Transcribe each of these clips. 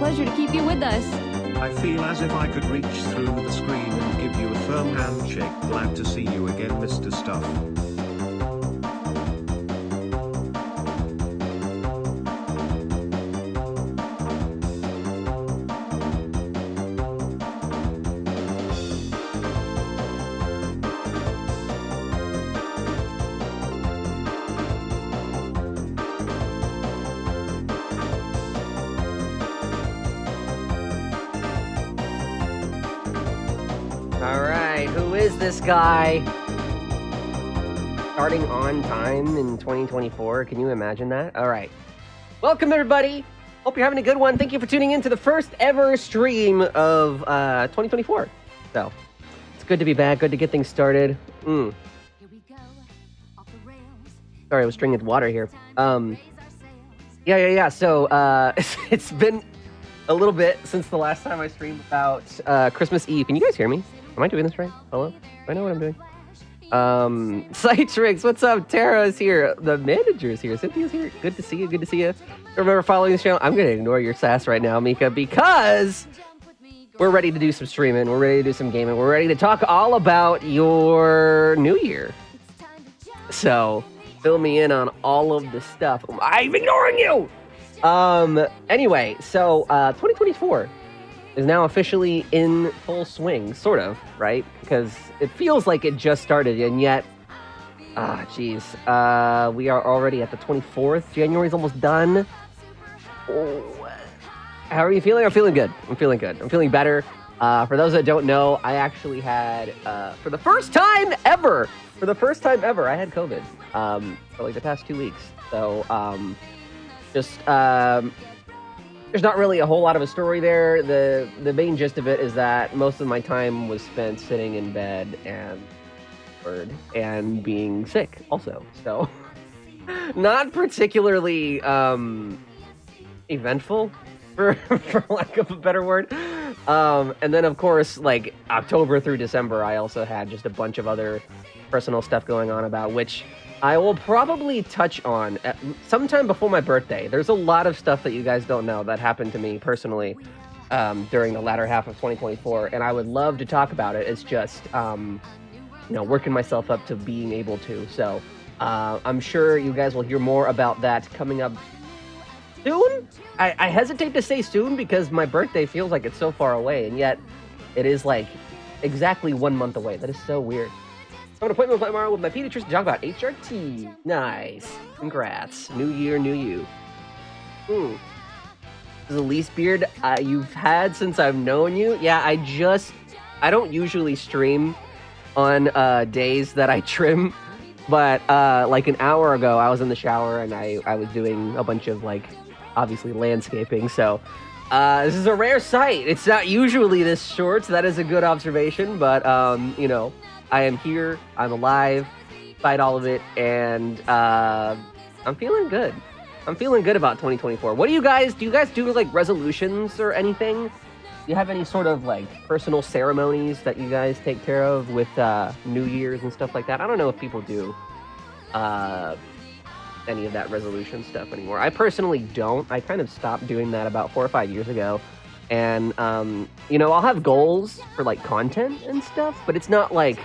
pleasure to keep you with us. I feel as if I could reach through the screen and give you a firm handshake. Glad to see you again, Mr. Stuff. Alright, who is this guy? Starting on time in 2024, can you imagine that? Alright. Welcome everybody! Hope you're having a good one. Thank you for tuning in to the first ever stream of 2024. So, it's good to be back, good to get things started. Sorry, I was drinking water here. Yeah. So, it's been a little bit since the last time I streamed about Christmas Eve. Can you guys hear me? Am I doing this right? Hello? Do I know what I'm doing? Citrix, what's up? Tara's here. The manager's here. Cynthia's here. Good to see you. Good to see you. Remember following this channel? I'm going to ignore your sass right now, Mika, because we're ready to do some streaming. We're ready to do some gaming. We're ready to talk all about your new year. So, fill me in on all of the stuff. I'm ignoring you! Anyway, so 2024 is now officially in full swing, sort of, right? Because it feels like it just started, and yet, we are already at the 24th. January's almost done. Oh. How are you feeling? I'm feeling good. I'm feeling good. I'm feeling better. For those that don't know, I actually had, for the first time ever, I had COVID for like the past 2 weeks. So, there's not really a whole lot of a story there. The main gist of it is that most of my time was spent sitting in bed and being sick also. So not particularly eventful for lack of a better word. And then of course, like October through December, I also had just a bunch of other personal stuff going on about which I will probably touch on at sometime before my birthday. There's a lot of stuff that you guys don't know that happened to me personally during the latter half of 2024, and I would love to talk about it. It's just, working myself up to being able to. So I'm sure you guys will hear more about that coming up soon. I hesitate to say soon because my birthday feels like it's so far away, and yet it is like exactly 1 month away. That is so weird. I have an appointment tomorrow with my pediatrician to talk about HRT. Nice. Congrats. New year, new you. This is the least beard you've had since I've known you. Yeah, I don't usually stream on days that I trim, but like an hour ago, I was in the shower and I was doing a bunch of like, obviously landscaping. So this is a rare sight. It's not usually this short, so that is a good observation, but I am here, I'm alive, despite all of it, and I'm feeling good. I'm feeling good about 2024. What do you guys do like resolutions or anything? Do you have any sort of like personal ceremonies that you guys take care of with New Year's and stuff like that? I don't know if people do any of that resolution stuff anymore. I personally don't. I kind of stopped doing that about 4 or 5 years ago. And, I'll have goals for like content and stuff, but it's not like,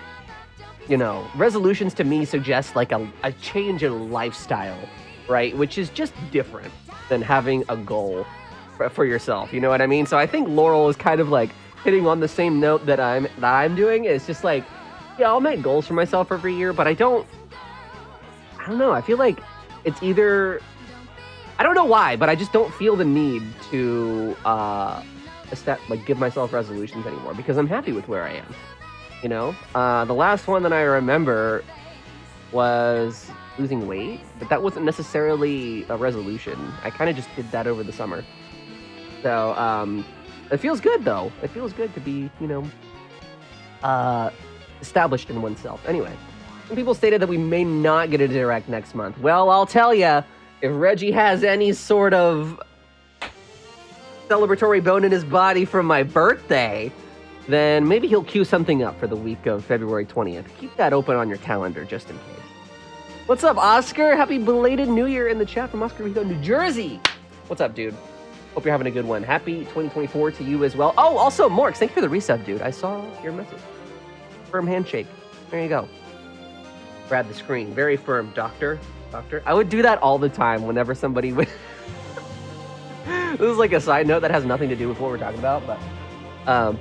resolutions to me suggest like a change in lifestyle, right? Which is just different than having a goal for yourself. You know what I mean? So I think Laurel is kind of like hitting on the same note that I'm doing. It's just like, yeah, I'll make goals for myself every year, but I don't know. I feel like it's either, I don't know why, but I just don't feel the need to give myself resolutions anymore because I'm happy with where I am. The last one that I remember was losing weight, but that wasn't necessarily a resolution. I kind of just did that over the summer. So it feels good though. It feels good to be, established in oneself. Anyway, some people stated that we may not get a direct next month. Well, I'll tell ya, if Reggie has any sort of celebratory bone in his body from my birthday, then maybe he'll queue something up for the week of February 20th. Keep that open on your calendar just in case. What's up, Oscar? Happy belated New Year in the chat from Oscar Rico, New Jersey. What's up, dude? Hope you're having a good one. Happy 2024 to you as well. Oh, also, Morks, thank you for the resub, dude. I saw your message. Firm handshake. There you go. Grab the screen. Very firm. Doctor. I would do that all the time whenever somebody would... This is like a side note that has nothing to do with what we're talking about, but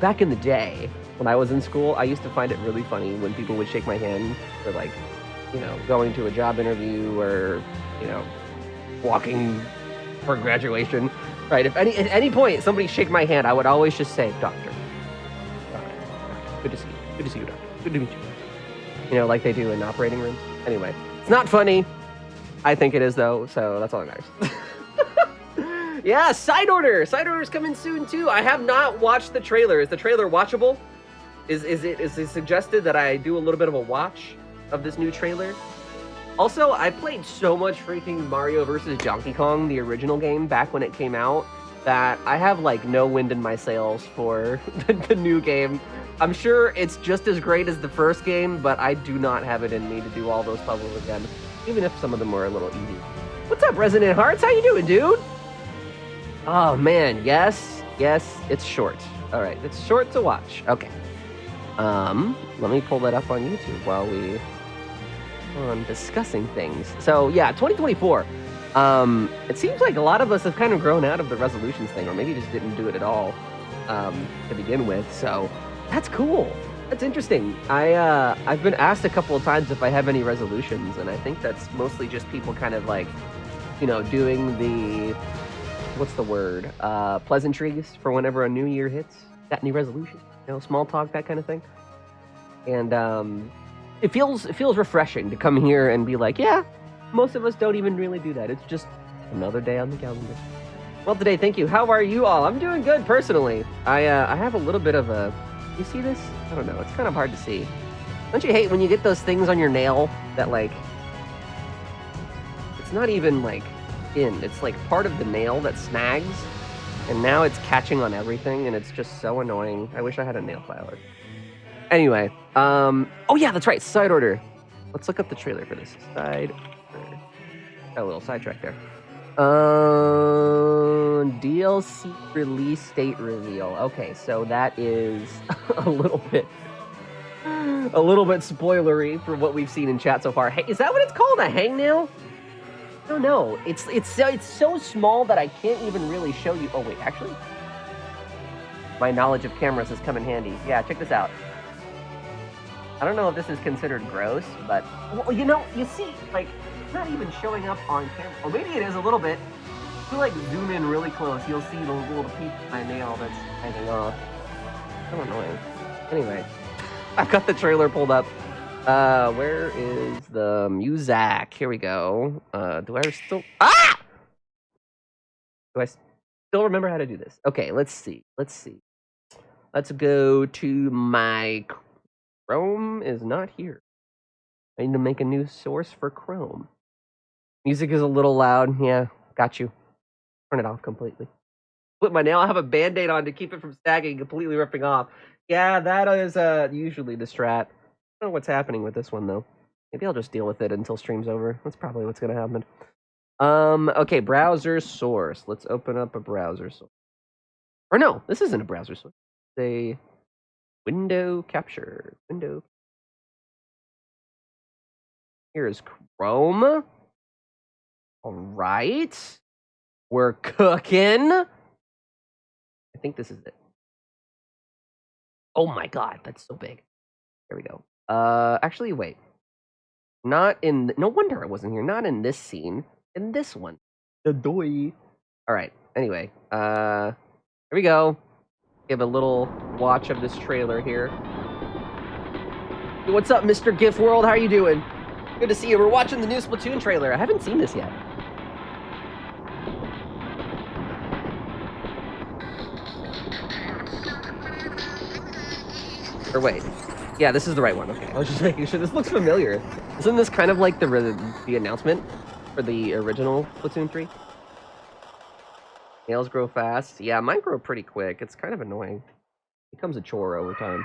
back in the day, when I was in school, I used to find it really funny when people would shake my hand for, like, you know, going to a job interview or, you know, walking for graduation, right? If at any point somebody shake my hand, I would always just say, doctor. Good to see you. Good to see you, doctor. Good to meet you. You know, like they do in operating rooms. Anyway, it's not funny. I think it is, though, so that's all that matters. Yeah, side order. Side order's coming soon too. I have not watched the trailer. Is the trailer watchable? Is it suggested that I do a little bit of a watch of this new trailer? Also, I played so much freaking Mario vs. Donkey Kong, the original game, back when it came out, that I have like no wind in my sails for the new game. I'm sure it's just as great as the first game, but I do not have it in me to do all those puzzles again, even if some of them were a little easy. What's up, Resident Hearts? How you doing, dude? Oh man, yes, it's short. All right, it's short to watch. Okay. Let me pull that up on YouTube while we on discussing things. So yeah, 2024. It seems like a lot of us have kind of grown out of the resolutions thing, or maybe just didn't do it at all to begin with. So that's cool. That's interesting. I've been asked a couple of times if I have any resolutions, and I think that's mostly just people kind of like, you know, doing the what's the word? Pleasantries for whenever a new year hits. Got any resolution? You know, small talk, that kind of thing. And it feels refreshing to come here and be like, yeah, most of us don't even really do that. It's just another day on the calendar. Well, today, thank you. How are you all? I'm doing good personally. I have a little bit of a. You see this? I don't know. It's kind of hard to see. Don't you hate when you get those things on your nail that like? It's not even like in. It's like part of the nail that snags, and now it's catching on everything, and it's just so annoying. I wish I had a nail filer. Anyway, oh yeah, that's right, side order. Let's look up the trailer for this. Side order. Got a little sidetrack there. DLC release date reveal. Okay, so that is a little bit spoilery for what we've seen in chat so far. Hey, is that what it's called? A hangnail? I don't know. It's so small that I can't even really show you. Oh wait, actually, my knowledge of cameras has come in handy. Yeah, check this out. I don't know if this is considered gross, but well, you know, you see, like, it's not even showing up on camera. Or maybe it is a little bit. If you like zoom in really close, you'll see the little piece of my nail that's hanging off. So annoying. Anyway, I've got the trailer pulled up. Where is the music? Here we go. Do I still... Ah! Do I still remember how to do this? Okay, let's see. Let's go to my... Chrome is not here. I need to make a new source for Chrome. Music is a little loud. Yeah, got you. Turn it off completely. Put my nail. I have a band-aid on to keep it from sagging, completely ripping off. Yeah, that is usually the strat. I don't know what's happening with this one, though. Maybe I'll just deal with it until stream's over. That's probably what's going to happen. Okay, browser source. Let's open up a browser source. Or no, this isn't a browser source. It's a window capture. Here's Chrome. All right. We're cooking. I think this is it. Oh my god, that's so big. There we go. Actually, wait. Not in... No wonder I wasn't here. Not in this scene. In this one. The doy. All right. Anyway. Here we go. Give a little watch of this trailer here. Hey, what's up, Mr. GIF World? How are you doing? Good to see you. We're watching the new Splatoon trailer. I haven't seen this yet. Or wait. Yeah, this is the right one. Okay, I was just making sure. This looks familiar. Isn't this kind of like the announcement for the original Splatoon 3? Nails grow fast. Yeah, mine grow pretty quick. It's kind of annoying. It becomes a chore over time.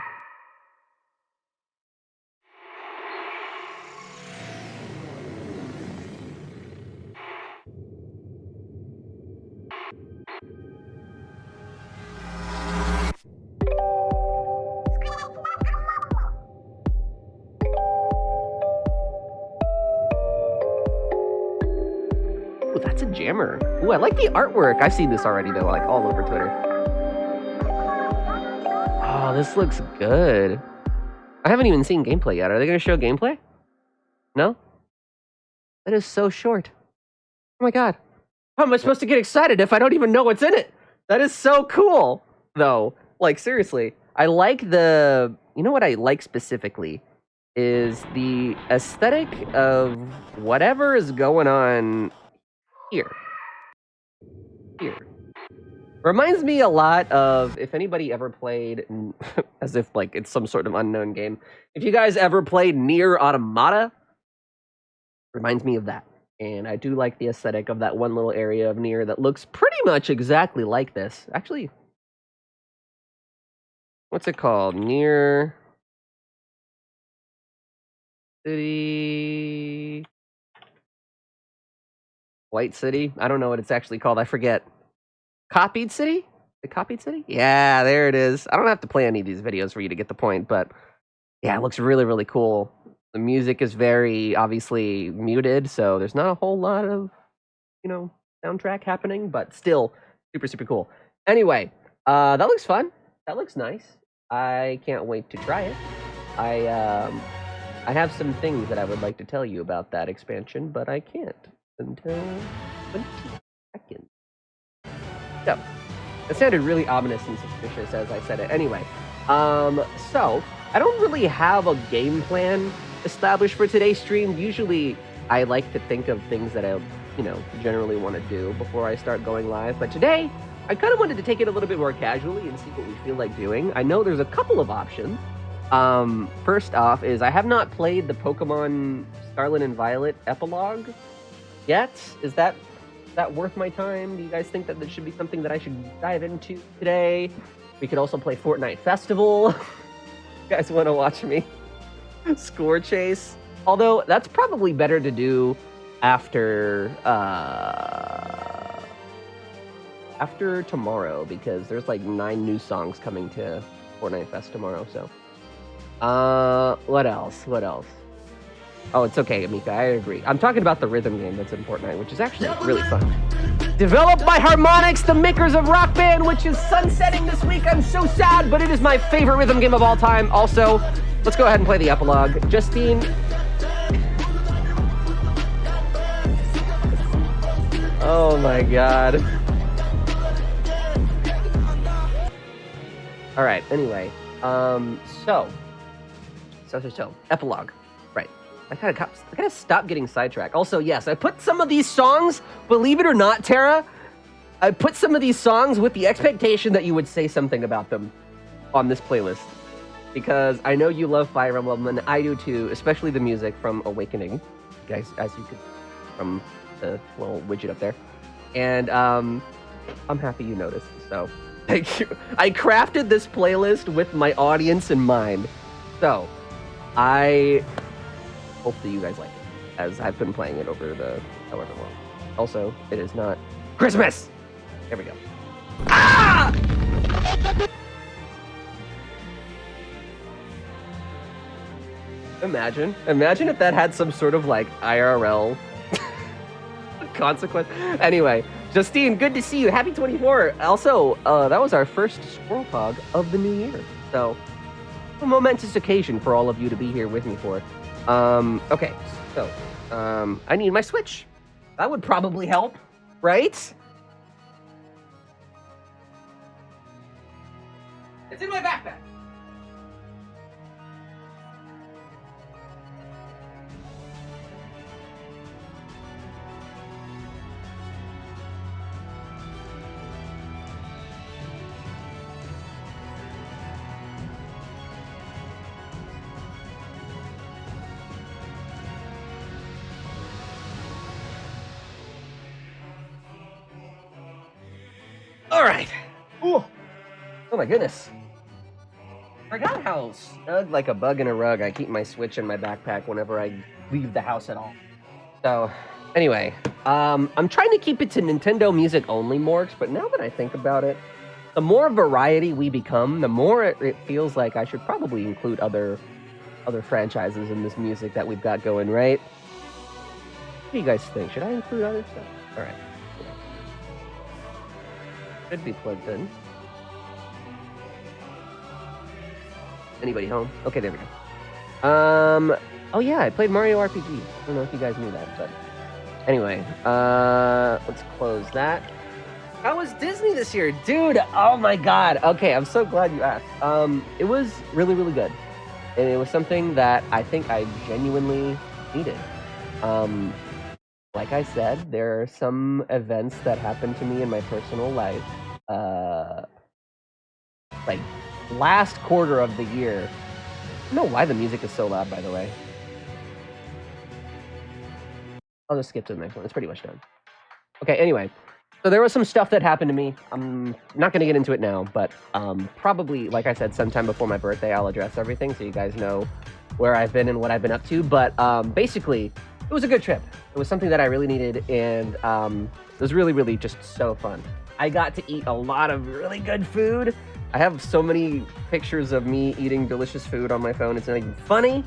jammer. Ooh, I like the artwork. I've seen this already though, like all over Twitter. Oh, this looks good. I haven't even seen gameplay yet. Are they going to show gameplay? No? That is so short. Oh my god. How am I supposed to get excited if I don't even know what's in it? That is so cool, though. Like, seriously. I like the... You know what I like specifically? Is the aesthetic of whatever is going on here. Here. Reminds me a lot of, if anybody ever played, as if like it's some sort of unknown game, if you guys ever played Nier Automata, reminds me of that. And I do like the aesthetic of that one little area of Nier that looks pretty much exactly like this. Actually, what's it called? Nier City... White City? I don't know what it's actually called. I forget. Copied City? The Copied City? Yeah, there it is. I don't have to play any of these videos for you to get the point, but yeah, it looks really, really cool. The music is very obviously muted, so there's not a whole lot of, you know, soundtrack happening, but still super, super cool. Anyway, that looks fun. That looks nice. I can't wait to try it. I have some things that I would like to tell you about that expansion, but I can't until 20 seconds. So, it sounded really ominous and suspicious as I said it. Anyway, so I don't really have a game plan established for today's stream. Usually, I like to think of things that I, you know, generally want to do before I start going live. But today, I kind of wanted to take it a little bit more casually and see what we feel like doing. I know there's a couple of options. First off is I have not played the Pokemon Scarlet and Violet epilogue yet. Is that worth my time? Do you guys think that this should be something that I should dive into today? We could also play Fortnite Festival. You guys want to watch me score chase? Although that's probably better to do after tomorrow, because there's like 9 new songs coming to Fortnite Fest tomorrow. So what else? Oh, it's okay, Amika, I agree. I'm talking about the rhythm game that's in Fortnite, which is actually really fun. Developed by Harmonix, the makers of Rock Band, which is sunsetting this week. I'm so sad, but it is my favorite rhythm game of all time. Also, let's go ahead and play the epilogue. Justine. Oh my god. Alright, anyway. So. Epilogue. Right. I gotta stop getting sidetracked. Also, yes, I put some of these songs, believe it or not, Tara, I put some of these songs with the expectation that you would say something about them on this playlist. Because I know you love Fire Emblem, and I do too, especially the music from Awakening, guys, as you could from the little widget up there. And I'm happy you noticed, so thank you. I crafted this playlist with my audience in mind. So, I hope that you guys like it, as I've been playing it over the however long. Also, it is not Christmas! Here we go. Ah! Imagine if that had some sort of like IRL consequence. Anyway, Justine, good to see you. Happy 24. Also, that was our first Squirrel Pog of the new year. So, a momentous occasion for all of you to be here with me for. Okay, so, I need my Switch. That would probably help, right? It's in my backpack. All right. Ooh. Oh my goodness. Forgot how snug like a bug in a rug I keep my Switch in my backpack whenever I leave the house at all. So, anyway, I'm trying to keep it to Nintendo music only, Morks, but now that I think about it, the more variety we become, the more it feels like I should probably include other franchises in this music that we've got going, right? What do you guys think? Should I include other stuff? All right. Should be plugged in. Anybody home? Okay, there we go. Oh yeah, I played Mario RPG. I don't know if you guys knew that, but anyway, let's close that. How was Disney this year? Dude, oh my god. Okay, I'm so glad you asked. It was really, really good. And it was something that I think I genuinely needed. Like I said, there are some events that happened to me in my personal life, like last quarter of the year. I don't know why the music is so loud, by the way. I'll just skip to the next one. It's pretty much done. Okay, anyway. So there was some stuff that happened to me. I'm not going to get into it now, but probably, like I said, sometime before my birthday, I'll address everything so you guys know where I've been and what I've been up to. But basically, it was a good trip. It was something that I really needed, and it was really, really just so fun. I got to eat a lot of really good food. I have so many pictures of me eating delicious food on my phone. It's not even funny.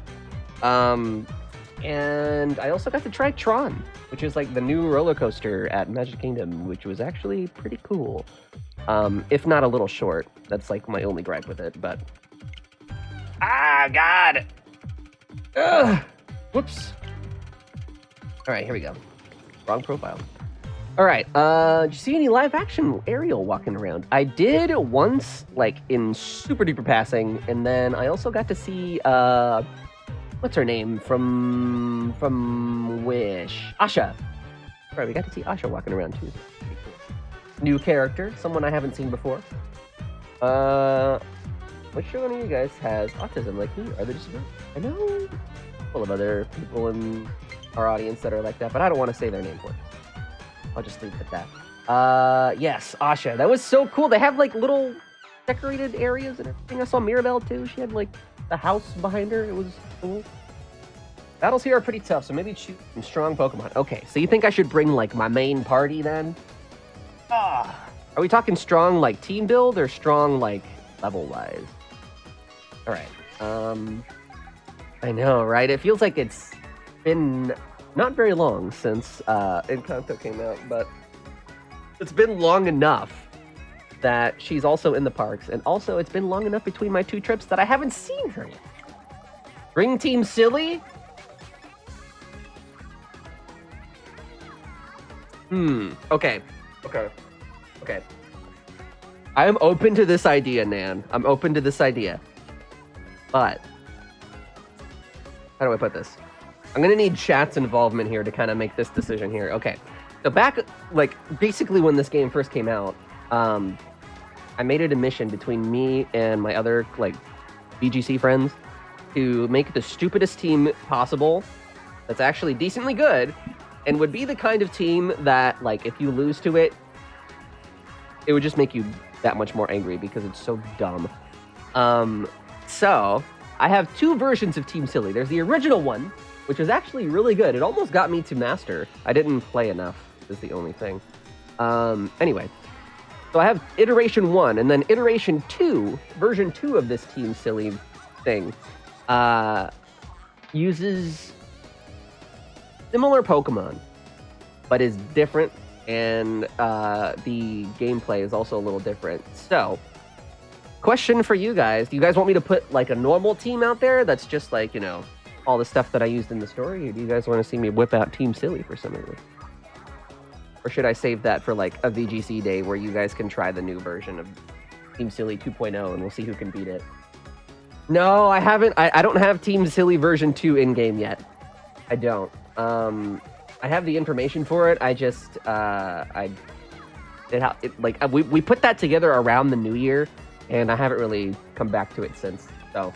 And I also got to try Tron, which is like the new roller coaster at Magic Kingdom, which was actually pretty cool. If not a little short. That's like my only gripe with it, but... Ah, God! Ugh! Whoops. Alright, here we go. Wrong profile. Alright, did you see any live action Ariel walking around? I did once, like, in super duper passing, and then I also got to see, what's her name from Wish? Asha. Right, we got to see Asha walking around too. Pretty cool. New character, someone I haven't seen before. Which one of you guys has autism like me? Are there just... I know full of other people in our audience that are like that, but I don't want to say their name for it. I'll just leave it at that. Yes, Asha. That was so cool. They have like little decorated areas and everything. I saw Mirabelle too. She had like the house behind her. It was cool. Battles here are pretty tough, so maybe choose some strong Pokemon. Okay, so you think I should bring like my main party then? Are we talking strong like team build or strong like level wise? All right. I know, right? It feels like it's been not very long since Encanto came out, but it's been long enough that she's also in the parks, and also it's been long enough between my two trips that I haven't seen her yet. Bring Team Silly? Okay. I'm open to this idea, Nan. I'm open to this idea. But how do I put this? I'm gonna need chat's involvement here to kind of make this decision here. Okay. So back, like, basically when this game first came out, I made it a mission between me and my other, like, BGC friends to make the stupidest team possible that's actually decently good and would be the kind of team that, like, if you lose to it, it would just make you that much more angry because it's so dumb. So I have two versions of Team Silly. There's the original one, which is actually really good. It almost got me to Master. I didn't play enough, is the only thing. Anyway, so I have Iteration 1, and then Iteration 2, version 2 of this Team Silly thing, uses similar Pokemon, but is different, and the gameplay is also a little different. So, question for you guys. Do you guys want me to put, like, a normal team out there that's just, like, you know, all the stuff that I used in the story, or do you guys want to see me whip out Team Silly for some reason? Or should I save that for, like, a VGC day where you guys can try the new version of Team Silly 2.0 and we'll see who can beat it? No, I haven't. I don't have Team Silly version 2 in-game yet. I don't. I have the information for it. I just, we put that together around the new year, and I haven't really come back to it since. So,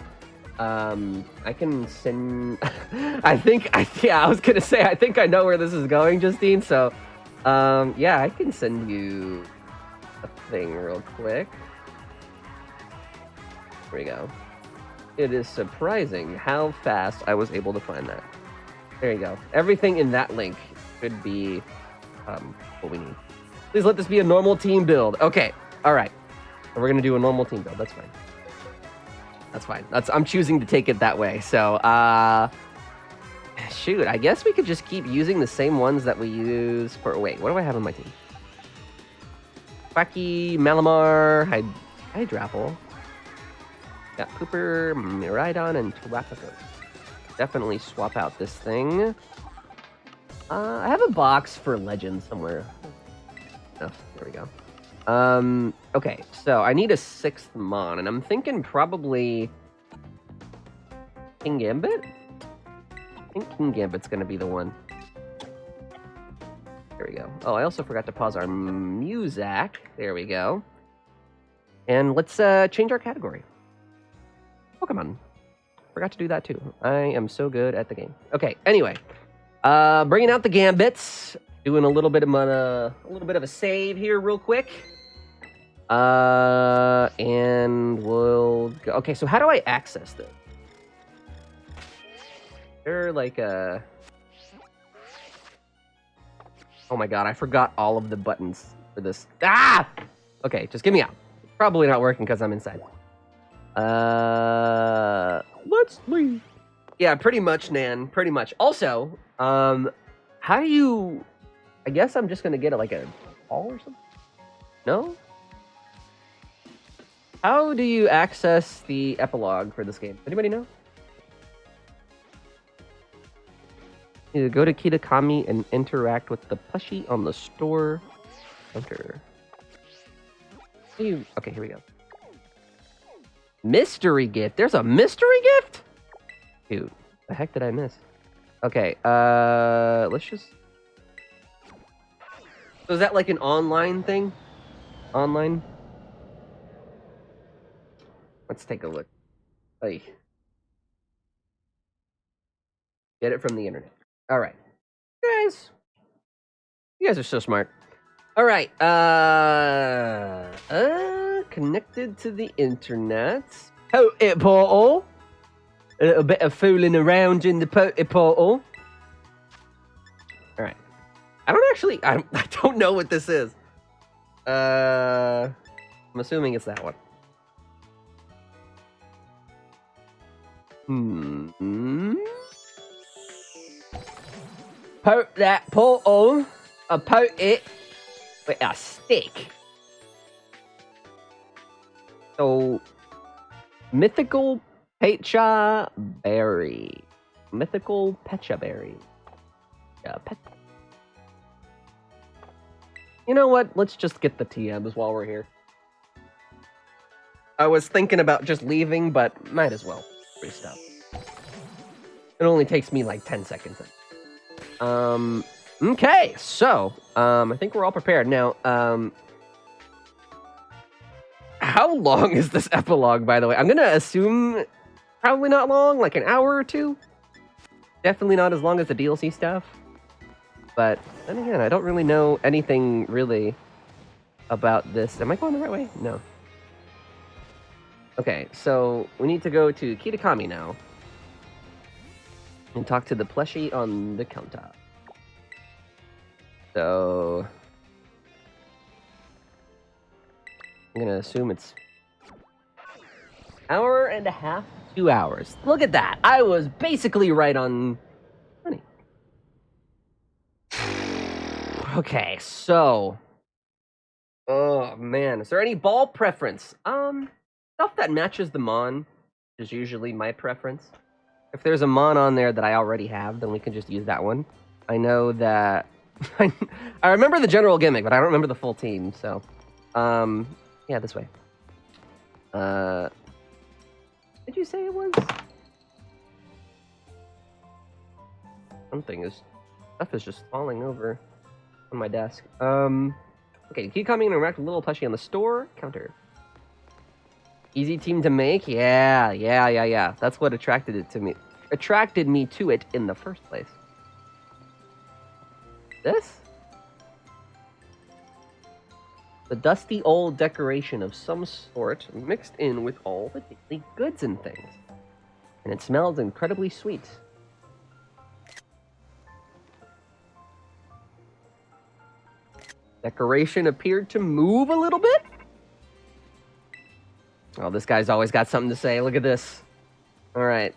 I can send. I was gonna say I think I know where this is going, Justine. So, yeah, I can send you a thing real quick. Here we go. It is surprising how fast I was able to find that. There you go. Everything in that link should be what we need. Please let this be a normal team build. Okay. All right. We're going to do a normal team build. That's fine. That's fine. I'm choosing to take it that way. So, shoot. I guess we could just keep using the same ones that we use for... Wait, what do I have on my team? Quacky, Malamar, Hydrapple. Got Pooper, Miraidon, and Terrapico. Definitely swap out this thing. I have a box for Legends somewhere. Oh, there we go. Okay, so I need a 6th Mon, and I'm thinking probably King Gambit? I think King Gambit's gonna be the one. There we go. Oh, I also forgot to pause our Muzak. There we go. And let's change our category. Pokemon. Forgot to do that too. I am so good at the game. Okay, anyway. Bringing out the Gambits. Doing a little bit of a save here real quick. And we'll go. Okay, so how do I access this? They're like a... Oh my god, I forgot all of the buttons for this. Ah! Okay, just get me out. Probably not working because I'm inside. Let's leave. Yeah, pretty much, Nan. Pretty much. Also, how do you... I guess I'm just gonna get like a call or something? No? How do you access the epilogue for this game? Anybody know? You go to Kitakami and interact with the plushie on the store counter. Okay, here we go. Mystery gift. There's a mystery gift? Dude, the heck did I miss? Okay, let's just... So is that like an online thing? Online? Let's take a look. Hey. Get it from the internet. All right. You guys are so smart. All right. Connected to the internet. Poet portal. A little bit of fooling around in the poet portal. All right. I don't know what this is. I'm assuming it's that one. Poke that portal. Poke it with a stick. So, mythical Pecha berry. Mythical Pecha berry. Yeah, You know what? Let's just get the TMs while we're here. I was thinking about just leaving, but might as well. Free stuff. It only takes me like 10 seconds. Okay, so, I think we're all prepared. Now, how long is this epilogue, by the way? I'm gonna assume probably not long, like an hour or two. Definitely not as long as the DLC stuff. But then again, I don't really know anything really about this. Am I going the right way? No. Okay, so we need to go to Kitakami now. And talk to the plushie on the counter. So... I'm gonna assume it's... hour and a half, 2 hours. Look at that! I was basically right on... money. Okay, so... Oh, man. Is there any ball preference? Stuff that matches the Mon is usually my preference. If there's a Mon on there that I already have, then we can just use that one. I know that... I remember the general gimmick, but I don't remember the full team, so... yeah, this way. Did you say it was? Stuff is just falling over on my desk. Okay, keep coming and interact with little plushie on the store counter. Easy team to make? Yeah. That's what attracted me to it in the first place. This? The dusty old decoration of some sort mixed in with all the daily goods and things. And it smells incredibly sweet. Decoration appeared to move a little bit. Oh, this guy's always got something to say. Look at this. All right.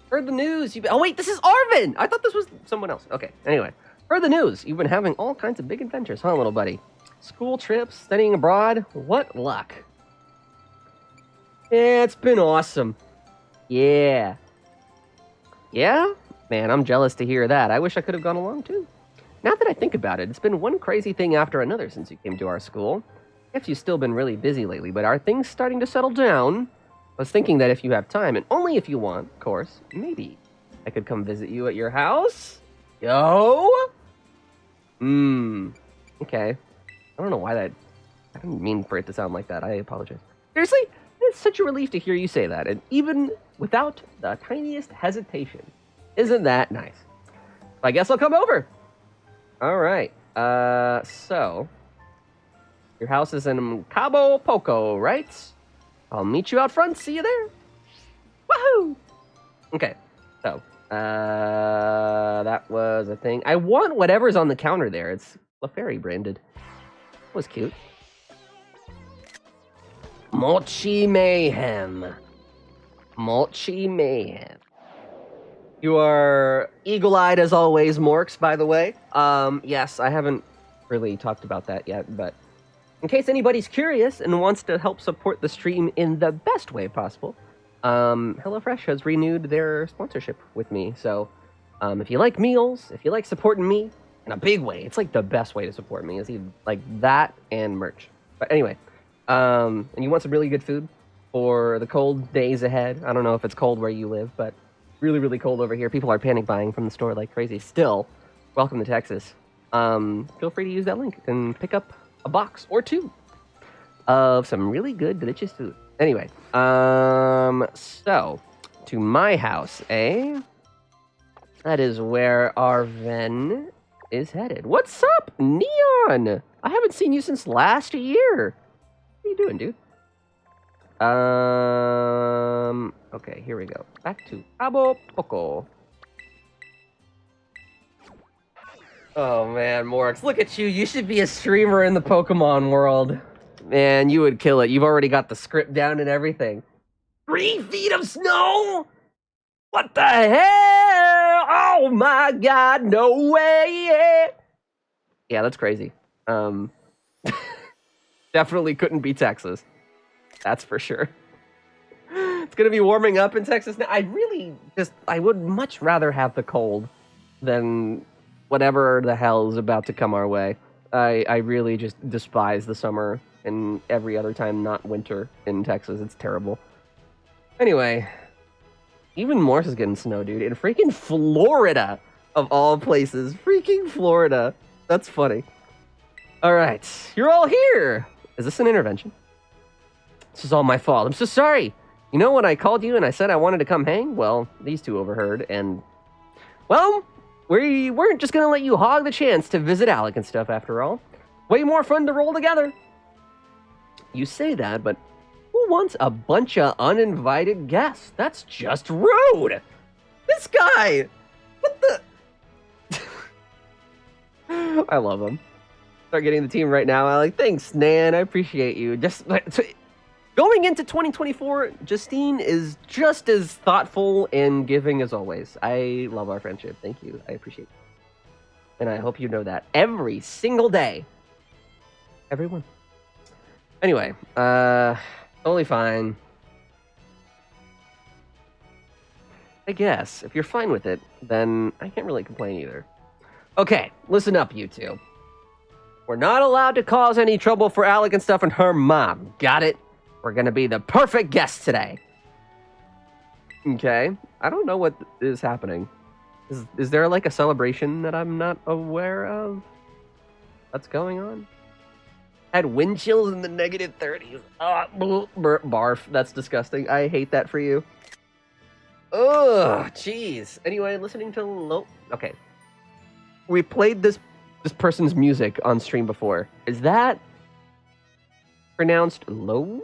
Heard the news. Oh, wait, this is Arvin. I thought this was someone else. Okay, anyway. Heard the news. You've been having all kinds of big adventures, huh, little buddy? School trips, studying abroad. What luck. Yeah, it's been awesome. Yeah. Yeah? Man, I'm jealous to hear that. I wish I could have gone along too. Now that I think about it, it's been one crazy thing after another since you came to our school. I guess you've still been really busy lately, but are things starting to settle down? I was thinking that if you have time, and only if you want, of course, maybe I could come visit you at your house? Yo? Okay. I don't know why that... I didn't mean for it to sound like that. I apologize. Seriously? It's such a relief to hear you say that, and even without the tiniest hesitation. Isn't that nice? I guess I'll come over. Alright. So... Your house is in Cabo Poco, right? I'll meet you out front. See you there. Woohoo! Okay. So, that was a thing. I want whatever's on the counter there. It's LaFerry branded. That was cute. Mochi Mayhem. Mochi Mayhem. You are eagle-eyed as always, Morks, by the way. Yes, I haven't really talked about that yet, but in case anybody's curious and wants to help support the stream in the best way possible, HelloFresh has renewed their sponsorship with me. So, if you like meals, if you like supporting me in a big way, it's like the best way to support me is even like that and merch. But anyway, and you want some really good food for the cold days ahead. I don't know if it's cold where you live, but really, really cold over here. People are panic buying from the store like crazy. Still, welcome to Texas. Feel free to use that link and pick up a box or two of some really good, delicious food. Anyway, so to my house, eh? That is where our Ven is headed. What's up, Neon? I haven't seen you since last year. What are you doing, dude? Okay, here we go. Back to Cabo Poco. Oh man, Morix, look at you. You should be a streamer in the Pokemon world. Man, you would kill it. You've already got the script down and everything. 3 feet of snow? What the hell? Oh my god, no way! Yeah, that's crazy. Definitely couldn't be Texas. That's for sure. It's gonna be warming up in Texas now. I would much rather have the cold than whatever the hell is about to come our way. I really just despise the summer and every other time not winter in Texas. It's terrible. Anyway, even Morse is getting snow, dude. In freaking Florida, of all places. Freaking Florida. That's funny. Alright, you're all here. Is this an intervention? This is all my fault. I'm so sorry. You know when I called you and I said I wanted to come hang? Well, these two overheard and... Well, we weren't just gonna let you hog the chance to visit Alec and stuff after all. Way more fun to roll together. You say that, but who wants a bunch of uninvited guests? That's just rude. This guy. What the? I love him. Start getting the team right now. Alec, thanks, Nan. I appreciate you. Just going into 2024, Justine is just as thoughtful and giving as always. I love our friendship. Thank you. I appreciate it. And I hope you know that every single day. Everyone. Anyway, totally fine. I guess. If you're fine with it, then I can't really complain either. Okay, listen up, you two. We're not allowed to cause any trouble for Alec and stuff and her mom. Got it? We're gonna be the perfect guests today. Okay. I don't know what is happening. Is there like a celebration that I'm not aware of? What's going on? Had wind chills in the negative 30s. Barf. That's disgusting. I hate that for you. Ugh, jeez. Anyway, listening to Okay. We played this person's music on stream before. Is that pronounced Lofi?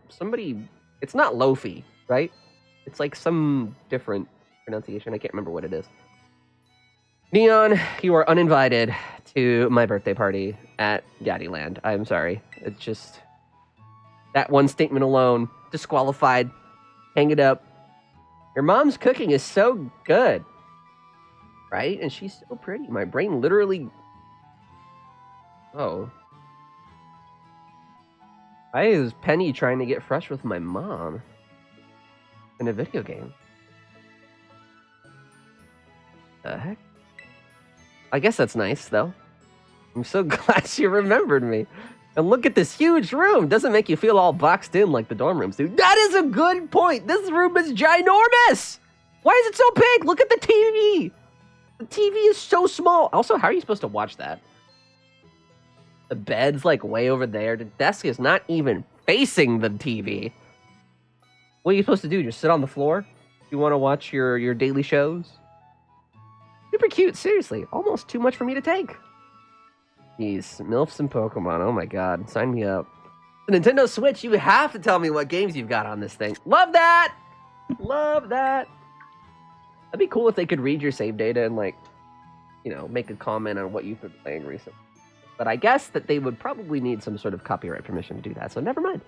Somebody... It's not Lofi, right? It's like some different pronunciation. I can't remember what it is. Neon, you are uninvited to my birthday party at Daddyland. I'm sorry. It's just... That one statement alone. Disqualified. Hang it up. Your mom's cooking is so good. Right? And she's so pretty. My brain literally Oh. Why is Penny trying to get fresh with my mom in a video game? The heck? I guess that's nice, though. I'm so glad she remembered me. And look at this huge room. Doesn't make you feel all boxed in like the dorm rooms do. That is a good point. This room is ginormous. Why is it so big? Look at the TV. The TV is so small. Also, how are you supposed to watch that? The bed's like way over there. The desk is not even facing the TV. What are you supposed to do? Just sit on the floor? You want to watch your daily shows? Super cute, seriously. Almost too much for me to take. Jeez, MILFs and Pokemon. Oh my god, sign me up. The Nintendo Switch, you have to tell me what games you've got on this thing. Love that! Love that! That'd be cool if they could read your save data and, like, you know, make a comment on what you've been playing recently. But I guess that they would probably need some sort of copyright permission to do that, so never mind.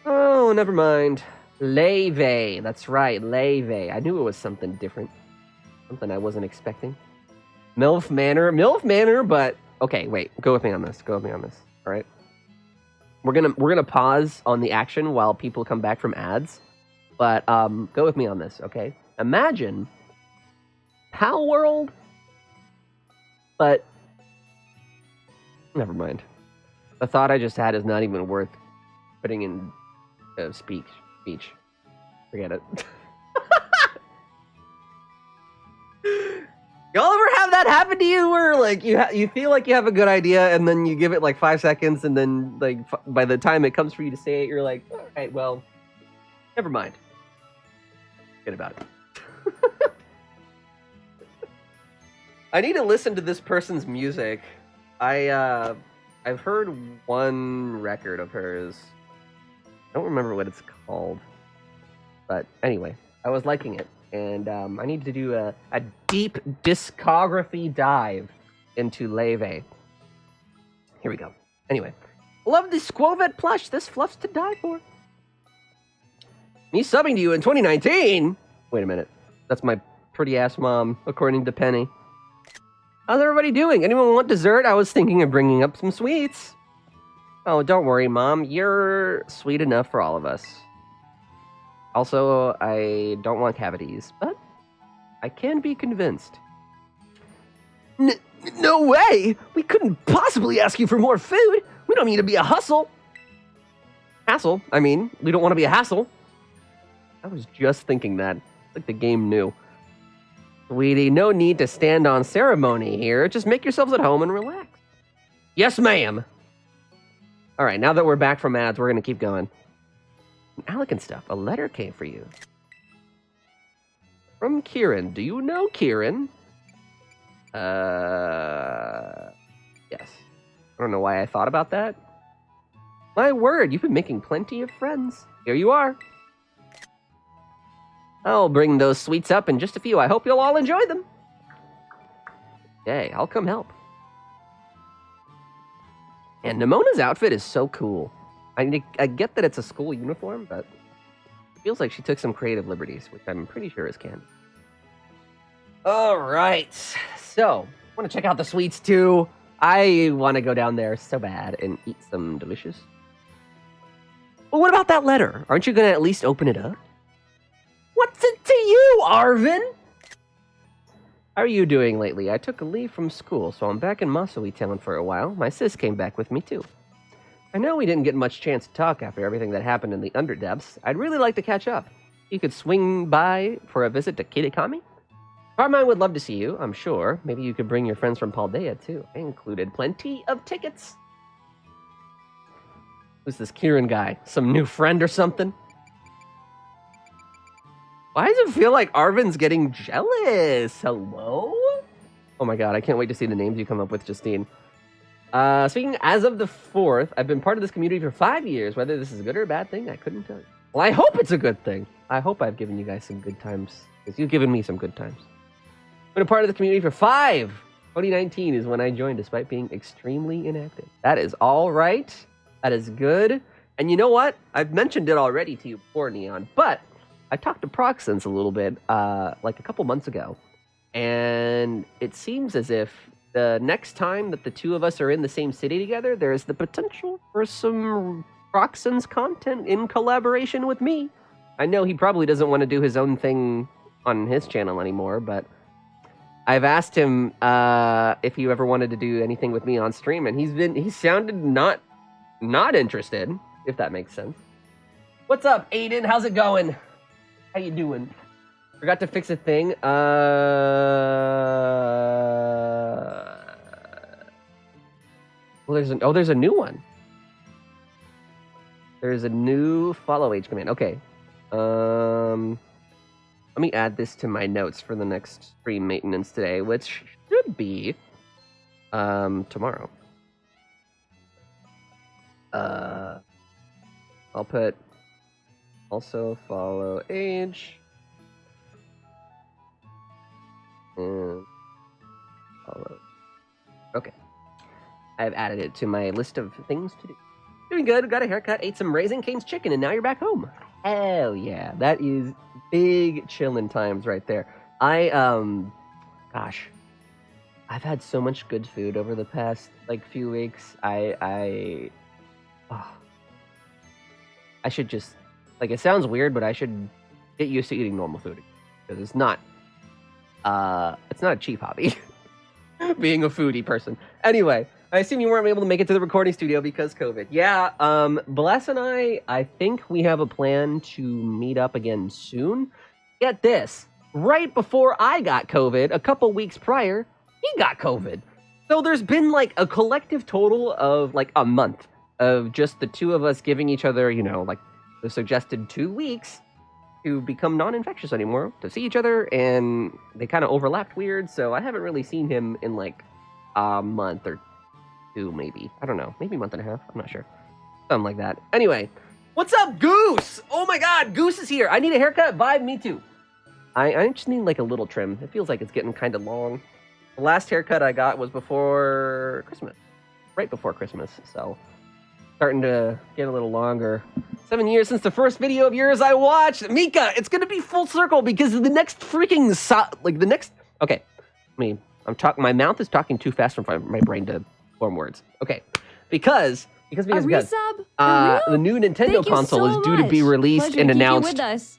Oh, never mind. Leve. That's right, Leve. I knew it was something different. Something I wasn't expecting. MILF Manor, but okay, wait, go with me on this. All right. We're gonna pause on the action while people come back from ads, but go with me on this, okay? Imagine Pal World, but never mind. The thought I just had is not even worth putting in speech. Forget it. Y'all ever have that happen to you where, like, you feel like you have a good idea and then you give it, like, 5 seconds and then, like, by the time it comes for you to say it, you're like, all right, well, never mind. Forget about it. I need to listen to this person's music. I've heard one record of hers. I don't remember what it's called. But anyway, I was liking it. And I need to do a deep discography dive into Leve. Here we go. Anyway, love the Squovet plush. This fluff's to die for. Me subbing to you in 2019? Wait a minute. That's my pretty ass mom, according to Penny. How's everybody doing? Anyone want dessert? I was thinking of bringing up some sweets. Oh, don't worry, Mom. You're sweet enough for all of us. Also, I don't want cavities, but I can be convinced. No way! We couldn't possibly ask you for more food! We don't need to be a hustle! Hassle? I mean, we don't want to be a hassle. I was just thinking that. Like the game knew. Sweetie, no need to stand on ceremony here. Just make yourselves at home and relax. Yes, ma'am! Alright, now that we're back from ads, we're gonna keep going. alecandstuff, a letter came for you. From Kieran. Do you know Kieran? Yes. I don't know why I thought about that. My word, you've been making plenty of friends. Here you are. I'll bring those sweets up in just a few. I hope you'll all enjoy them. Okay, I'll come help. And Nimona's outfit is so cool. I get that it's a school uniform, but it feels like she took some creative liberties, which I'm pretty sure is canon. All right, so I want to check out the sweets too. I want to go down there so bad and eat some delicious. Well, what about that letter? Aren't you going to at least open it up? What's it to you, Arvin? How are you doing lately? I took a leave from school, so I'm back in Masawi Town for a while. My sis came back with me too. I know we didn't get much chance to talk after everything that happened in the Underdepths. I'd really like to catch up. You could swing by for a visit to Kitakami? Carmine would love to see you, I'm sure. Maybe you could bring your friends from Paldea, too. I included plenty of tickets. Who's this Kieran guy? Some new friend or something? Why does it feel like Arvin's getting jealous? Hello? Oh my god, I can't wait to see the names you come up with, Justine. Speaking as of the 4th, I've been part of this community for 5 years. Whether this is a good or a bad thing, I couldn't tell you. Well, I hope it's a good thing. I hope I've given you guys some good times, because you've given me some good times. I've been a part of the community for 5. 2019 is when I joined, despite being extremely inactive. That is all right. That is good. And you know what? I've mentioned it already to you before, Neon, but I talked to Proxence a little bit, like a couple months ago, and it seems as if the next time that the two of us are in the same city together, there's the potential for some Roxanne's content in collaboration with me. I know he probably doesn't want to do his own thing on his channel anymore, but I've asked him if he ever wanted to do anything with me on stream, and he sounded not interested, if that makes sense. What's up, Aiden? How's it going? How you doing? Forgot to fix a thing. Well, there's a new one. There's a new follow age command. Okay. Let me add this to my notes for the next stream maintenance today, which should be tomorrow. I'll put also follow age and follow. Okay. I've added it to my list of things to do. Doing good, got a haircut, ate some Raising Cane's chicken, and now you're back home. Hell yeah, that is big chillin' times right there. Gosh, I've had so much good food over the past, few weeks. I should just, it sounds weird, but I should get used to eating normal food. Because it's not a cheap hobby, being a foodie person. Anyway, I assume you weren't able to make it to the recording studio because COVID. Yeah, Bless and I think we have a plan to meet up again soon. Get this, right before I got COVID, a couple weeks prior, he got COVID. So there's been a collective total of a month of just the two of us giving each other, the suggested 2 weeks to become non-infectious anymore, to see each other, and they kind of overlapped weird, so I haven't really seen him in a month or two, maybe. I don't know, maybe a month and a half, I'm not sure. Something like that. Anyway, what's up, Goose? Oh my god, Goose is here. I need a haircut. Vibe, me too. I just need a little trim. It feels like it's getting kind of long. The last haircut I got was before Christmas. Right before Christmas, so starting to get a little longer. 7 years since the first video of yours I watched. Mika, it's gonna be full circle because the next freaking okay, my mouth is talking too fast for my brain to form words. Okay, because a resub? The new Nintendo console is due to be released and announced this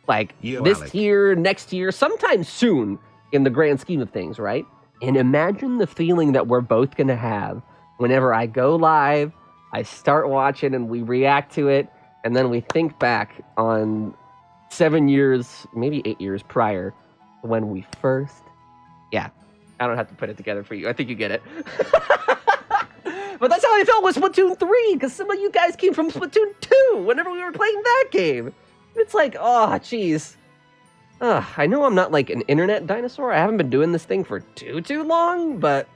year, next year, sometime soon in the grand scheme of things, right? And imagine the feeling that we're both gonna have whenever I go live, I start watching and we react to it, and then we think back on 7 years, maybe 8 years prior to when we first... Yeah, I don't have to put it together for you. I think you get it. But that's how I felt with Splatoon 3, because some of you guys came from Splatoon 2 whenever we were playing that game. It's oh, jeez. I know I'm not an internet dinosaur. I haven't been doing this thing for too long, but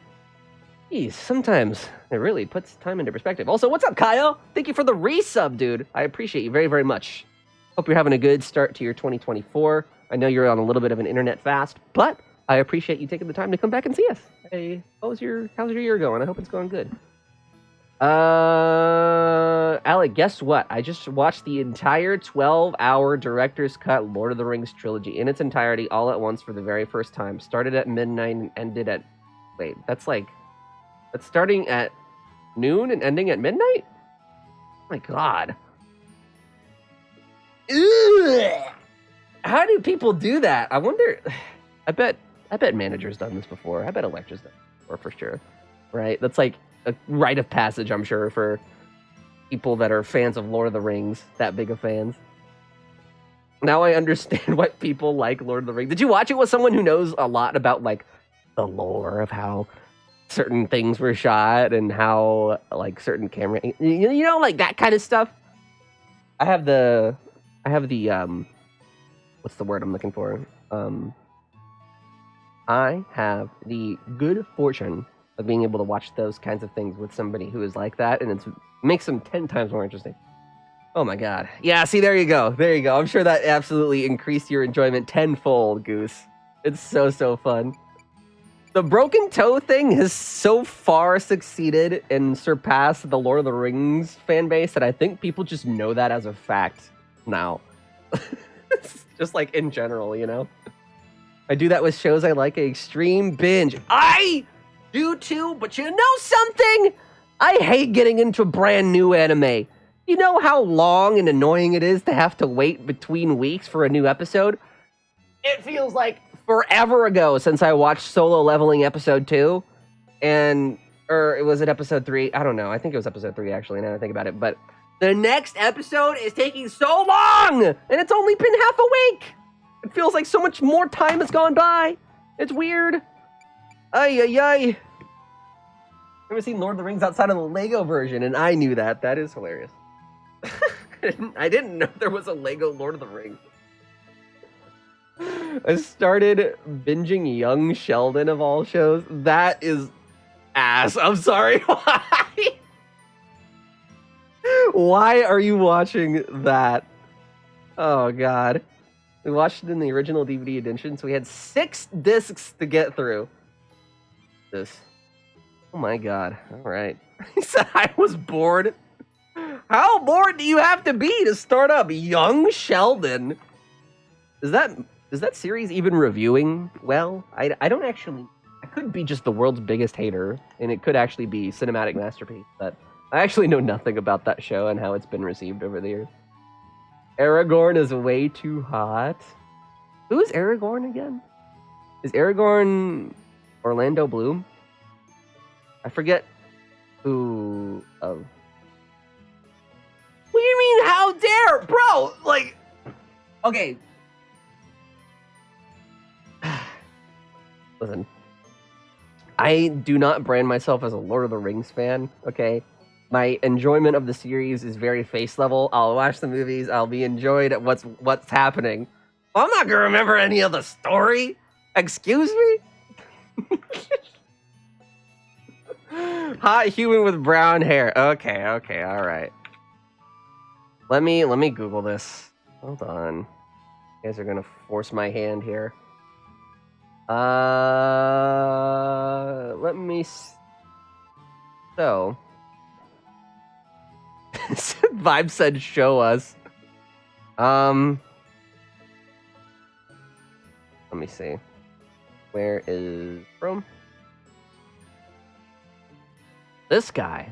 geez, sometimes it really puts time into perspective. Also, what's up, Kyle? Thank you for the resub, dude. I appreciate you very, very much. Hope you're having a good start to your 2024. I know you're on a little bit of an internet fast, but I appreciate you taking the time to come back and see us. Hey, how's your year going? I hope it's going good. Alec, guess what? I just watched the entire 12-hour director's cut Lord of the Rings trilogy in its entirety all at once for the very first time. Started at midnight and ended at... Wait, that's starting at noon and ending at midnight? Oh my god. Ugh. How do people do that? I wonder... I bet Manager's done this before. I bet Electra's done this before, for sure. Right? That's a rite of passage, I'm sure, for people that are fans of Lord of the Rings, that big of fans. Now I understand why people like Lord of the Rings. Did you watch it with someone who knows a lot about, the lore of how certain things were shot and how, certain camera... that kind of stuff? I have the, what's the word I'm looking for? I have the good fortune of being able to watch those kinds of things with somebody who is like that, and it makes them 10 times more interesting. Oh my god. Yeah, see, there you go. There you go. I'm sure that absolutely increased your enjoyment tenfold, Goose. It's so fun. The broken toe thing has so far succeeded and surpassed the Lord of the Rings fan base that I think people just know that as a fact now. Just in general, I do that with shows I like, an extreme binge. I do too, but you know something? I hate getting into brand new anime. You know how long and annoying it is to have to wait between weeks for a new episode? It feels like forever ago since I watched Solo Leveling episode 2. Or was it episode 3? I don't know. I think it was episode 3, actually, now that I think about it. But the next episode is taking so long! And it's only been half a week! It feels like so much more time has gone by. It's weird. Ay, ay, ay. Never seen Lord of the Rings outside of the Lego version, and I knew that. That is hilarious. I didn't know there was a Lego Lord of the Rings. I started binging Young Sheldon of all shows. That is ass. I'm sorry. Why? Why are you watching that? Oh, God. We watched it in the original DVD edition, so we had 6 discs to get through. This. Oh, my God. All right. He said I was bored. How bored do you have to be to start up Young Sheldon? Is that series even reviewing well? I don't actually... I could be just the world's biggest hater, and it could actually be cinematic masterpiece, but I actually know nothing about that show and how it's been received over the years. Aragorn is way too hot. Who is Aragorn again? Is Aragorn Orlando Bloom? I forget who of... What do you mean, how dare? Bro, like... Okay. Listen. I do not brand myself as a Lord of the Rings fan, okay? My enjoyment of the series is very face level. I'll watch the movies. I'll be enjoyed at what's happening. I'm not gonna remember any of the story. Excuse me? Hot human with brown hair. Okay, all right. Let me Google this. Hold on. You guys are gonna force my hand here. Let me. So. Vibe said show us. Let me see. Where is from? This guy.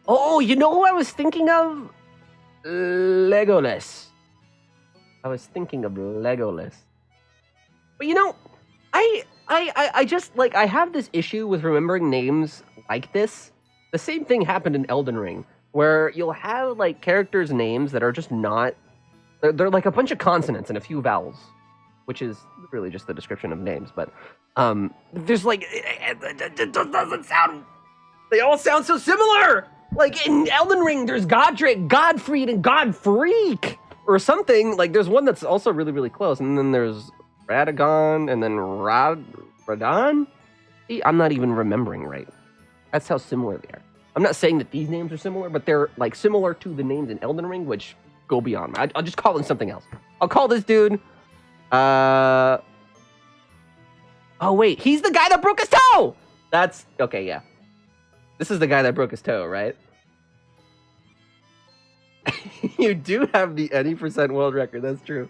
Oh, you know who I was thinking of? Legolas. I was thinking of Legolas. But you know, I just, like, I have this issue with remembering names like this. The same thing happened in Elden Ring, where you'll have, like, characters' names that are just not... They're like a bunch of consonants and a few vowels, which is really just the description of names, but there's, like... It doesn't sound... They all sound so similar! Like, in Elden Ring, there's Godric, Godfried, and Godfreak! Or something. Like, there's one that's also really, really close, and then there's Radagon, and then Radon? See, I'm not even remembering right. That's how similar they are. I'm not saying that these names are similar, but they're, like, similar to the names in Elden Ring, which go beyond. I'll just call him something else. I'll call this dude... Oh, wait. He's the guy that broke his toe! That's... Okay, yeah. This is the guy that broke his toe, right? You do have the any percent world record. That's true.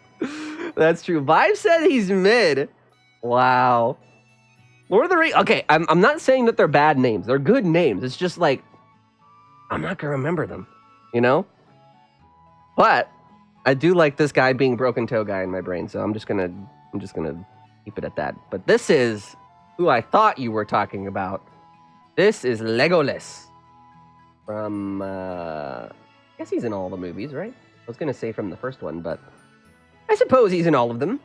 That's true. Vibe said he's mid. Wow. Lord of the Rings. Okay, I'm not saying that they're bad names. They're good names. It's just like, I'm not gonna remember them, you know? But I do like this guy being broken toe guy in my brain, so I'm just gonna keep it at that. But this is who I thought you were talking about. This is Legolas from I guess he's in all the movies, right? I was gonna say from the first one, but I suppose he's in all of them.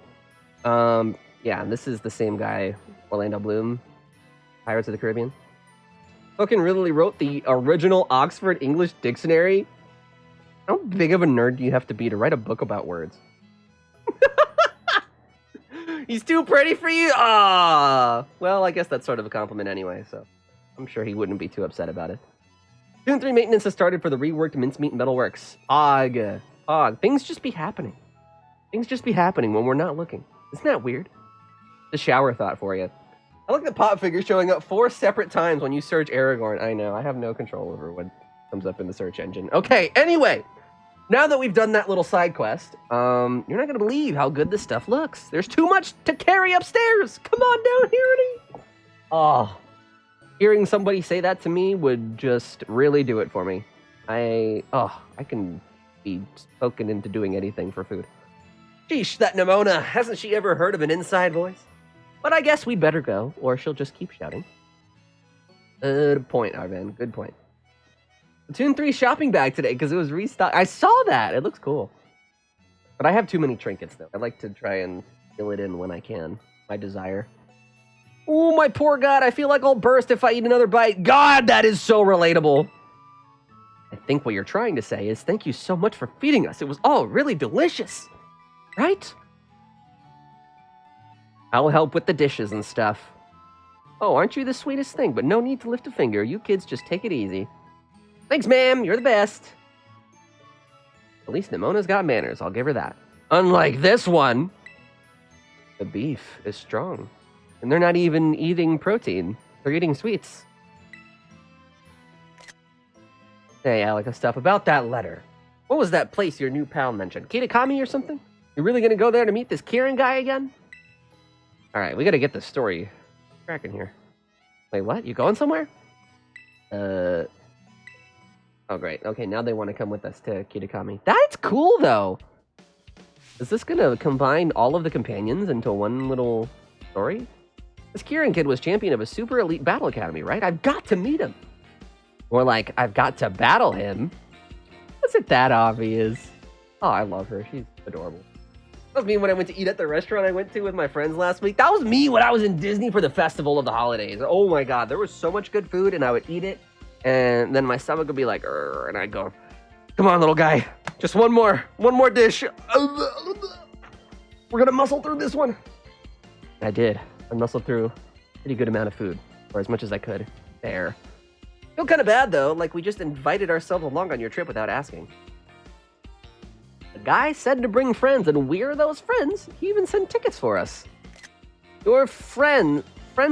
Yeah, this is the same guy, Orlando Bloom, Pirates of the Caribbean. Fucking really wrote the original Oxford English Dictionary. How big of a nerd do you have to be to write a book about words? He's too pretty for you? Ah, well, I guess that's sort of a compliment anyway, so I'm sure he wouldn't be too upset about it. Dune 3 maintenance has started for the reworked Mincemeat Metalworks. Og. Things just be happening. Things just be happening when we're not looking. Isn't that weird? The shower thought for you. I like the pop figure showing up 4 separate times when you search Aragorn. I know, I have no control over what comes up in the search engine. Okay, anyway. Now that we've done that little side quest, you're not going to believe how good this stuff looks. There's too much to carry upstairs. Come on down here, Ernie. Oh, hearing somebody say that to me would just really do it for me. I can be spoken into doing anything for food. Sheesh, that Nimona. Hasn't she ever heard of an inside voice? But I guess we'd better go, or she'll just keep shouting. Good point, Arvin. Good point. Platoon 3 shopping bag today because it was restocked. I saw that. It looks cool. But I have too many trinkets, though. I like to try and fill it in when I can. My desire. Oh, my poor God. I feel like I'll burst if I eat another bite. God, that is so relatable. I think what you're trying to say is thank you so much for feeding us. It was all really delicious. Right? I'll help with the dishes and stuff. Oh, aren't you the sweetest thing? But no need to lift a finger. You kids just take it easy. Thanks, ma'am. You're the best. At least Nimona's got manners. I'll give her that. Unlike this one, the beef is strong. And they're not even eating protein. They're eating sweets. Hey, alecandstuff, about that letter. What was that place your new pal mentioned? Kitakami or something? You really gonna go there to meet this Kieran guy again? Alright, we gotta get the story cracking here. Wait, what? You going somewhere? Oh, great. Okay, now they want to come with us to Kitakami. That's cool, though! Is this gonna combine all of the companions into one little story? This Kieran kid was champion of a super elite battle academy, right? I've got to meet him! Or like, I've got to battle him. Was it that obvious? Oh, I love her. She's adorable. That was me when I went to eat at the restaurant I went to with my friends last week. That was me when I was in Disney for the Festival of the Holidays. Oh my God, there was so much good food and I would eat it. And then my stomach would be like, and I'd go, come on, little guy. Just one more dish. We're gonna muscle through this one. I did. I muscled through a pretty good amount of food, or as much as I could. There. Feel kind of bad though, like we just invited ourselves along on your trip without asking. The guy said to bring friends, and we're those friends. He even sent tickets for us. Your friends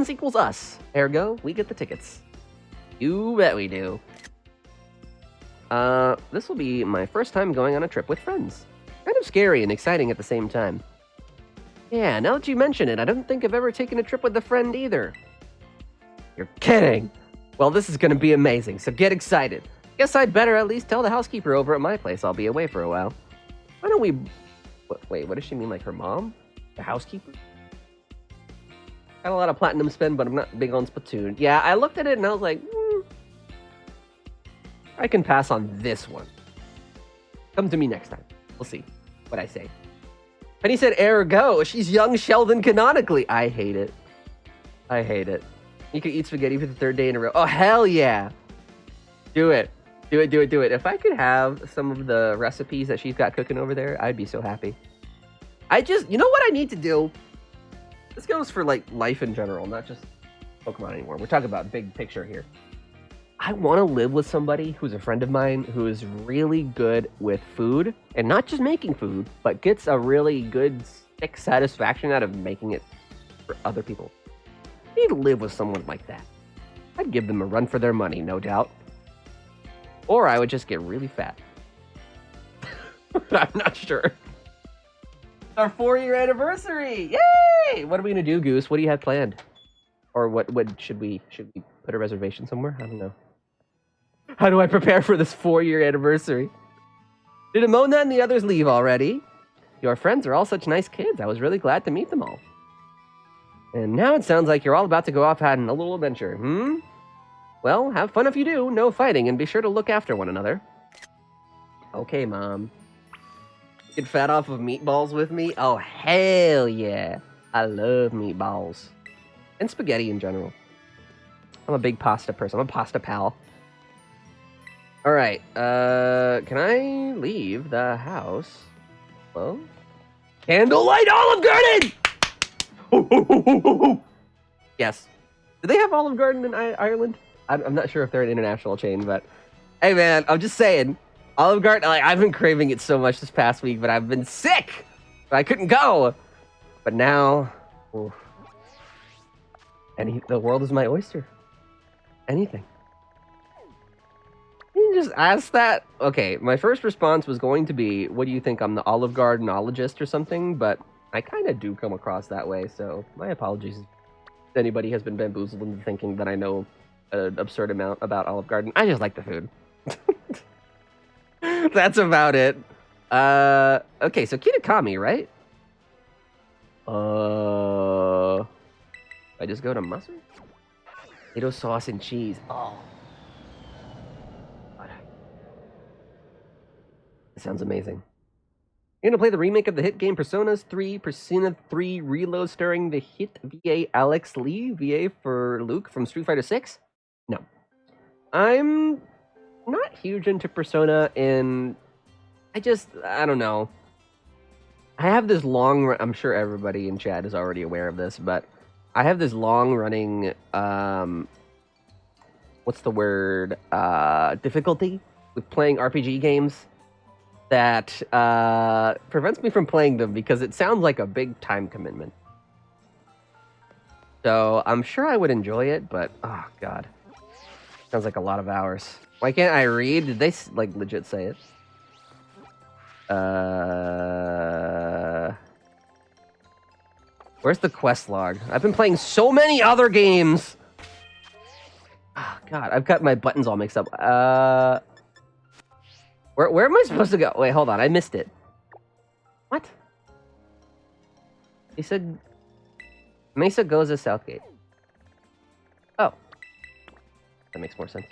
equals us. Ergo, we get the tickets. You bet we do. This will be my first time going on a trip with friends. Kind of scary and exciting at the same time. Yeah, now that you mention it, I don't think I've ever taken a trip with a friend either. You're kidding! Well, this is gonna be amazing, so get excited. Guess I'd better at least tell the housekeeper over at my place I'll be away for a while. Why don't we... Wait, what does she mean, like her mom? The housekeeper? Got a lot of platinum spend, but I'm not big on Splatoon. Yeah, I looked at it and I was like, I can pass on this one. Come to me next time. We'll see what I say. And he said, ergo, she's young Sheldon canonically. I hate it. I hate it. You could eat spaghetti for the third day in a row. Oh, hell yeah. Do it. Do it, do it, do it. If I could have some of the recipes that she's got cooking over there, I'd be so happy. You know what I need to do? This goes for, like, life in general, not just Pokemon anymore. We're talking about big picture here. I want to live with somebody who's a friend of mine who is really good with food, and not just making food, but gets a really good sick satisfaction out of making it for other people. I need to live with someone like that. I'd give them a run for their money, no doubt. Or I would just get really fat. I'm not sure. Our 4-year anniversary! Yay! What are we gonna do, Goose? What do you have planned? Or what should we put a reservation somewhere? I don't know. How do I prepare for this 4-year anniversary? Did Amona and the others leave already? Your friends are all such nice kids. I was really glad to meet them all. And now it sounds like you're all about to go off on a little adventure, Well, have fun if you do. No fighting, and be sure to look after one another. Okay, Mom. Get fat off of meatballs with me? Oh, hell yeah. I love meatballs. And spaghetti in general. I'm a big pasta person. I'm a pasta pal. Alright, can I leave the house? Well, Candlelight Olive Garden! Yes. Do they have Olive Garden in Ireland? I'm not sure if they're an international chain, but... Hey, man, I'm just saying. Olive Garden, I've been craving it so much this past week, but I've been sick! I couldn't go! But now... Oof. The world is my oyster. Anything. just ask that? Okay, my first response was going to be, what do you think, I'm the Olive Gardenologist or something? But I kind of do come across that way, so my apologies if anybody has been bamboozled into thinking that I know an absurd amount about Olive Garden. I just like the food. That's about it. Okay, so Kitakami, right? I just go to mustard? Tomato sauce and cheese. Oh. God. That sounds amazing. You're gonna play the remake of the hit game Persona 3 Reload starring the hit VA Alex Lee, VA for Luke from Street Fighter 6? No. I'm not huge into Persona, and I don't know. I have this I'm sure everybody in chat is already aware of this, but I have this long-running, what's the word, difficulty with playing RPG games that prevents me from playing them because it sounds like a big time commitment. So I'm sure I would enjoy it, but, oh, God. Sounds like a lot of hours. Why can't I read? Did they, like, legit say it? Where's the quest log? I've been playing so many other games! Oh, God, I've got my buttons all mixed up. Where am I supposed to go? Wait, hold on, I missed it. What? He said Mesa goes to Southgate. Oh. That makes more sense.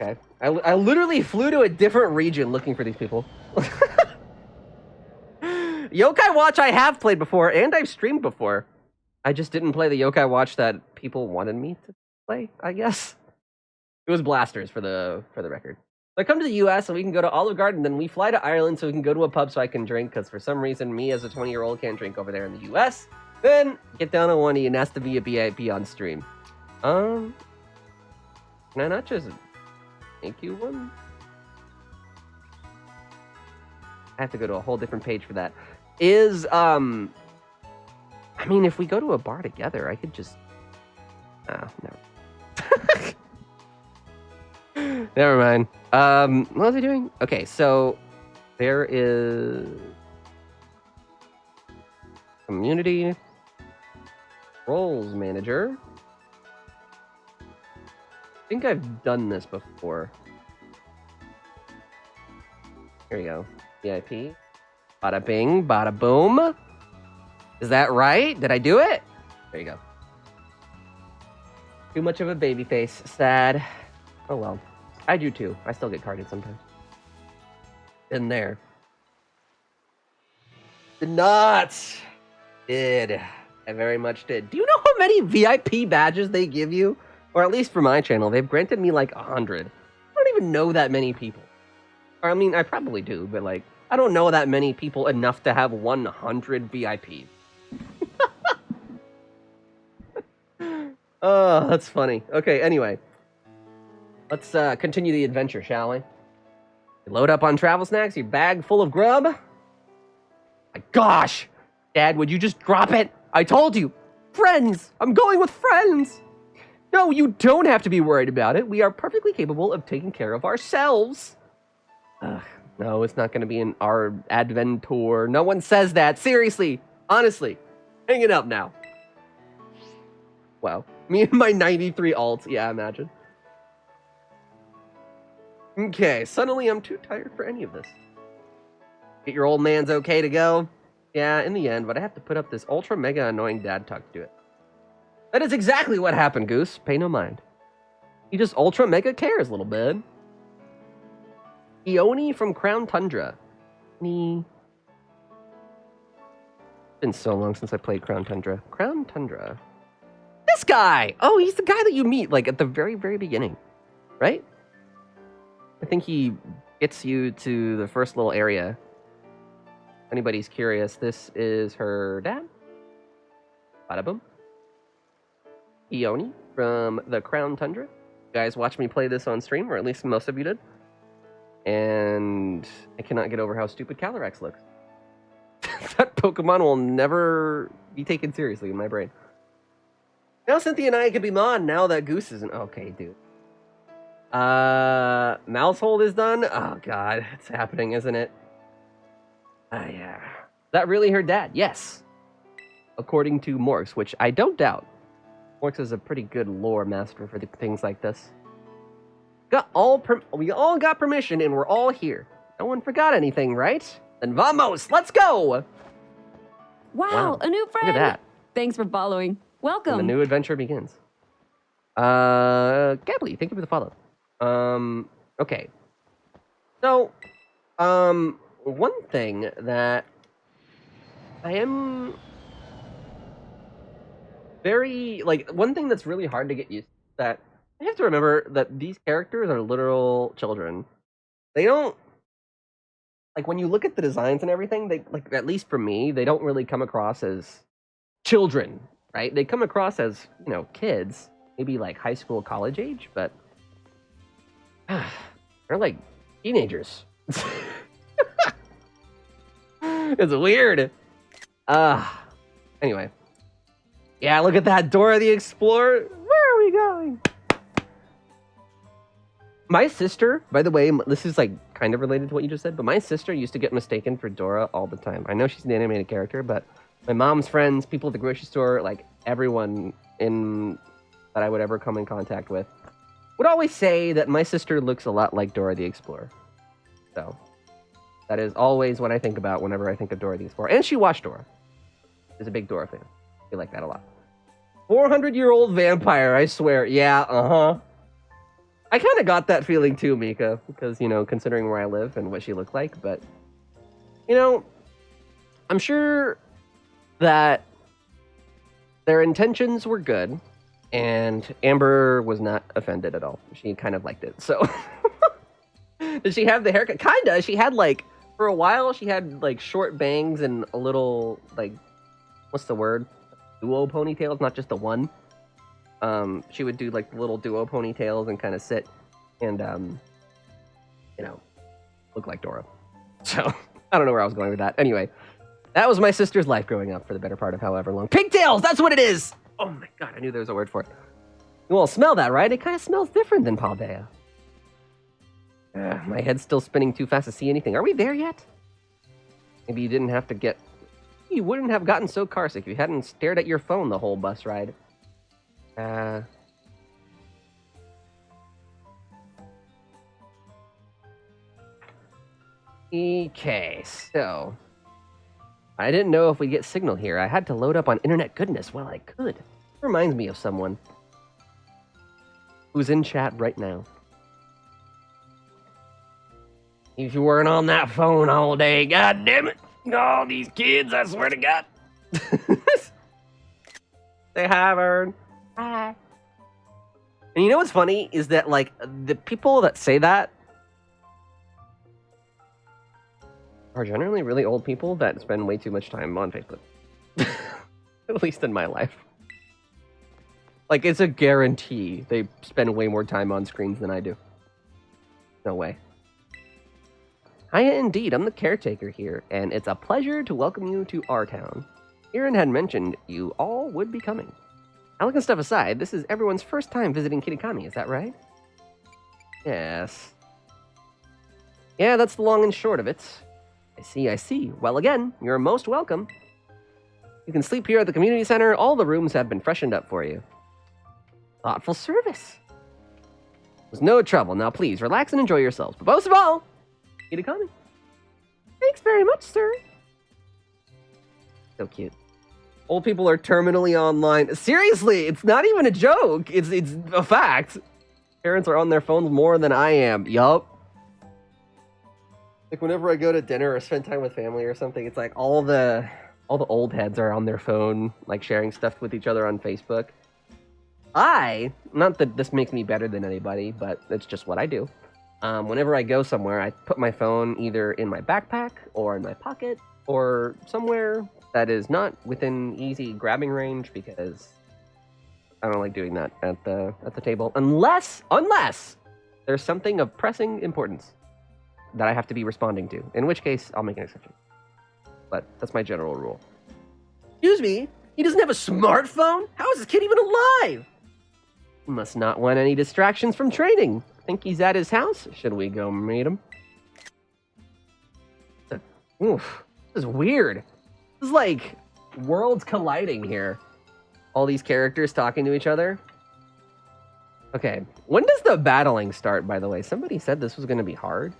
Okay. I literally flew to a different region looking for these people. Yokai Watch I have played before, and I've streamed before. I just didn't play the Yokai Watch that people wanted me to play, I guess. It was Blasters for the record. So I come to the US and we can go to Olive Garden, then we fly to Ireland so we can go to a pub so I can drink, because for some reason, me as a 20-year-old can't drink over there in the US. Then get down on one knee and ask to be a VIP on stream. Can I not just make you one? I have to go to a whole different page for that. I mean, if we go to a bar together, I could just... no. Never mind. What was I doing? Okay, so there is community roles manager. I think I've done this before. Here we go. VIP. Bada bing, bada boom. Is that right? Did I do it? There you go. Too much of a baby face. Sad. Oh well. I do too. I still get carded sometimes. Been there. Did not. Did. I very much did. Do you know how many VIP badges they give you? Or at least for my channel, they've granted me like 100. I don't even know that many people. Or I mean, I probably do, but like, I don't know that many people enough to have 100 VIPs. Oh, that's funny. Okay, anyway. Let's continue the adventure, shall we? You load up on travel snacks, your bag full of grub. My gosh! Dad, would you just drop it? I told you! Friends! I'm going with friends! No, you don't have to be worried about it. We are perfectly capable of taking care of ourselves. No, it's not going to be an our adventure. No one says that. Seriously. Honestly. Hang it up now. Wow. Me and my 93 alt. Yeah, imagine. Okay, suddenly I'm too tired for any of this. Get your old man's okay to go? Yeah, in the end, but I have to put up this ultra mega annoying dad talk to do it. That is exactly what happened, Goose. Pay no mind. He just ultra mega cares, little bit. Ioni from Crown Tundra. It's been so long since I played Crown Tundra. Crown Tundra. This guy! Oh, he's the guy that you meet, like, at the very, very beginning. Right? I think he gets you to the first little area. If anybody's curious, this is her dad. Bada boom. Ioni from the Crown Tundra. You guys watched me play this on stream, or at least most of you did. And I cannot get over how stupid Calyrex looks. That Pokemon will never be taken seriously in my brain. Now Cynthia and I could be Mon now that Goose isn't. Okay, dude. Mousehold is done? Oh god, it's happening, isn't it? Yeah. Is that really her dad? Yes. According to Morks, which I don't doubt. Morks is a pretty good lore master for things like this. We all got permission and we're all here. No one forgot anything, right? Then vamos, let's go! Wow, a new friend! Look at that. Thanks for following. Welcome. And the new adventure begins. Gably, thank you for the follow. Okay. So, one thing that I am one thing that's really hard to get used to, that I have to remember that these characters are literal children. They don't, when you look at the designs and everything, they, at least for me, they don't really come across as children, right? They come across as, kids, maybe high school, college age, but they're like teenagers. It's weird. Anyway. Yeah, look at that, Dora the Explorer. Where are we going? My sister, by the way, this is kind of related to what you just said, but my sister used to get mistaken for Dora all the time. I know she's an animated character, but my mom's friends, people at the grocery store, everyone that I would ever come in contact with, would always say that my sister looks a lot like Dora the Explorer. So, that is always what I think about whenever I think of Dora the Explorer. And she watched Dora. She's a big Dora fan. I like that a lot. 400-year-old vampire, I swear. Yeah, I kind of got that feeling too, Mika, because, considering where I live and what she looked like, but, I'm sure that their intentions were good, and Amber was not offended at all. She kind of liked it, so. Did she have the haircut? Kinda. She had, for a while, she had, short bangs and a little, what's the word? Duo ponytails, not just the one. She would do, the little duo ponytails and kind of sit and, look like Dora. So, I don't know where I was going with that. Anyway, that was my sister's life growing up for the better part of however long. Pigtails! That's what it is! Oh my god, I knew there was a word for it. You all smell that, right? It kind of smells different than Paldea. My head's still spinning too fast to see anything. Are we there yet? Maybe you didn't have to get... You wouldn't have gotten so carsick if you hadn't stared at your phone the whole bus ride. Okay, so... I didn't know if we'd get signal here. I had to load up on internet goodness while I could. It reminds me of someone who's in chat right now. If you weren't on that phone all day, god damn it. Oh, these kids, I swear to God. Say hi, Vern. Hi. And you know what's funny is that, the people that say that are generally really old people that spend way too much time on Facebook. At least in my life. It's a guarantee they spend way more time on screens than I do. No way. Hiya indeed, I'm the caretaker here, and it's a pleasure to welcome you to our town. Aaron had mentioned you all would be coming. Alecandstuff aside, this is everyone's first time visiting Kitakami, is that right? Yes. Yeah, that's the long and short of it. I see. Well, again, you're most welcome. You can sleep here at the community center. All the rooms have been freshened up for you. Thoughtful service. There's no trouble. Now, please, relax and enjoy yourselves. But most of all, Kitakami. Thanks very much, sir. So cute. Old people are terminally online. Seriously, it's not even a joke. It's a fact. Parents are on their phones more than I am. Yup. Whenever I go to dinner or spend time with family or something, it's all the old heads are on their phone, sharing stuff with each other on Facebook. Not that this makes me better than anybody, but it's just what I do. Whenever I go somewhere, I put my phone either in my backpack or in my pocket or somewhere that is not within easy grabbing range because I don't like doing that at the table unless there's something of pressing importance that I have to be responding to, in which case I'll make an exception. But that's my general rule. Excuse me? He doesn't have a smartphone? How is this kid even alive? He must not want any distractions from training. think he's at his house. Should we go meet him? Oof. This is weird. This is like worlds colliding here. All these characters talking to each other. Okay. When does the battling start, by the way? Somebody said this was going to be hard.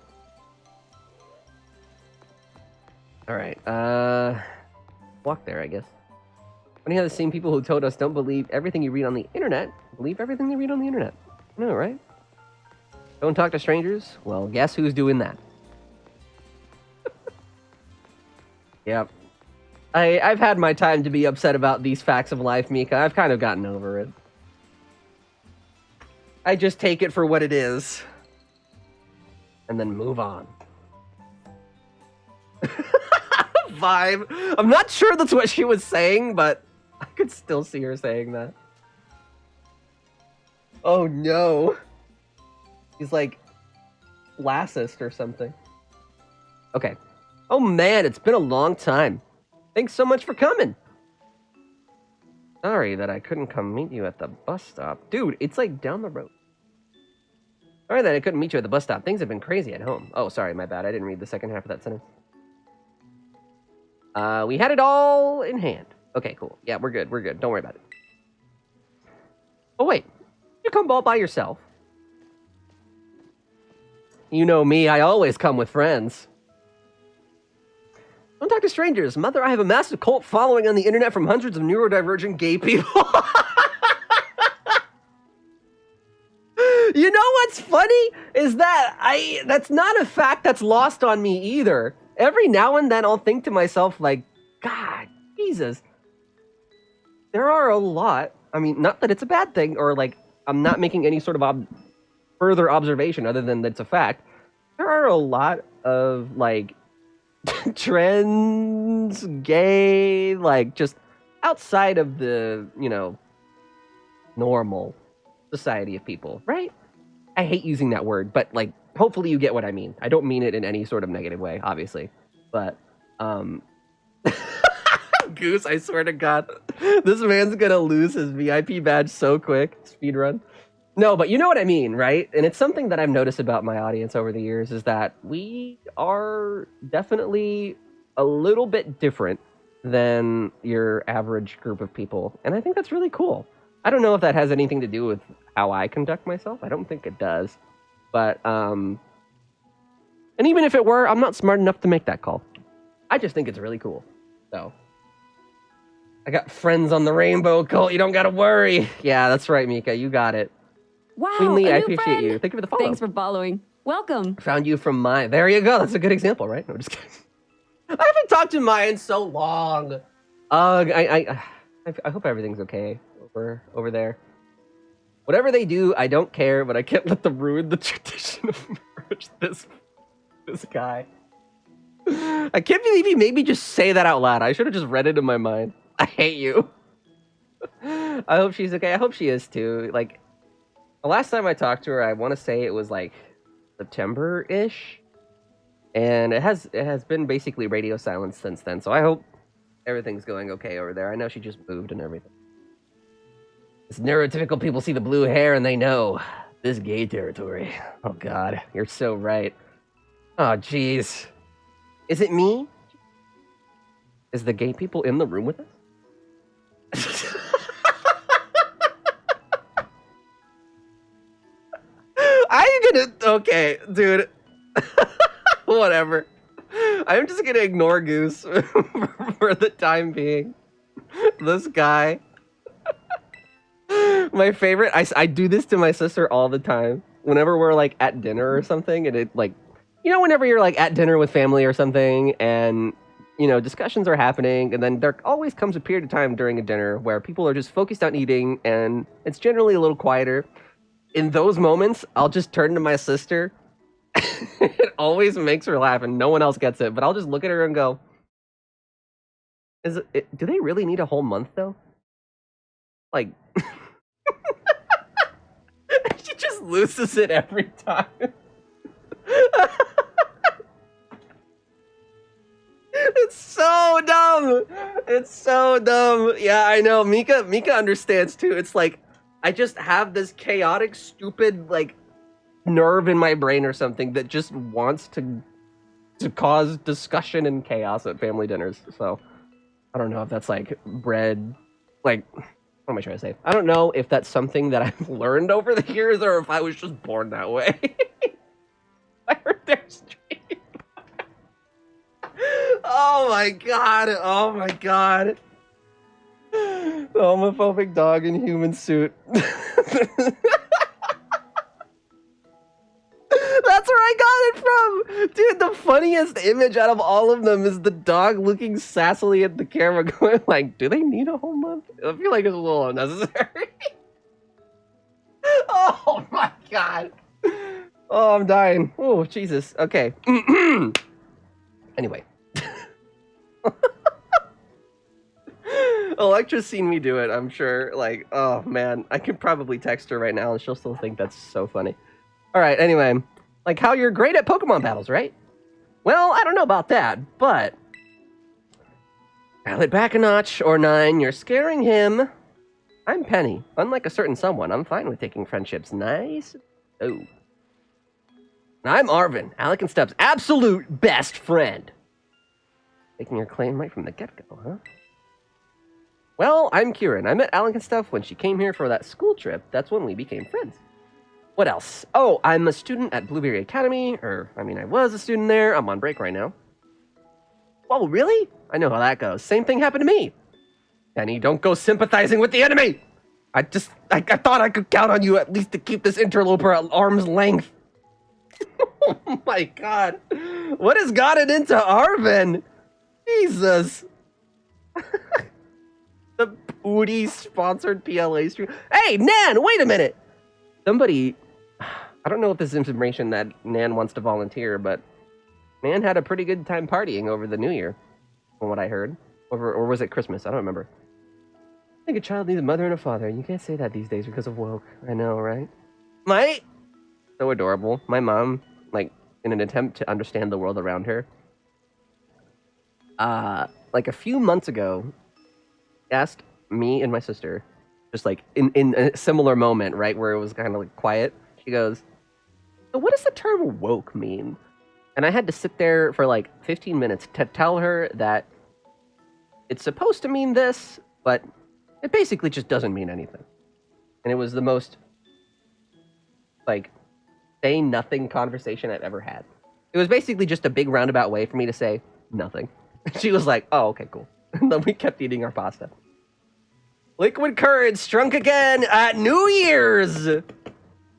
Alright. Walk there, I guess. Funny how the same people who told us don't believe everything you read on the internet believe everything they read on the internet. I know, right? Don't talk to strangers? Well, guess who's doing that? Yep. I've had my time to be upset about these facts of life, Mika. I've kind of gotten over it. I just take it for what it is. And then move on. Vibe. I'm not sure that's what she was saying, but I could still see her saying that. Oh no. He's like classist or something. Okay. Oh man, it's been a long time. Thanks so much for coming. Sorry that I couldn't come meet you at the bus stop. Dude, it's like down the road. Sorry that I couldn't meet you at the bus stop. Things have been crazy at home. Oh, sorry, my bad. I didn't read the second half of that sentence. We had it all in hand. Okay, cool. Yeah, we're good. We're good. Don't worry about it. Oh, wait. You come all by yourself. You know me. I always come with friends. Don't talk to strangers. Mother, I have a massive cult following on the internet from hundreds of neurodivergent gay people. You know what's funny? Is that that's not a fact that's lost on me either. Every now and then I'll think to myself, like, God, Jesus. There are a lot. I mean, not that it's a bad thing, or like, I'm not making any sort of further observation other than that's a fact. There are a lot of, like, trans, gay, like, just outside of the, you know, normal society of people, right? I hate using that word, but, like, hopefully you get what I mean. I don't mean it in any sort of negative way, obviously. But, Goose, I swear to God, this man's gonna lose his VIP badge so quick. Speedrun. No, but you know what I mean, right? And it's something that I've noticed about my audience over the years is that we are definitely a little bit different than your average group of people. And I think that's really cool. I don't know if that has anything to do with how I conduct myself. I don't think it does. But, and even if it were, I'm not smart enough to make that call. I just think it's really cool. So, I got friends on the rainbow cult. You don't gotta worry. Yeah, that's right, Mika. You got it. Wow, Queen Lee, a I new appreciate friend. you. Thank you for the follow. Thanks for following. Welcome. Found you from Mai. There you go. That's a good example, right? No, just kidding. I haven't talked to Mai in so long. I hope everything's okay over there. Whatever they do, I don't care, but I can't let them ruin the tradition of marriage. This guy. I can't believe he made me just say that out loud. I should have just read it in my mind. I hate you. I hope she's okay. I hope she is too. Like, the last time I talked to her, I want to say it was like September-ish. And it has been basically radio silence since then. So I hope everything's going okay over there. I know she just moved and everything. This neurotypical people see the blue hair and they know this gay territory. Oh God, you're so right. Oh jeez. Is it me? Is the gay people in the room with us? I'm gonna... Okay, dude. Whatever. I'm just gonna ignore Goose for the time being. This guy. My favorite... I do this to my sister all the time. Whenever we're, like, at dinner or something, and it, like... You know, whenever you're, like, at dinner with family or something, and... You know, discussions are happening, and then there always comes a period of time during a dinner where people are just focused on eating, and it's generally a little quieter. In those moments, I'll just turn to my sister. It always makes her laugh, and no one else gets it, but I'll just look at her and go, do they really need a whole month, though? Like... She just loses it every time. It's so dumb. It's so dumb. Yeah, I know. Mika understands too. It's like I just have this chaotic, stupid, like nerve in my brain or something that just wants to cause discussion and chaos at family dinners. So I don't know if that's like bred, like, what am I trying to say? I don't know if that's something that I've learned over the years or if I was just born that way. I heard their stream. Oh my god. Oh my god. The homophobic dog in human suit. That's where I got it from! Dude, the funniest image out of all of them is the dog looking sassily at the camera going like, do they need a whole month? I feel like it's a little unnecessary. Oh my god. Oh, I'm dying. Oh, Jesus. Okay. Anyway. Electra's seen me do it, I'm sure. Like, oh man, I could probably text her right now and she'll still think that's so funny. Alright, anyway. Like how you're great at Pokemon battles, right? Well, I don't know about that, but... dial it back a notch, or 9, you're scaring him. I'm Penny. Unlike a certain someone, I'm fine with taking friendships nice. Oh. And I'm Arvin, alecandstuff's absolute best friend. Taking your claim right from the get-go, huh? Well, I'm Kieran. I met alecandstuff when she came here for that school trip. That's when we became friends. What else? Oh, I'm a student at Blueberry Academy, I was a student there. I'm on break right now. Oh, really? I know how that goes. Same thing happened to me. Penny, don't go sympathizing with the enemy! I thought I could count on you at least to keep this interloper at arm's length. Oh my god. What has gotten into Arvin? Jesus. The booty sponsored PLA stream. Hey, Nan, wait a minute! Somebody, I don't know if this is information that Nan wants to volunteer, but Nan had a pretty good time partying over the New Year, from what I heard. Or was it Christmas? I don't remember. I think a child needs a mother and a father. You can't say that these days because of woke. I know, right? So adorable. My mom, like, in an attempt to understand the world around her, like a few months ago, asked me and my sister, just like in a similar moment, right, where it was kind of like quiet, she goes, so what does the term woke mean? And I had to sit there for like 15 minutes to tell her that it's supposed to mean this, but it basically just doesn't mean anything. And it was the most, like, say nothing conversation I've ever had. It was basically just a big roundabout way for me to say nothing. She was like, oh, okay, cool. And then we kept eating our pasta. Liquid Courage drunk again at New Year's!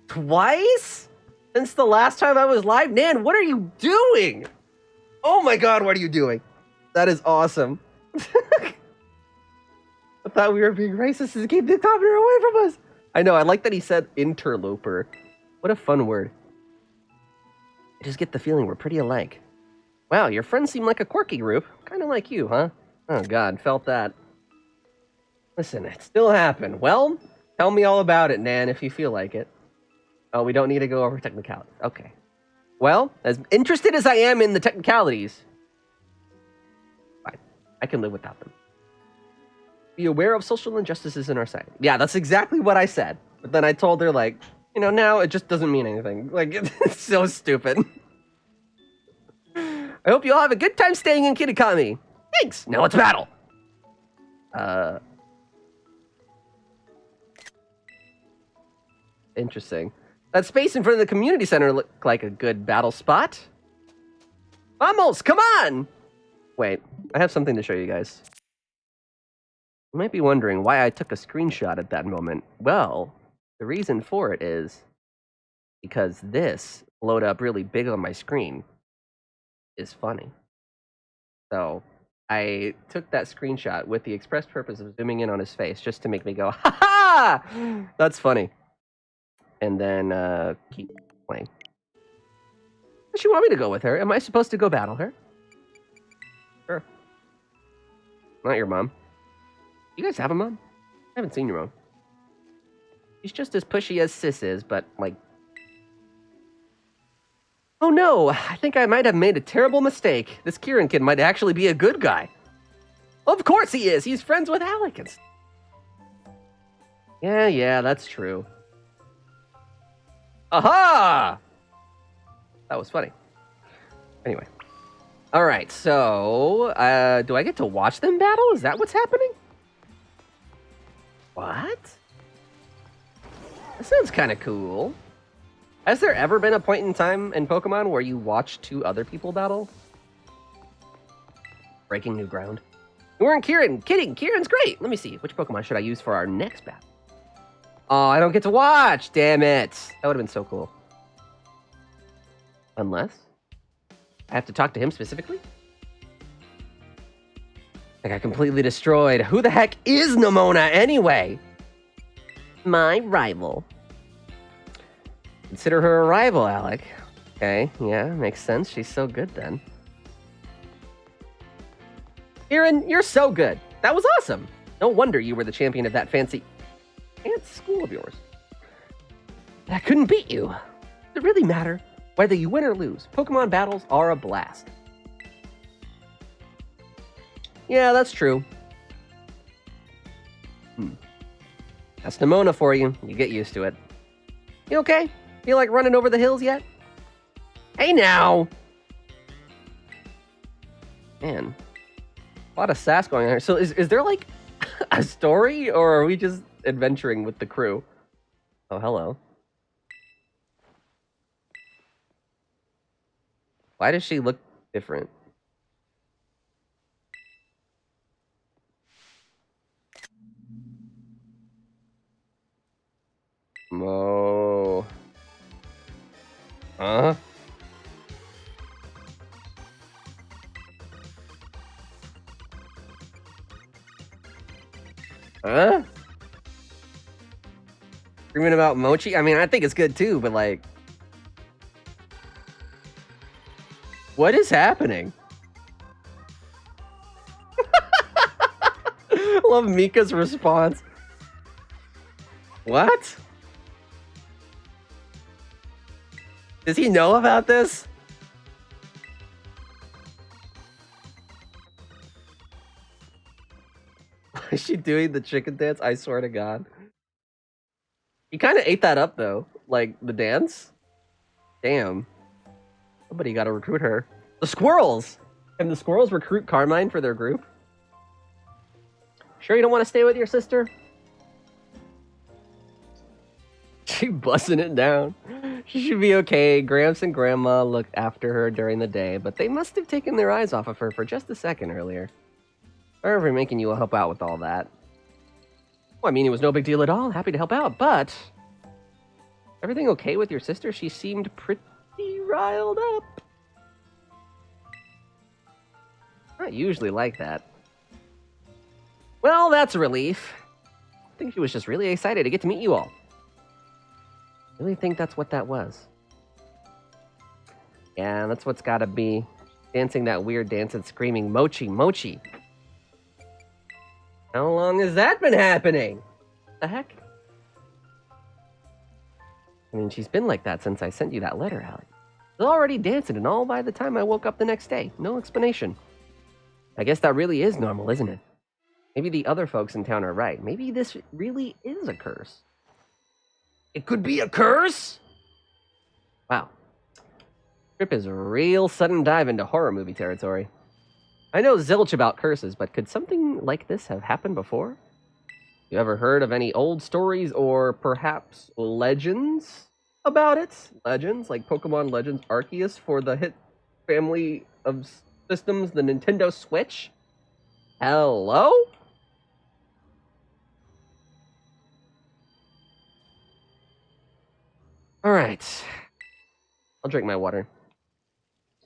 Twice? Since the last time I was live? Nan, what are you doing? Oh my god, what are you doing? That is awesome. I thought we were being racist to keep the commenter away from us. I know, I like that he said interloper. What a fun word. I just get the feeling we're pretty alike. Wow, your friends seem like a quirky group. Kind of like you, huh? Oh god, felt that. Listen, it still happened. Well, tell me all about it, Nan, if you feel like it. Oh, we don't need to go over technicalities. Okay. Well, as interested as I am in the technicalities, fine. I can live without them. Be aware of social injustices in our society. Yeah, that's exactly what I said. But then I told her, like, you know, now it just doesn't mean anything. Like, it's so stupid. I hope you all have a good time staying in Kid Economy. Thanks! Now let's battle! Interesting. That space in front of the community center looked like a good battle spot. Vamos, come on! Wait, I have something to show you guys. You might be wondering why I took a screenshot at that moment. Well, the reason for it is because this blowed up really big on my screen is funny. So I took that screenshot with the express purpose of zooming in on his face just to make me go, ha ha! That's funny. And then keep playing. Does she want me to go with her? Am I supposed to go battle her? Sure. Not your mom. You guys have a mom? I haven't seen your mom. She's just as pushy as Sis is, but like... Oh no, I think I might have made a terrible mistake. This Kieran kid might actually be a good guy. Of course he is! He's friends with Alex. Yeah, that's true. Aha! That was funny. Anyway. Alright, so, do I get to watch them battle? Is that what's happening? What? That sounds kind of cool. Has there ever been a point in time in Pokemon where you watch two other people battle? Breaking new ground. You weren't Kieran. Kidding. Kieran's great. Let me see. Which Pokemon should I use for our next battle? Oh, I don't get to watch. Damn it. That would have been so cool. Unless I have to talk to him specifically? I got completely destroyed. Who the heck is Nimona anyway? My rival. Consider her a rival, Alec. Okay, yeah, makes sense. She's so good then. Kieran, you're so good. That was awesome. No wonder you were the champion of that fancy school of yours. I couldn't beat you. Does it really matter? Whether you win or lose, Pokemon battles are a blast. Yeah, that's true. That's Nimona for you. You get used to it. You okay? Feel like running over the hills yet? Hey now! Man, a lot of sass going on here. So is there like a story, or are we just adventuring with the crew? Oh, hello. Why does she look different? Oh. Huh? Huh? Screaming about Mochi? I mean, I think it's good too, but like... What is happening? Love Mika's response. What? Does he know about this? Is she doing the chicken dance? I swear to God. You kind of ate that up though. Like, the dance? Damn. Somebody got to recruit her. The squirrels! Can the squirrels recruit Carmine for their group? Sure you don't want to stay with your sister? She busting it down. She should be okay. Gramps and Grandma looked after her during the day, but they must have taken their eyes off of her for just a second earlier. Sorry for making you help out with all that. Well, I mean, it was no big deal at all. Happy to help out, but... Everything okay with your sister? She seemed pretty riled up. Not usually like that. Well, that's a relief. I think she was just really excited to get to meet you all. I really think that's what that was. Yeah, that's what's gotta be. Dancing that weird dance and screaming, Mochi, Mochi. How long has that been happening? The heck? I mean, she's been like that since I sent you that letter, Alec. She's already dancing and all by the time I woke up the next day. No explanation. I guess that really is normal, isn't it? Maybe the other folks in town are right. Maybe this really is a curse. It could be a curse? Wow. Trip is a real sudden dive into horror movie territory. I know zilch about curses, but could something like this have happened before? You ever heard of any old stories or perhaps legends about it? Legends, like Pokemon Legends Arceus for the hit family of systems, the Nintendo Switch? Hello? Alright. I'll drink my water.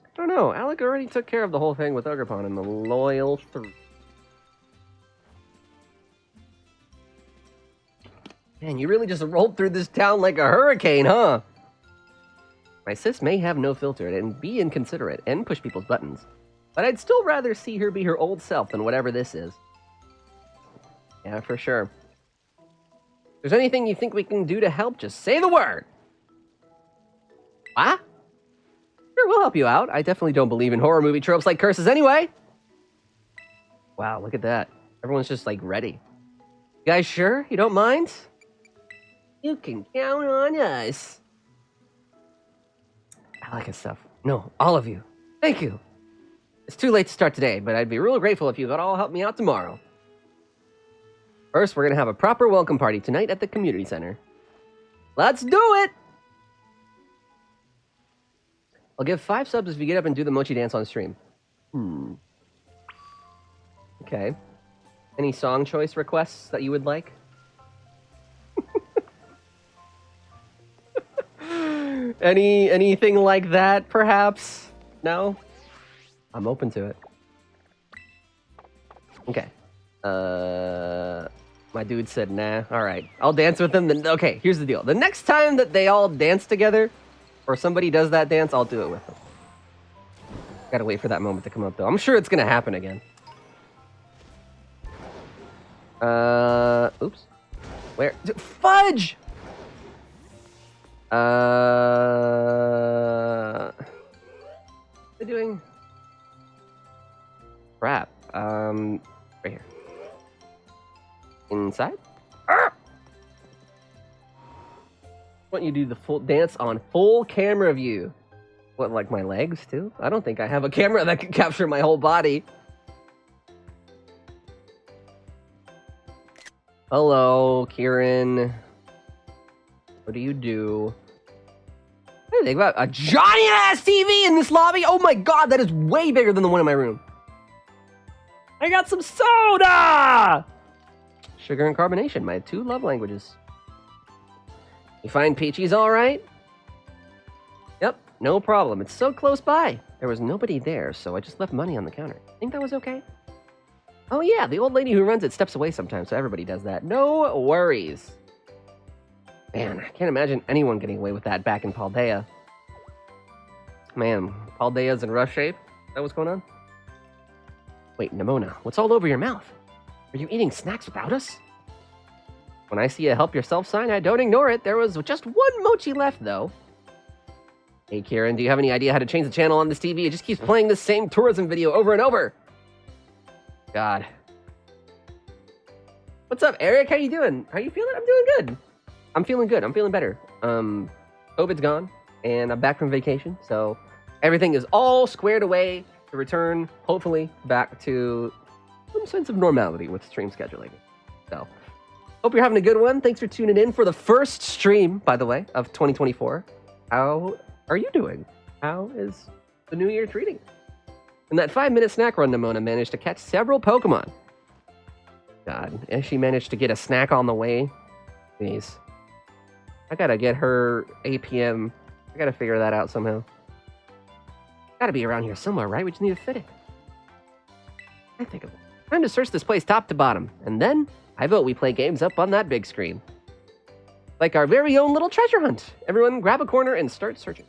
I don't know. Alec already took care of the whole thing with Ogerpon and the Loyal 3. Man, you really just rolled through this town like a hurricane, huh? My sis may have no filter and be inconsiderate and push people's buttons, but I'd still rather see her be her old self than whatever this is. Yeah, for sure. If there's anything you think we can do to help, just say the word! What? Sure, we'll help you out. I definitely don't believe in horror movie tropes like curses anyway. Wow, look at that. Everyone's just like ready. You guys sure? You don't mind? You can count on us. Alecandstuff. No, all of you. Thank you. It's too late to start today, but I'd be real grateful if you could all help me out tomorrow. First, we're going to have a proper welcome party tonight at the community center. Let's do it! I'll give 5 subs if you get up and do the mochi dance on stream. Okay. Any song choice requests that you would like? Anything like that, perhaps? No? I'm open to it. Okay. My dude said nah. Alright. I'll dance with them. Then okay, here's the deal. The next time that they all dance together, or somebody does that dance, I'll do it with them. Gotta wait for that moment to come up, though. I'm sure it's gonna happen again. Oops. Where? Fudge! What are they doing? Crap. Right here. Inside? I want you to do the full dance on full camera view. What, like my legs too? I don't think I have a camera that can capture my whole body. Hello, Kieran. What do you do? What do you think about a giant-ass TV in this lobby? Oh my god, that is way bigger than the one in my room. I got some soda! Sugar and carbonation, my 2 love languages. You find Peachy's all right? Yep, no problem. It's so close by. There was nobody there, so I just left money on the counter. Think that was okay? Oh yeah, the old lady who runs it steps away sometimes, so everybody does that. No worries. Man, I can't imagine anyone getting away with that back in Paldea. Man, Paldea's in rough shape? Is that what's going on? Wait, Nimona, what's all over your mouth? Are you eating snacks without us? When I see a help yourself sign, I don't ignore it. There was just 1 mochi left, though. Hey, Kieran, do you have any idea how to change the channel on this TV? It just keeps playing the same tourism video over and over. God. What's up, Eric? How you doing? How you feeling? I'm doing good. I'm feeling good. I'm feeling better. COVID's gone, and I'm back from vacation, so everything is all squared away to return, hopefully, back to some sense of normality with stream scheduling. So, hope you're having a good one. Thanks for tuning in for the first stream, by the way, of 2024. How are you doing? How is the new year treating? In that 5-minute snack run, Nimona managed to catch several Pokemon. God, and she managed to get a snack on the way. Jeez. I gotta get her APM. I gotta figure that out somehow. Gotta be around here somewhere, right? We just need to fit it. I think of it. Time to search this place top to bottom. And then, I vote we play games up on that big screen. Like our very own little treasure hunt. Everyone grab a corner and start searching.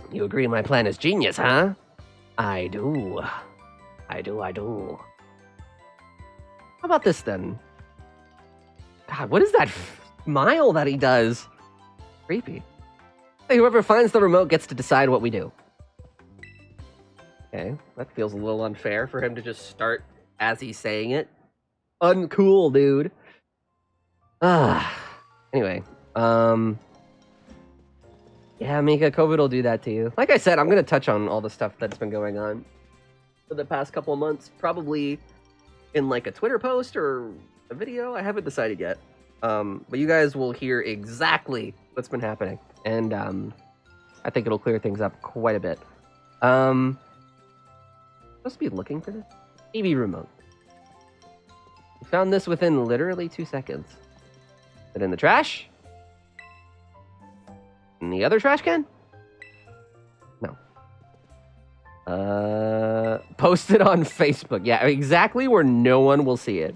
You agree my plan is genius, huh? I do. I do. How about this then? God, what is that smile that he does? Creepy. Hey, whoever finds the remote gets to decide what we do. Okay, that feels a little unfair for him to just start as he's saying it. Uncool, dude. Anyway, yeah, Mika, COVID will do that to you. Like I said, I'm going to touch on all the stuff that's been going on for the past couple of months, probably in like a Twitter post or a video. I haven't decided yet. But you guys will hear exactly what's been happening. And I think it'll clear things up quite a bit. Supposed to be looking for this TV remote. We found this within literally 2 seconds. Is it in the trash? In the other trash can? No. Post it on Facebook. Yeah, exactly where no one will see it.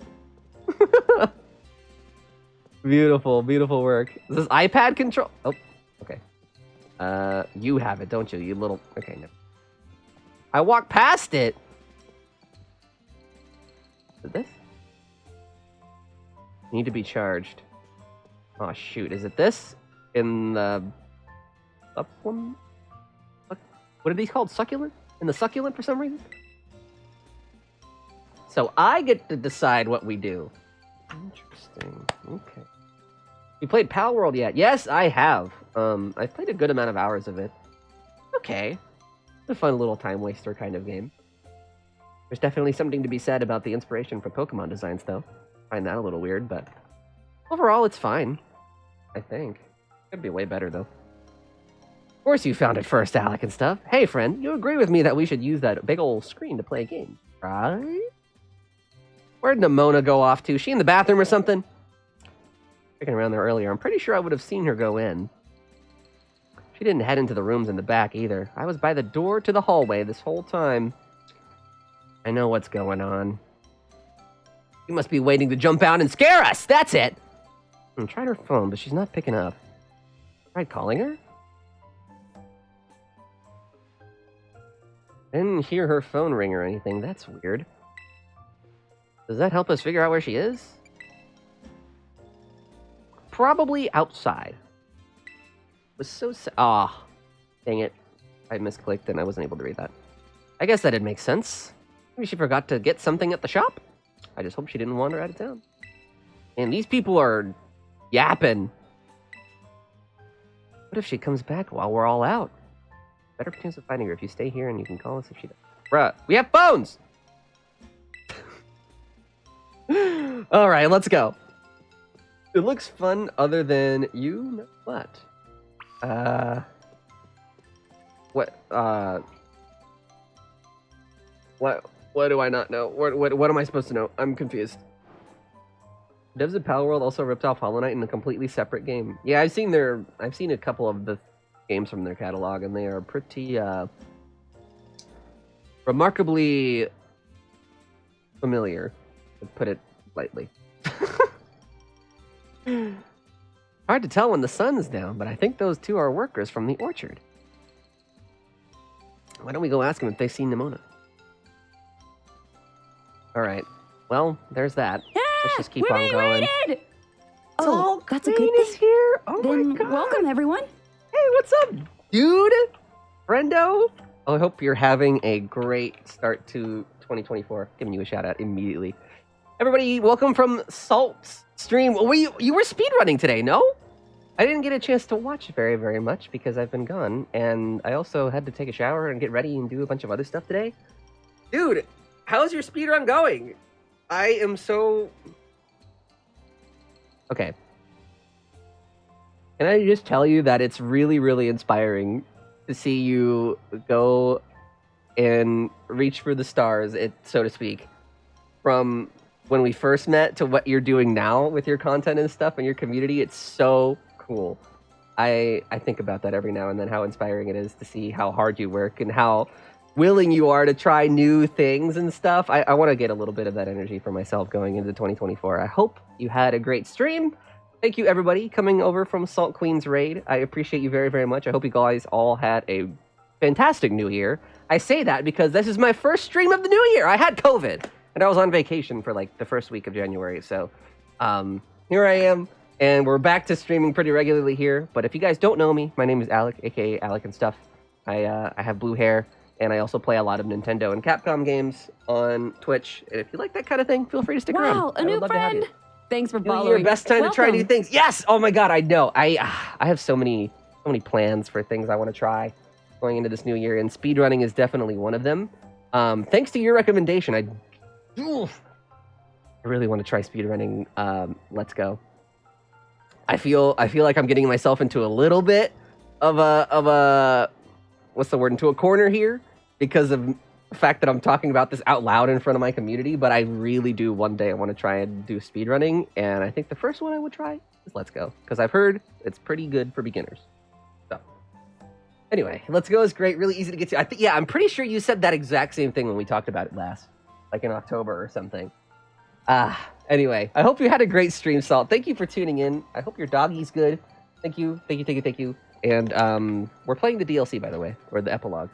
Beautiful, beautiful work. Is this iPad control? Oh, okay. You have it, don't you? You little... Okay, no. I walked past it. Is it this? Need to be charged. Oh, shoot. Is it this? In the... What are these called? Succulent? In the succulent for some reason? So I get to decide what we do. Interesting. Okay. You played Pal World yet? Yes, I have. I've played a good amount of hours of it. Okay. It's a fun little time waster kind of game. There's definitely something to be said about the inspiration for Pokemon designs, though. I find that a little weird, but overall, it's fine. I think. Could be way better, though. Of course you found it first, Alec and stuff. Hey, friend, you agree with me that we should use that big old screen to play a game, right? Where'd Nimona go off to? She in the bathroom or something? Checking around there earlier. I'm pretty sure I would have seen her go in. She didn't head into the rooms in the back either. I was by the door to the hallway this whole time. I know what's going on. You must be waiting to jump out and scare us! That's it! I tried her phone, but she's not picking up. Tried calling her? I didn't hear her phone ring or anything. That's weird. Does that help us figure out where she is? Probably outside. Was so dang it. I misclicked and I wasn't able to read that. I guess that did make sense. Maybe she forgot to get something at the shop? I just hope she didn't wander out of town. And these people are yapping. What if she comes back while we're all out? Better chance of finding her if you stay here and you can call us if she does. Bruh, we have phones! Alright, let's go. It looks fun other than you know what? What do I not know? What am I supposed to know? I'm confused. Devs of Pal World also ripped off Hollow Knight in a completely separate game. Yeah, I've seen a couple of the games from their catalog, and they are pretty remarkably familiar, to put it lightly. Hard to tell when the sun's down, but I think those two are workers from the orchard. Why don't we go ask them if they've seen Nimona? Alright, well, there's that. Yeah, let's just keep on going. Made it! Oh, that's a Queen good is thing. here. Oh Then my god. welcome, everyone. Hey, what's up, dude? Friendo? Oh, I hope you're having a great start to 2024. Giving you a shout out immediately. Everybody, welcome from Salt's stream. You were speedrunning today, no? I didn't get a chance to watch very, very much because I've been gone. And I also had to take a shower and get ready and do a bunch of other stuff today. Dude, how's your speedrun going? I am so... Okay. Can I just tell you that it's really, really inspiring to see you go and reach for the stars, so to speak, from when we first met to what you're doing now with your content and stuff and your community. It's so cool. I think about that every now and then, how inspiring it is to see how hard you work and how willing you are to try new things and stuff. I want to get a little bit of that energy for myself going into 2024. I hope you had a great stream. Thank you, everybody, coming over from Salt Queen's Raid. I appreciate you very, very much. I hope you guys all had a fantastic New Year. I say that because this is my first stream of the New Year. I had COVID, and I was on vacation for, like, the first week of January. So, here I am, and we're back to streaming pretty regularly here. But if you guys don't know me, my name is Alec, a.k.a. Alec and Stuff. I have blue hair, and I also play a lot of Nintendo and Capcom games on Twitch. And if you like that kind of thing, feel free to stick around. Wow, a new friend. Thanks for New following. Year, best time to try new things. Yes! Oh my god, I know. I have so many plans for things I want to try going into this new year, and speedrunning is definitely one of them. Thanks to your recommendation, I really want to try speedrunning. Let's go. I feel like I'm getting myself into a little bit of a what's the word? Into a corner here because of the fact that I'm talking about this out loud in front of my community, but I really do one day I want to try and do speedrunning, and I think the first one I would try is Let's Go, because I've heard it's pretty good for beginners. So, anyway, Let's Go is great, really easy to get to. I'm pretty sure you said that exact same thing when we talked about it last, like in October or something. Anyway, I hope you had a great stream, Salt. Thank you for tuning in. I hope your doggy's good. Thank you. And we're playing the DLC, by the way, or the epilogue.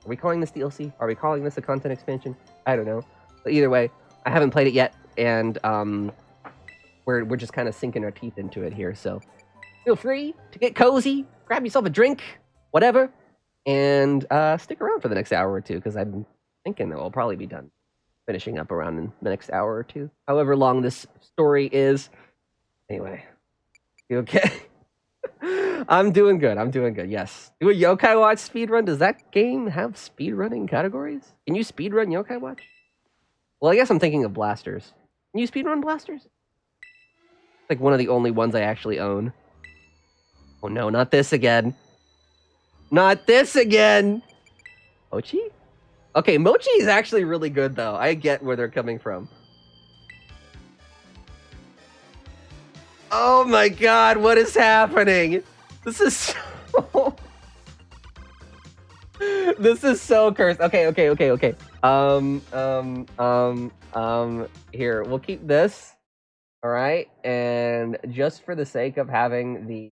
Are we calling this DLC? Are we calling this a content expansion? I don't know. But either way, I haven't played it yet, and we're just kind of sinking our teeth into it here. So feel free to get cozy, grab yourself a drink, whatever, and stick around for the next hour or two, because I'm thinking that we'll probably be done finishing up around in the next hour or two, however long this story is. Anyway, You okay? I'm doing good. I'm doing good. Yes. Do a Yokai Watch speedrun. Does that game have speedrunning categories? Can you speedrun Yokai Watch? Well, I guess I'm thinking of Blasters. Can you speedrun Blasters? Like one of the only ones I actually own. Oh no, not this again. Not this again! Mochi? Okay, Mochi is actually really good though. I get where they're coming from. Oh my god, what is happening? This is so... This is so cursed. Okay. Here, we'll keep this. All right, and just for the sake of having the...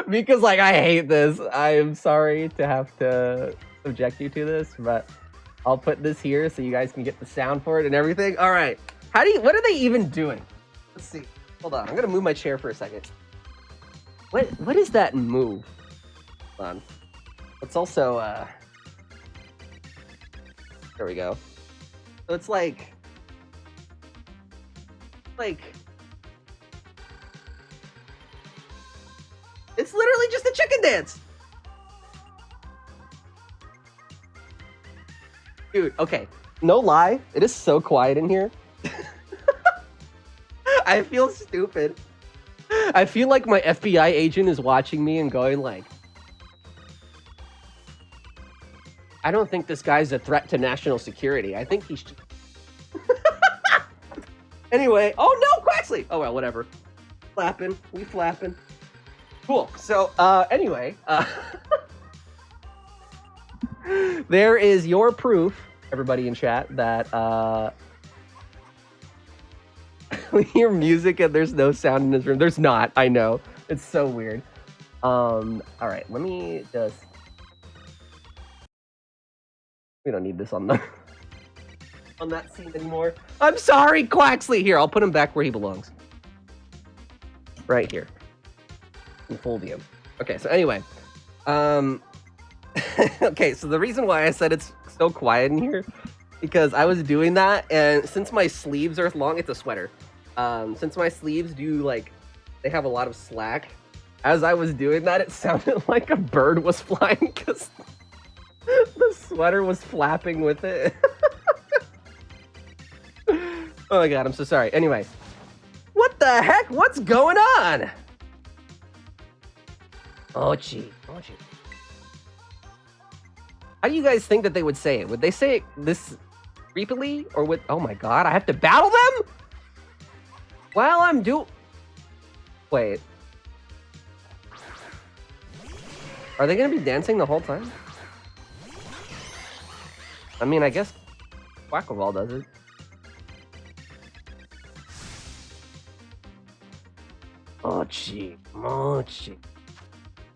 because, like, I hate this. I am sorry to have to subject you to this, but I'll put this here so you guys can get the sound for it and everything. All right. What are they even doing? Let's see. Hold on. I'm going to move my chair for a second. What is that move? Hold on. Let's also, there we go. So it's like, it's literally just a chicken dance. Dude, okay. No lie. It is so quiet in here. I feel stupid. I feel like my FBI agent is watching me and going like, I don't think this guy's a threat to national security. I think he's just... Anyway, oh no, Quaxley! Oh well, whatever. Flapping, we flapping. Cool, so, anyway, there is your proof, everybody in chat, that, we hear music and there's no sound in this room. There's not, I know. It's so weird. Alright, let me just... We don't need this on the... on that scene anymore. I'm sorry, Quaxley! Here, I'll put him back where he belongs. Right here. In full view. Okay, so anyway. Okay, so the reason why I said it's so quiet in here, because I was doing that, and since my sleeves are long, it's a sweater. Since my sleeves do, like, they have a lot of slack, as I was doing that, it sounded like a bird was flying, because the sweater was flapping with it. Oh my god, I'm so sorry. Anyway. What the heck? What's going on? Mochi. How do you guys think that they would say it? Would they say it this creepily? Or would... Oh my god, I have to battle them? While I'm Wait. Are they gonna be dancing the whole time? I mean, I guess Quackaball does it. Mochi.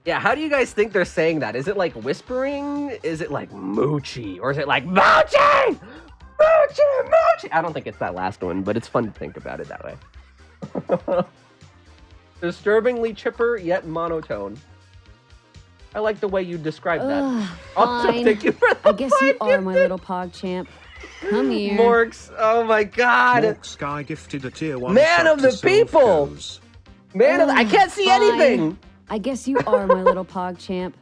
Yeah, how do you guys think they're saying that? Is it like whispering? Is it like Moochie? Or is it like Mochi? Mochi! I don't think it's that last one, but it's fun to think about it that way. Disturbingly chipper, yet monotone. I like the way you described that. Also, thank you for the I guess you are my little pog champ. Come here. Morks, oh my god. Mork Sky gifted a tier 1 Man sub of the to Sylph people! Goes. Man, I can't see anything! I guess you are my little pog champ.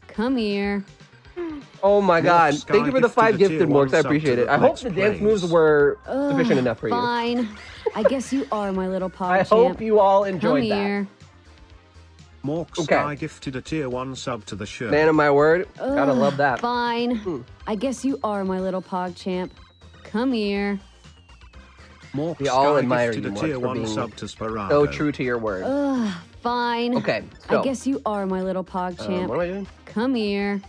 Come here. Oh my god. Sky Thank you for the 5 gifted a gifted, tier 1 Morks. I sub appreciate to it. the I hope Plex the dance Plays. moves were sufficient enough for you. Fine. I guess you are my little pog I champ. hope you all Come enjoyed that. here. Mork Okay. Sky gifted a tier 1 sub to the shirt. Man of my word. Gotta love that. Fine. I guess you are my little pog champ. Come here. Mork We all Sky admire gifted you, a Mork, tier for 1 being sub to Sparado. So true to your word. Fine. Okay, so I guess you are my little pog champ. what am I doing? Come here.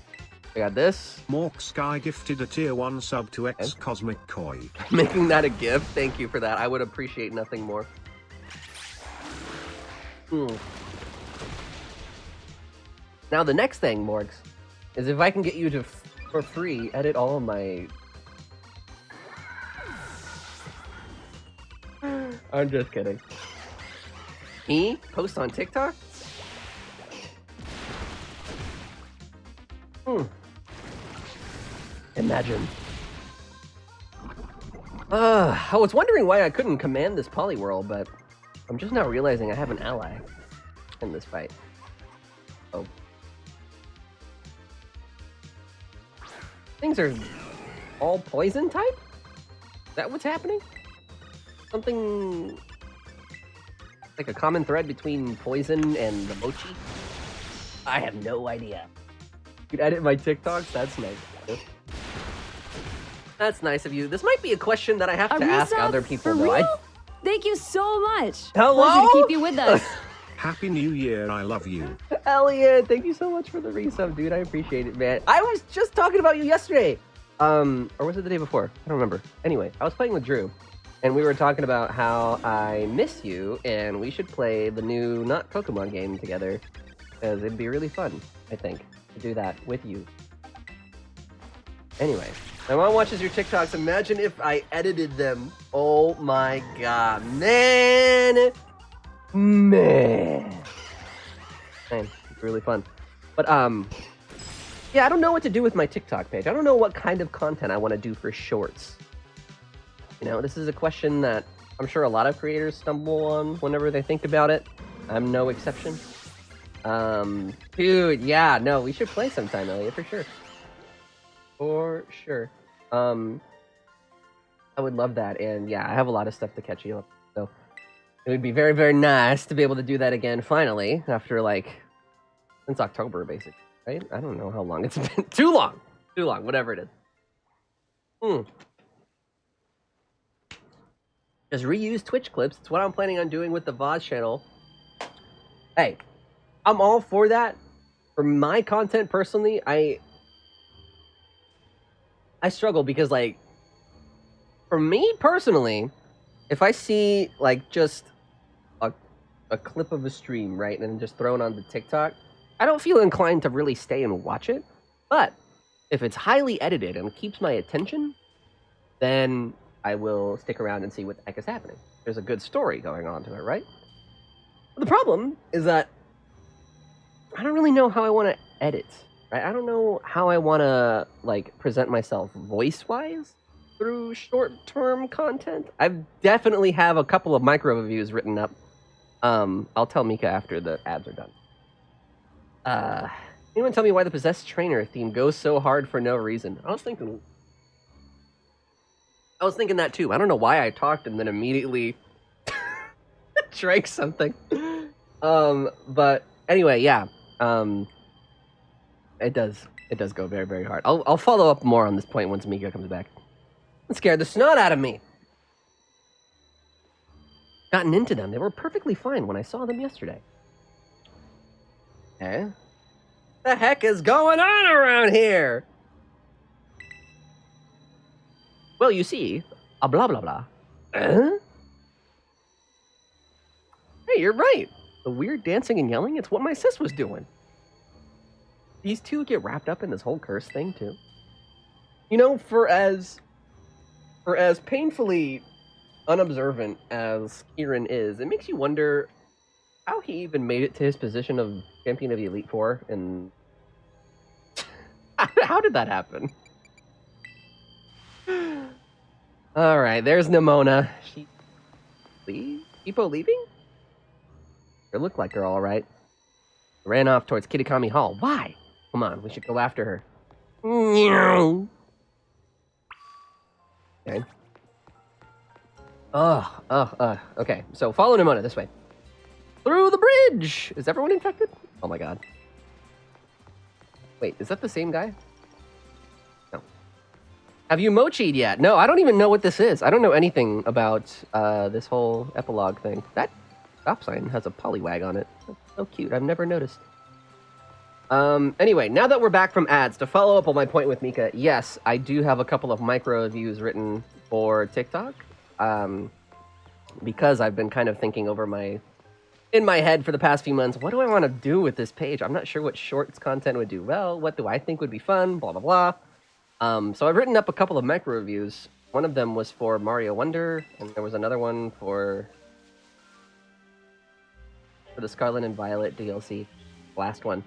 I got this. Mork Sky gifted a tier 1 sub to X Cosmic Koi. Making that a gift. Thank you for that. I would appreciate nothing more. Now the next thing, Morgs, is if I can get you to, for free, edit all of my... I'm just kidding. Me? Post on TikTok? Imagine. I was wondering why I couldn't command this polyworld, but I'm just now realizing I have an ally in this fight. Oh. Things are all poison type? Is that what's happening? Something like a common thread between poison and the mochi? I have no idea. You can edit my TikToks? That's nice. That's nice of you. This might be a question that I have to ask other people, though. Real? Thank you so much. Hello? Pleasure to keep you with us. Happy New Year, I love you. Elliot, thank you so much for the resub, dude. I appreciate it, man. I was just talking about you yesterday. Or was it the day before? I don't remember. Anyway, I was playing with Drew, and we were talking about how I miss you, and we should play the new Not Pokemon game together, because it'd be really fun, I think, to do that with you. Anyway, my mom watches your TikToks. Imagine if I edited them. Oh my god, man! Man, it's really fun. But yeah, I don't know what to do with my TikTok page. I don't know what kind of content I want to do for shorts. You know, this is a question that I'm sure a lot of creators stumble on whenever they think about it. I'm no exception. Dude, yeah, no, we should play sometime, Elliot, for sure. For sure. I would love that, and yeah, I have a lot of stuff to catch you up, so it would be very, very nice to be able to do that again, finally, after, like, since October, basically, right? I don't know how long it's been. Too long! Too long, whatever it is. Just reuse Twitch clips. It's what I'm planning on doing with the VOD channel. Hey, I'm all for that. For my content, personally, I struggle because, like, for me, personally, if I see, like, just a clip of a stream, right, and then just thrown onto TikTok, I don't feel inclined to really stay and watch it. But if it's highly edited and keeps my attention, then I will stick around and see what the heck is happening. There's a good story going on to it, right? But the problem is that I don't really know how I want to edit, right? I don't know how I want to, like, present myself voice-wise through short-term content. I definitely have a couple of micro reviews written up. I'll tell Mika after the ads are done. Anyone tell me why the Possessed Trainer theme goes so hard for no reason? I was thinking that too. I don't know why I talked and then immediately drank something. But anyway, yeah. It does go very, very hard. I'll follow up more on this point once Mika comes back. It scared the snot out of me. Gotten into them. They were perfectly fine when I saw them yesterday. Eh? The heck is going on around here? Well, you see, a blah blah blah. Hey, you're right. The weird dancing and yelling, it's what my sis was doing. These two get wrapped up in this whole curse thing too. You know, for as painfully unobservant as Kieran is, it makes you wonder how he even made it to his position of champion of the Elite Four, and how did that happen? All right, there's Nimona. She leave? Hippo leaving? They look like they're all right. Ran off towards Kitakami Hall. Why? Come on, we should go after her. Okay. Okay, so follow Nimona this way. Through the bridge! Is everyone infected? Oh my god. Wait, is that the same guy? No. Have you mochied yet? No, I don't even know what this is. I don't know anything about this whole epilogue thing. That stop sign has a Poliwag on it. That's so cute. I've never noticed. Anyway, now that we're back from ads, to follow up on my point with Mika, yes, I do have a couple of micro reviews written for TikTok. Because I've been kind of thinking over in my head for the past few months, what do I want to do with this page? I'm not sure what shorts content would do well. What do I think would be fun? Blah, blah, blah. So I've written up a couple of micro reviews. One of them was for Mario Wonder, and there was another one for the Scarlet and Violet DLC, last one.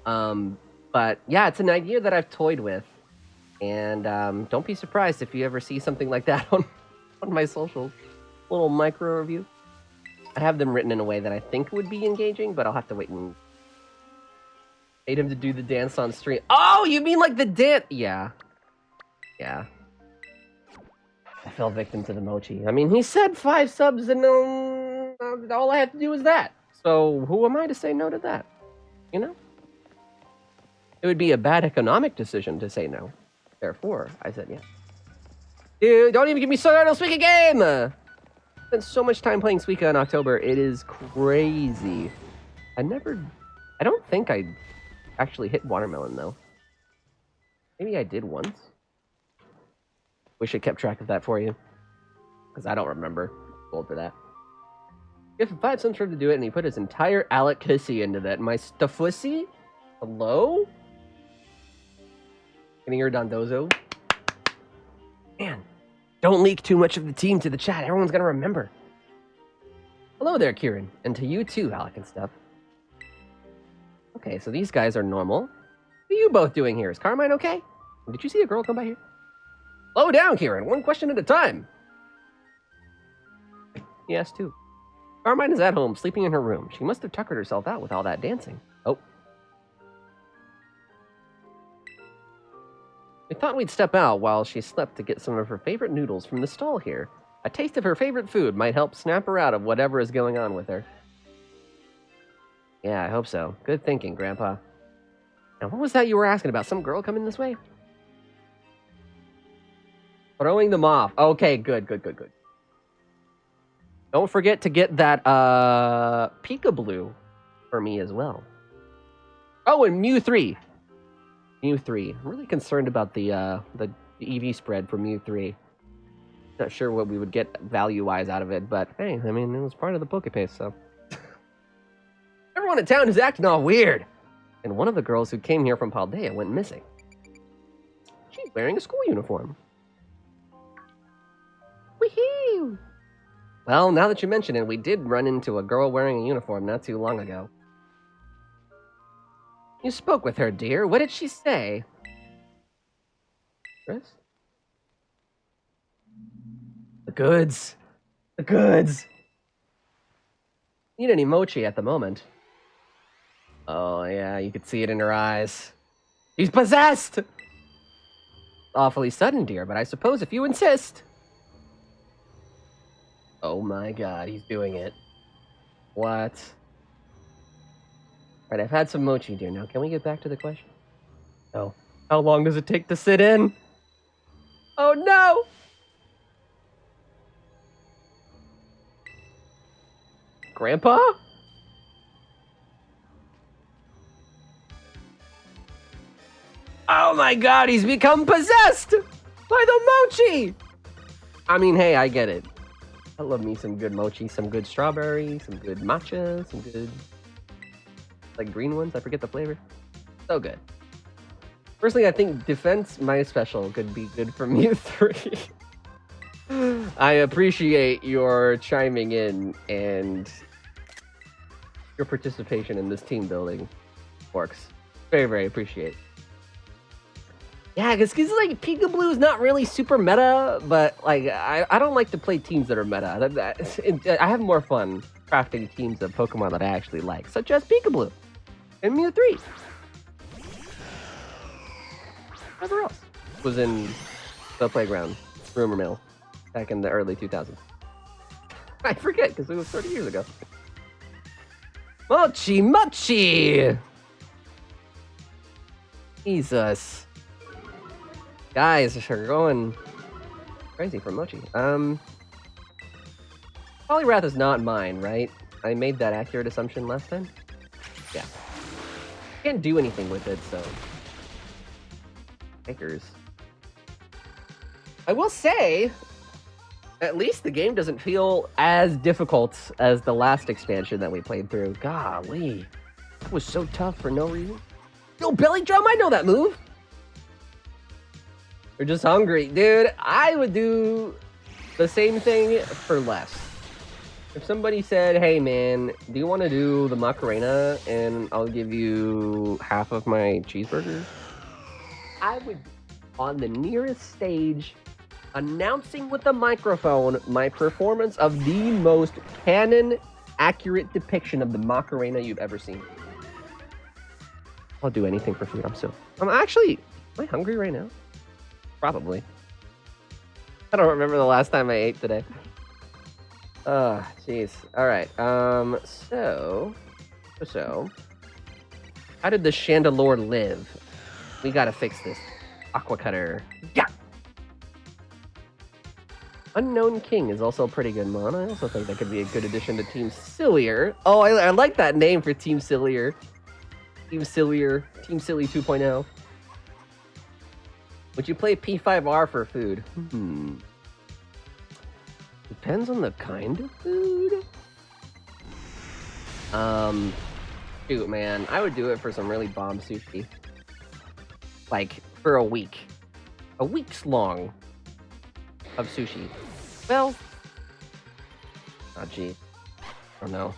But yeah, it's an idea that I've toyed with, and don't be surprised if you ever see something like that on my socials. Little micro review. I have them written in a way that I think would be engaging, but I'll have to wait and made him to do the dance on stream. Oh, you mean like the dance? Yeah. Yeah. I fell victim to the mochi. I mean, he said 5 subs and all I had to do was that. So who am I to say no to that? You know? It would be a bad economic decision to say no. Therefore, I said yes. Dude, don't even get me started on Suika game! I spent so much time playing Suika in October. It is crazy. I don't think I actually hit watermelon, though. Maybe I did once. Wish I kept track of that for you. Because I don't remember. Too old for that. Give him 5 cents for him to do it, and he put his entire Alec Kissy into that. My stuffussy? Hello? Getting your Dondozo? Man, don't leak too much of the team to the chat. Everyone's gonna remember. Hello there, Kieran. And to you too, Alec and stuff. Okay, so these guys are normal. What are you both doing here? Is Carmine okay? Did you see a girl come by here? Slow down, Kieran. One question at a time. Yes, too. Carmine is at home, sleeping in her room. She must have tuckered herself out with all that dancing. Oh. We thought we'd step out while she slept to get some of her favorite noodles from the stall here. A taste of her favorite food might help snap her out of whatever is going on with her. Yeah, I hope so. Good thinking, Grandpa. Now, what was that you were asking about? Some girl coming this way? Throwing them off. Okay, good. Don't forget to get that Peekaboo for me as well. Oh, and Mew 3. Mew 3. I'm really concerned about the EV spread for Mew 3. Not sure what we would get value-wise out of it, but hey, I mean, it was part of the Pokepace, so. Everyone in town is acting all weird. And one of the girls who came here from Paldea went missing. She's wearing a school uniform. Woohoo! Well, now that you mention it, we did run into a girl wearing a uniform not too long ago. You spoke with her, dear. What did she say? Chris? The goods. The goods. Need any mochi at the moment. Oh, yeah, you could see it in her eyes. He's possessed! Awfully sudden, dear, but I suppose if you insist. Oh my god, he's doing it. What? Alright, I've had some mochi, dear. Now, can we get back to the question? No. How long does it take to sit in? Oh no! Grandpa? Oh my god, he's become possessed by the mochi! I mean, hey, I get it. I love me some good mochi, some good strawberry, some good matcha, some good, like, green ones. I forget the flavor. So good. Personally, I think Defense My Special could be good for Mew 3. I appreciate your chiming in and your participation in this team building works. Very, very appreciate. Yeah, because like Peekaboo is not really super meta, but like I don't like to play teams that are meta. I have more fun crafting teams of Pokemon that I actually like, such as Peekaboo and Mew 3. Whatever else was in the playground, rumor mill, back in the early 2000s. I forget because it was 30 years ago. Mochi Mochi! Jesus. Guys are going crazy for Mochi. Poliwrath is not mine, right? I made that accurate assumption last time? Yeah. Can't do anything with it, so... Takers. I will say, at least the game doesn't feel as difficult as the last expansion that we played through. Golly. That was so tough for no reason. Yo, belly drum, I know that move! We're just hungry. Dude, I would do the same thing for less. If somebody said, hey man, do you want to do the Macarena and I'll give you half of my cheeseburger? I would be on the nearest stage announcing with a microphone my performance of the most canon accurate depiction of the Macarena you've ever seen. I'll do anything for food. I'm actually, am I hungry right now? Probably. I don't remember the last time I ate today. Jeez. All right. So, how did the Chandelure live? We gotta fix this. Aqua Cutter. Yeah. Unknown King is also a pretty good mon. I also think that could be a good addition to Team Sillier. Oh, I like that name for Team Sillier. Team Sillier. Team Silly 2.0. Would you play P5R for food? Depends on the kind of food. Shoot, man. I would do it for some really bomb sushi. Like, for a week. A week's long of sushi. Well, oh, gee. I don't know.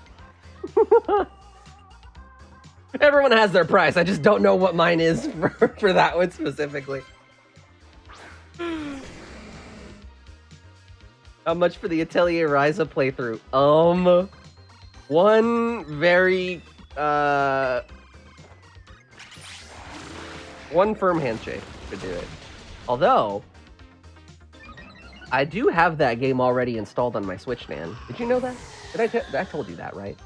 Everyone has their price. I just don't know what mine is for that one specifically. How much for the Atelier Ryza playthrough? One very, one firm handshake to do it. Although, I do have that game already installed on my Switch, man. Did you know that? I told you that, right?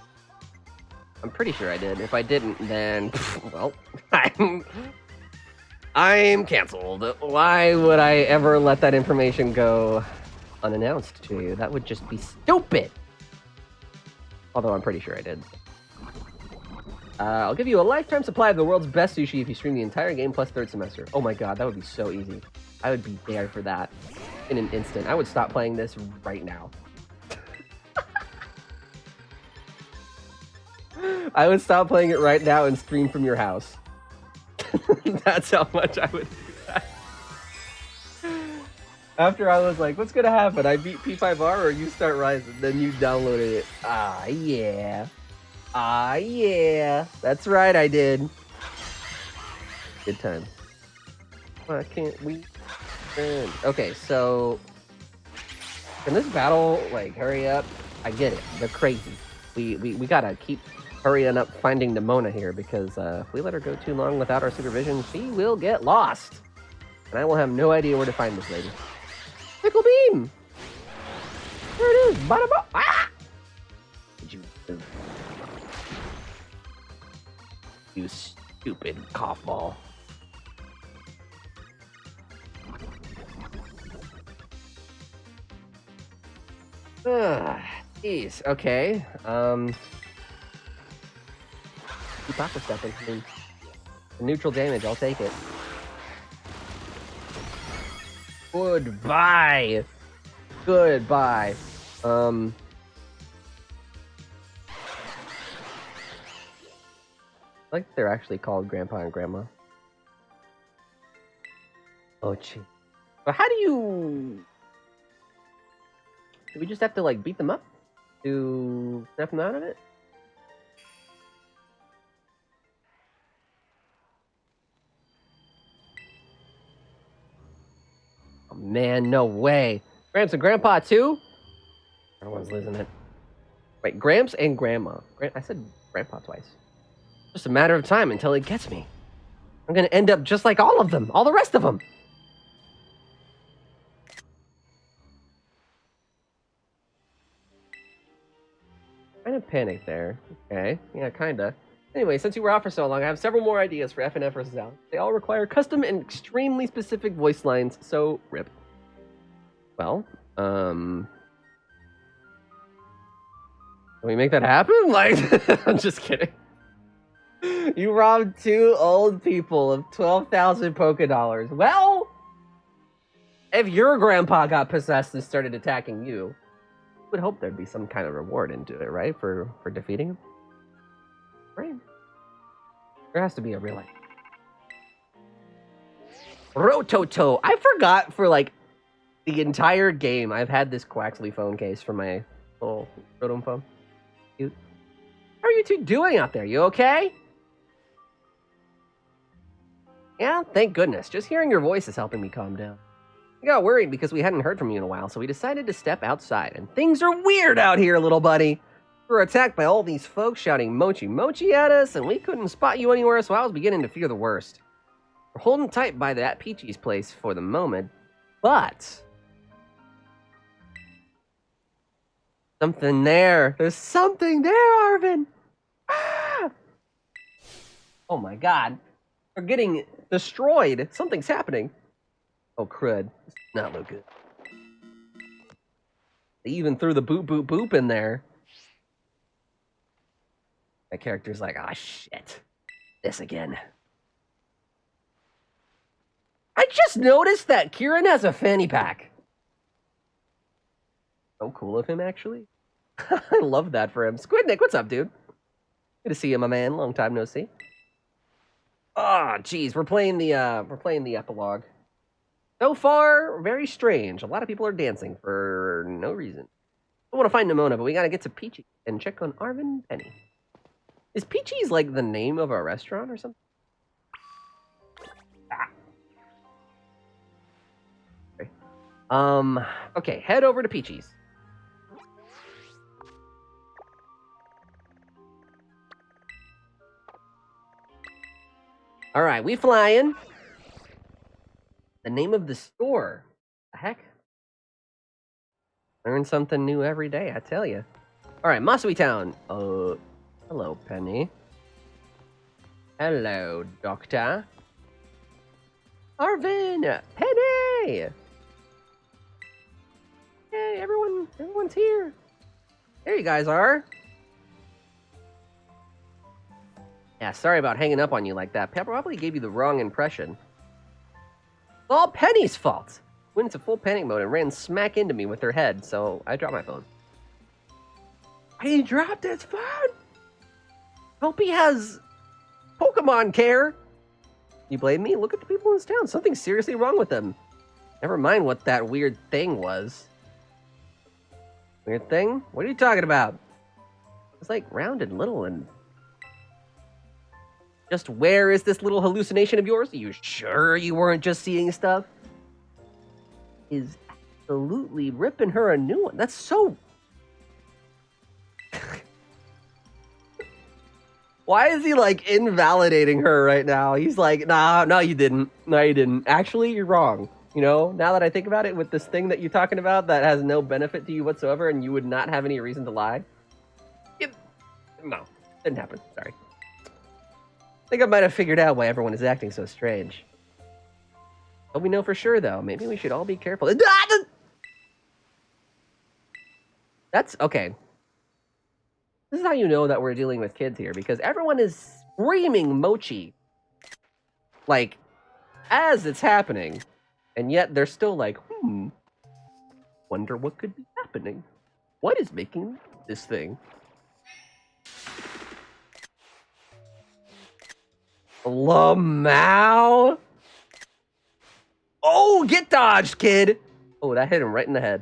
I'm pretty sure I did. If I didn't, then, well, I'm canceled. Why would I ever let that information go unannounced to you? That would just be stupid. Although I'm pretty sure I did. I'll give you a lifetime supply of the world's best sushi if you stream the entire game plus third semester. Oh my god, that would be so easy. I would be there for that in an instant. I would stop playing this right now. I would stop playing it right now and stream from your house. That's how much I would do that. After I was like, what's gonna happen? I beat P5R or you start Ryzen? Then you downloaded it. Ah, yeah. Ah, yeah. That's right, I did. Good time. Why can't we win? Okay, so... Can this battle, like, hurry up? I get it. They're crazy. We gotta keep hurrying up finding Nimona here, because if we let her go too long without our supervision, she will get lost. And I will have no idea where to find this lady. Pickle Beam! There it is! Bada ba! Ah! Did you... You stupid cough ball. Jeez, okay. Keep aqua stepping. I mean, neutral damage, I'll take it. Goodbye! Goodbye. Like they're actually called Grandpa and Grandma. Oh, gee. But how do you... Do we just have to, like, beat them up to snap them out of it? Oh, man, no way. Gramps and Grandpa, too? Everyone's losing it. Wait, Gramps and Grandma. I said Grandpa twice. Just a matter of time until it gets me. I'm gonna end up just like all of them, all the rest of them. Kind of panic there. Okay, yeah, kinda. Anyway, since you were out for so long, I have several more ideas for FNF vs. Al. They all require custom and extremely specific voice lines, so rip. Well, can we make that happen? Like, I'm just kidding. You robbed 2 old people of 12,000 Poké Dollars. Well, if your grandpa got possessed and started attacking you, I would hope there'd be some kind of reward into it, right? For defeating him? Right? There has to be a real life. Rototo. I forgot for like the entire game I've had this Quaxley phone case for my little Rotom phone. Cute. How are you two doing out there? You okay? Yeah, thank goodness. Just hearing your voice is helping me calm down. We got worried because we hadn't heard from you in a while, so we decided to step outside. And things are weird out here, little buddy. We were attacked by all these folks shouting Mochi Mochi at us, and we couldn't spot you anywhere, so I was beginning to fear the worst. We're holding tight by that Peachy's place for the moment, but... something there. There's something there, Arvin! Ah! Oh my god. We're getting destroyed. Something's happening. Oh, crud. This does not look good. They even threw the boop boop boop in there. My character's like, ah, shit. This again. I just noticed that Kieran has a fanny pack. So cool of him, actually. I love that for him. Squid Nick, what's up, dude? Good to see you, my man. Long time no see. Ah, oh, jeez, we're playing the epilogue. So far, very strange. A lot of people are dancing for no reason. I want to find Nimona, but we gotta get to Peachy and check on Arvin Penny. Is Peachy's like the name of a restaurant or something? Ah. Okay, head over to Peachy's. All right, we flying. The name of the store. The heck? Learn something new every day, I tell you. All right, Masui Town. Hello, Penny. Hello, Doctor. Arvin, Penny. Hey, everyone's here. There you guys are. Yeah, sorry about hanging up on you like that. Probably gave you the wrong impression. It's all Penny's fault. Went into full panic mode and ran smack into me with her head, so I dropped my phone. He dropped his phone? Hope he has Pokemon care. You blame me? Look at the people in this town. Something's seriously wrong with them. Never mind what that weird thing was. Weird thing? What are you talking about? It's like round and little and... Just where is this little hallucination of yours? Are you sure you weren't just seeing stuff? Is absolutely ripping her a new one. That's so... Why is he, like, invalidating her right now? He's like, nah, no, you didn't. No, you didn't. Actually, you're wrong. You know, now that I think about it, with this thing that you're talking about that has no benefit to you whatsoever and you would not have any reason to lie. No, didn't happen. Sorry. I think I might have figured out why everyone is acting so strange. But we know for sure, though. Maybe we should all be careful. That's okay. This is how you know that we're dealing with kids here, because everyone is screaming Mochi. Like, as it's happening. And yet they're still like, wonder what could be happening. What is making this thing? Lamau? Oh, get dodged, kid! Oh, that hit him right in the head.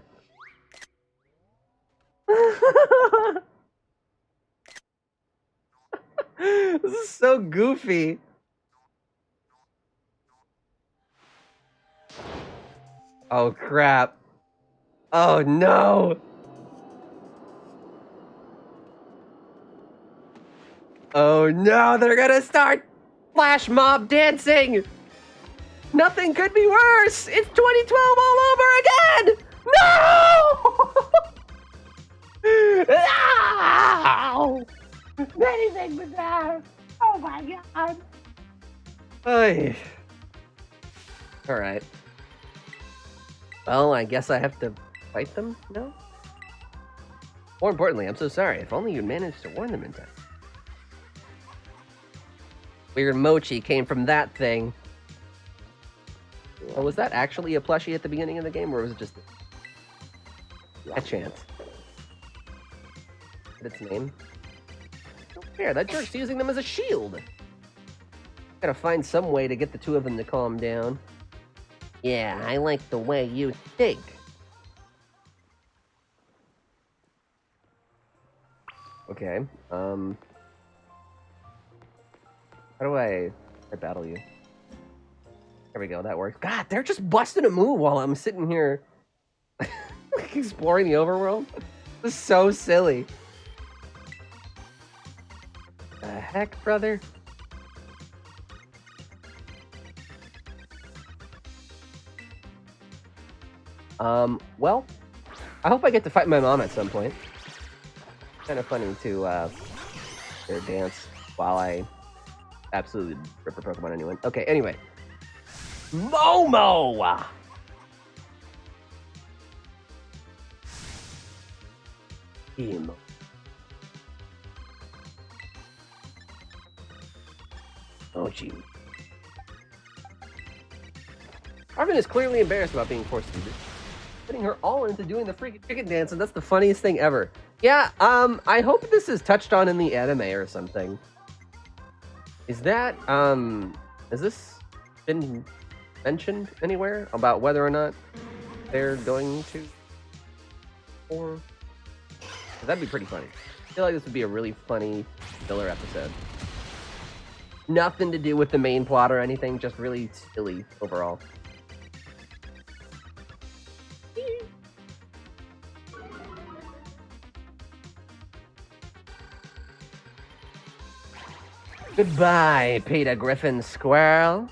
This is so goofy. Oh, crap. Oh, no. Oh, no, they're gonna start flash mob dancing. Nothing could be worse. It's 2012 all over again. No! Ow! Anything but that. Oh, my God. Ay. All right. Well, I guess I have to fight them now? More importantly, I'm so sorry. If only you'd managed to warn them in time. Weird Mochi came from that thing. Well, was that actually a plushie at the beginning of the game, or was it just a chance? What's its name? Oh, fair. That jerk's using them as a shield. Gotta find some way to get the two of them to calm down. Yeah, I like the way you think. Okay, how do I battle you? There we go, that works. God, they're just busting a move while I'm sitting here exploring the overworld. This is so silly. heck, brother? Well, I hope I get to fight my mom at some point. Kind of funny to hear her dance while I absolutely rip her Pokemon anyone. Okay, anyway. Momo! Emo. Oh, gee. Arvin is clearly embarrassed about being forced to do this. Putting her all into doing the freaking chicken dance, and that's the funniest thing ever. Yeah, I hope this is touched on in the anime or something. Is that, has this been mentioned anywhere about whether or not they're going to? Or that'd be pretty funny. I feel like this would be a really funny filler episode. Nothing to do with the main plot or anything, just really silly overall. Goodbye, Peter Griffin Squirrel.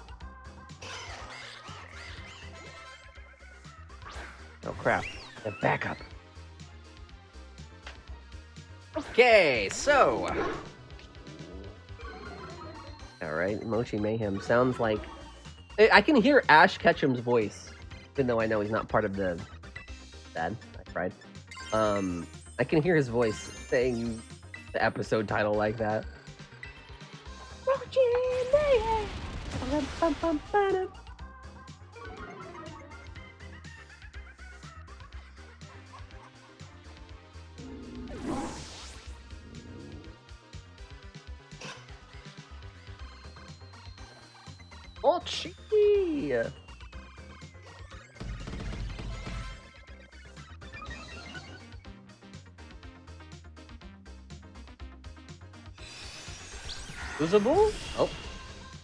Oh crap, the backup. Okay, so. Alright, Mochi Mayhem sounds like. I can hear Ash Ketchum's voice, even though I know he's not part of the. Bad, I tried. I can hear his voice saying the episode title like that. Mochi Mayhem! Mochi! Usable? Oh.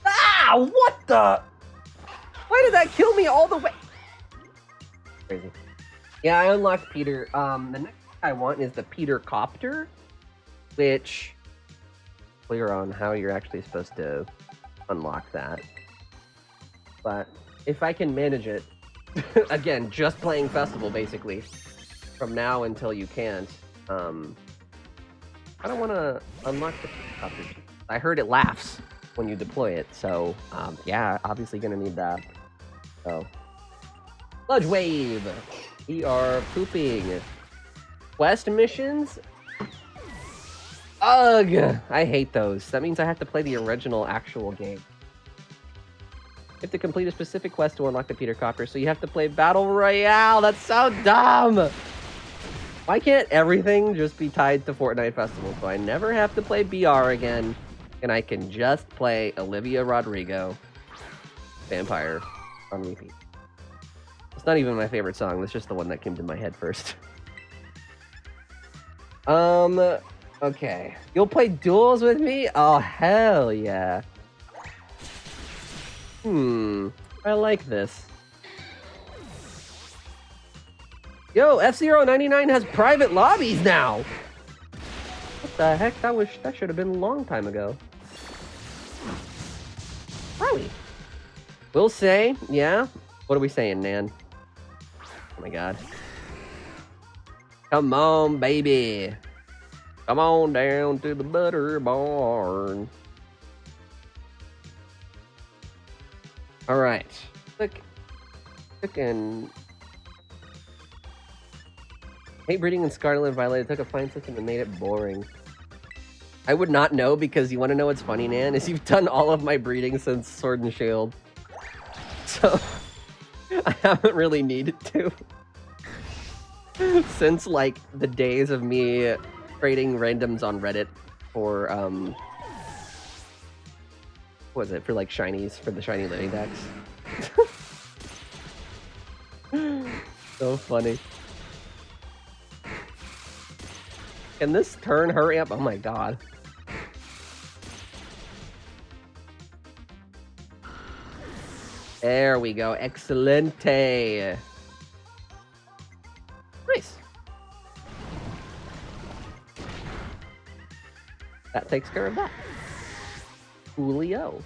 Ah! What the? Why did that kill me all the way? Crazy. Yeah, I unlocked Peter. The next thing I want is the Peter Copter, which clear on how you're actually supposed to unlock that. But if I can manage it, again, just playing Festival basically, from now until you can't, I don't want to unlock the Peter Copter. I heard it laughs when you deploy it, so yeah, obviously gonna need that. So, Sludge Wave! We are pooping. Quest missions? Ugh! I hate those. That means I have to play the original actual game. You have to complete a specific quest to unlock the Peter Copter, so you have to play Battle Royale! That's so dumb! Why can't everything just be tied to Fortnite Festival so I never have to play BR again, and I can just play Olivia Rodrigo Vampire on repeat? It's not even my favorite song, that's just the one that came to my head first. Okay. You'll play duels with me? Oh, hell yeah. I like this. Yo, F-Zero99 has private lobbies now! What the heck? That should have been a long time ago. Really? We'll say, yeah? What are we saying, Nan? Oh my god. Come on, baby. Come on down to the butter barn. Alright. Click and... Hate breeding in Scarlet Violet. Took a fine system and made it boring. I would not know, because you want to know what's funny, Nan? Is you've done all of my breeding since Sword and Shield. So, I haven't really needed to. Since, like, the days of me trading randoms on Reddit for, what was it? For, like, shinies, for the shiny living decks. So funny. Can this turn hurry up? Oh my god. There we go. Excelente. Nice. That takes care of that. Coolio.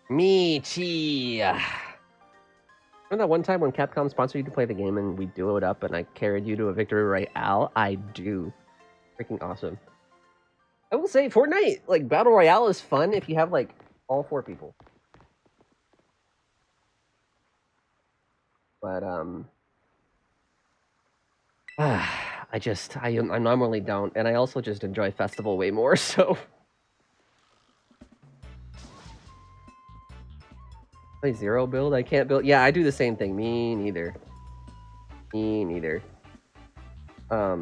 Michi. Remember that one time when Capcom sponsored you to play the game and we duoed up and I carried you to a victory royale? I do. Freaking awesome. I will say Fortnite, like, Battle Royale is fun if you have, like, all 4 people. But, I normally don't, and I also just enjoy Festival way more, so... Play Zero build? I can't build... Yeah, I do the same thing. Me neither. Me neither. I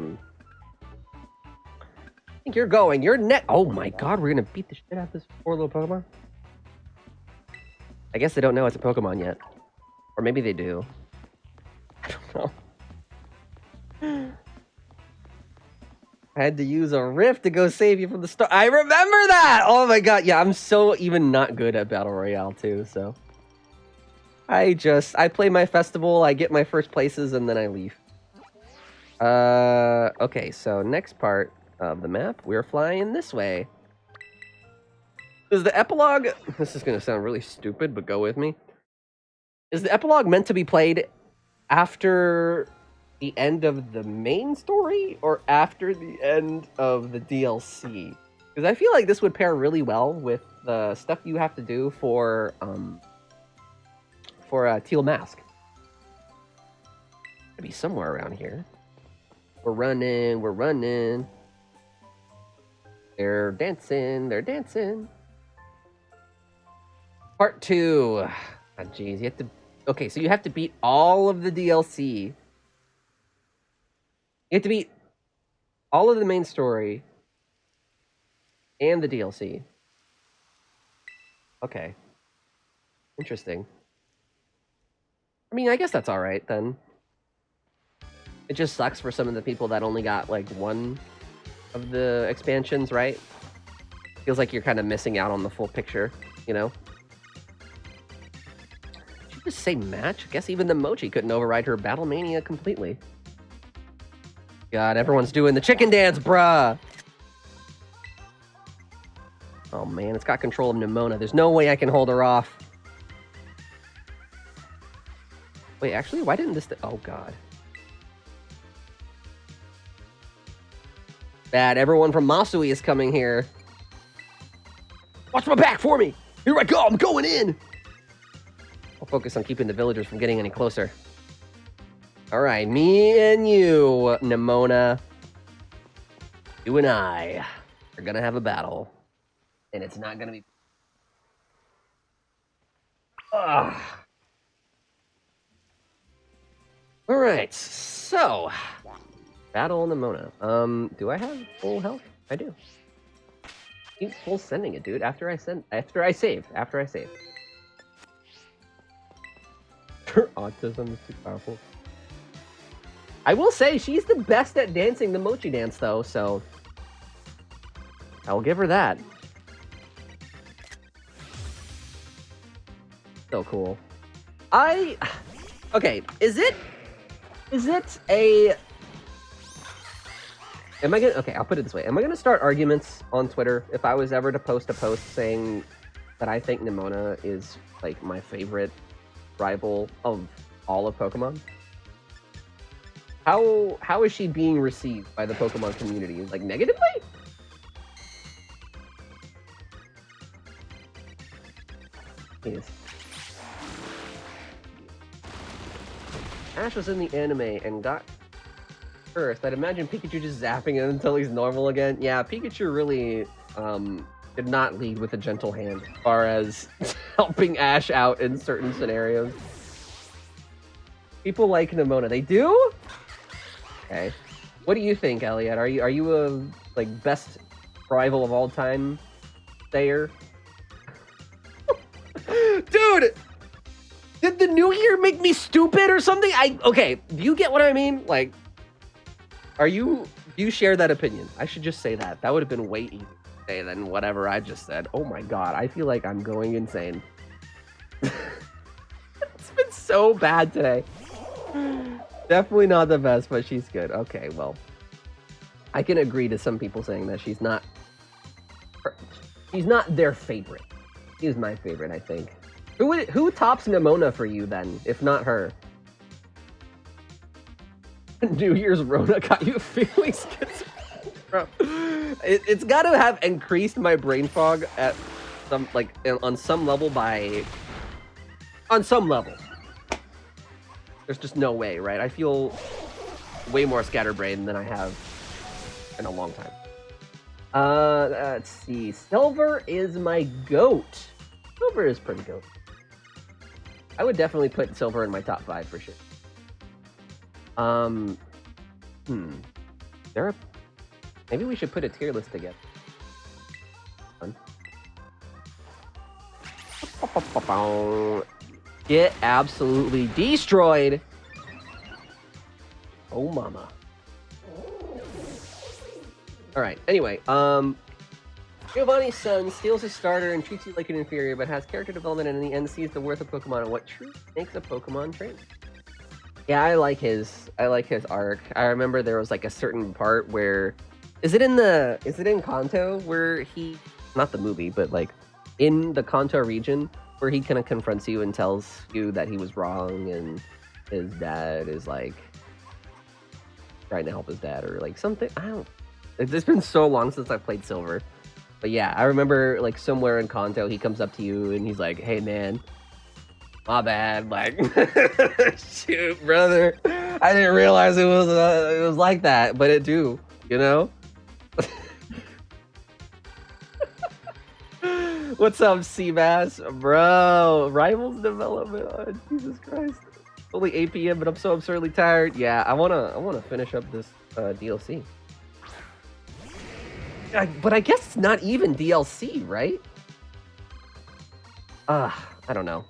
think you're going. You're net. Oh my god, we're gonna beat the shit out of this poor little Pokemon. I guess they don't know it's a Pokemon yet. Or maybe they do. I don't know. I had to use a rift to go save you from the start. I remember that! Oh my god, yeah, I'm so even not good at Battle Royale too, so. I play my festival, I get my first places, and then I leave. Okay, so next part of the map, we're flying this way. Is the epilogue... This is going to sound really stupid, but go with me. Is the epilogue meant to be played after the end of the main story, or after the end of the DLC? Because I feel like this would pair really well with the stuff you have to do for Teal Mask. It'd be somewhere around here. We're running. They're dancing. Part 2. Oh, jeez, you have to... Okay, so you have to beat all of the DLC. You have to beat all of the main story and the DLC. Okay. Interesting. I mean, I guess that's alright, then. It just sucks for some of the people that only got, like, one of the expansions, right? Feels like you're kind of missing out on the full picture, you know? Did you just say match? I guess even the Mochi couldn't override her Battle Mania completely. God, everyone's doing the chicken dance, bruh! Oh, man, it's got control of Nimona. There's no way I can hold her off. Wait, actually, why didn't this... Oh, God. Bad. Everyone from Masui is coming here. Watch my back for me! Here I go! I'm going in! I'll focus on keeping the villagers from getting any closer. Alright, me and you, Nimona. You and I are gonna have a battle. And it's not gonna be... Ugh. Alright, so... Battle Nimona. Do I have full health? I do. Keep full sending it, dude. After I save. Her autism is too powerful. I will say she's the best at dancing the Mochi dance, though, so I'll give her that. So cool. Okay, is it a... Okay, I'll put it this way. Am I gonna start arguments on Twitter if I was ever to post a post saying that I think Nimona is, like, my favorite rival of all of Pokemon? How is she being received by the Pokemon community? Like, negatively? Yes. Ash was in the anime and got cursed. I'd imagine Pikachu just zapping him until he's normal again. Yeah, Pikachu really did not lead with a gentle hand as far as helping Ash out in certain scenarios. People like Nimona. They do? Okay. What do you think, Elliot? Are you a, like, best rival of all time sayer? Dude! Did the new year make me stupid or something? Okay, do you get what I mean? Like, do you share that opinion? I should just say that. That would have been way easier to say than whatever I just said. Oh my god, I feel like I'm going insane. It's been so bad today. Definitely not the best, but she's good. Okay, well, I can agree to some people saying that she's not their favorite. She's my favorite, I think. Who tops Nimona for you then, if not her? New Year's Rona got you feeling schizophrenic, bro. It's got to have increased my brain fog at some on some level There's just no way, right? I feel way more scatterbrained than I have in a long time. Let's see. Silver is my goat. Silver is pretty goat. I would definitely put Silver in my top 5 for sure. Maybe we should put a tier list together. Get absolutely destroyed. Oh mama. Alright, anyway, Giovanni's son steals his starter and treats you like an inferior, but has character development and in the end sees the worth of Pokemon and what truth makes a Pokemon trainer. Yeah, I like his arc. I remember there was like a certain part where is it in Kanto where he, not the movie, but like in the Kanto region where he kind of confronts you and tells you that he was wrong and his dad is like trying to help his dad or like something. It's been so long since I played Silver. But yeah, I remember like somewhere in Kanto he comes up to you and he's like, "Hey man, my bad, like shoot, brother. I didn't realize it was like that, but it do, you know?" What's up, Seabass? Bro, Rivals development. Oh, Jesus Christ. Only 8 p.m., but I'm so absurdly tired. Yeah, I wanna finish up this DLC. But I guess it's not even DLC, right? I don't know.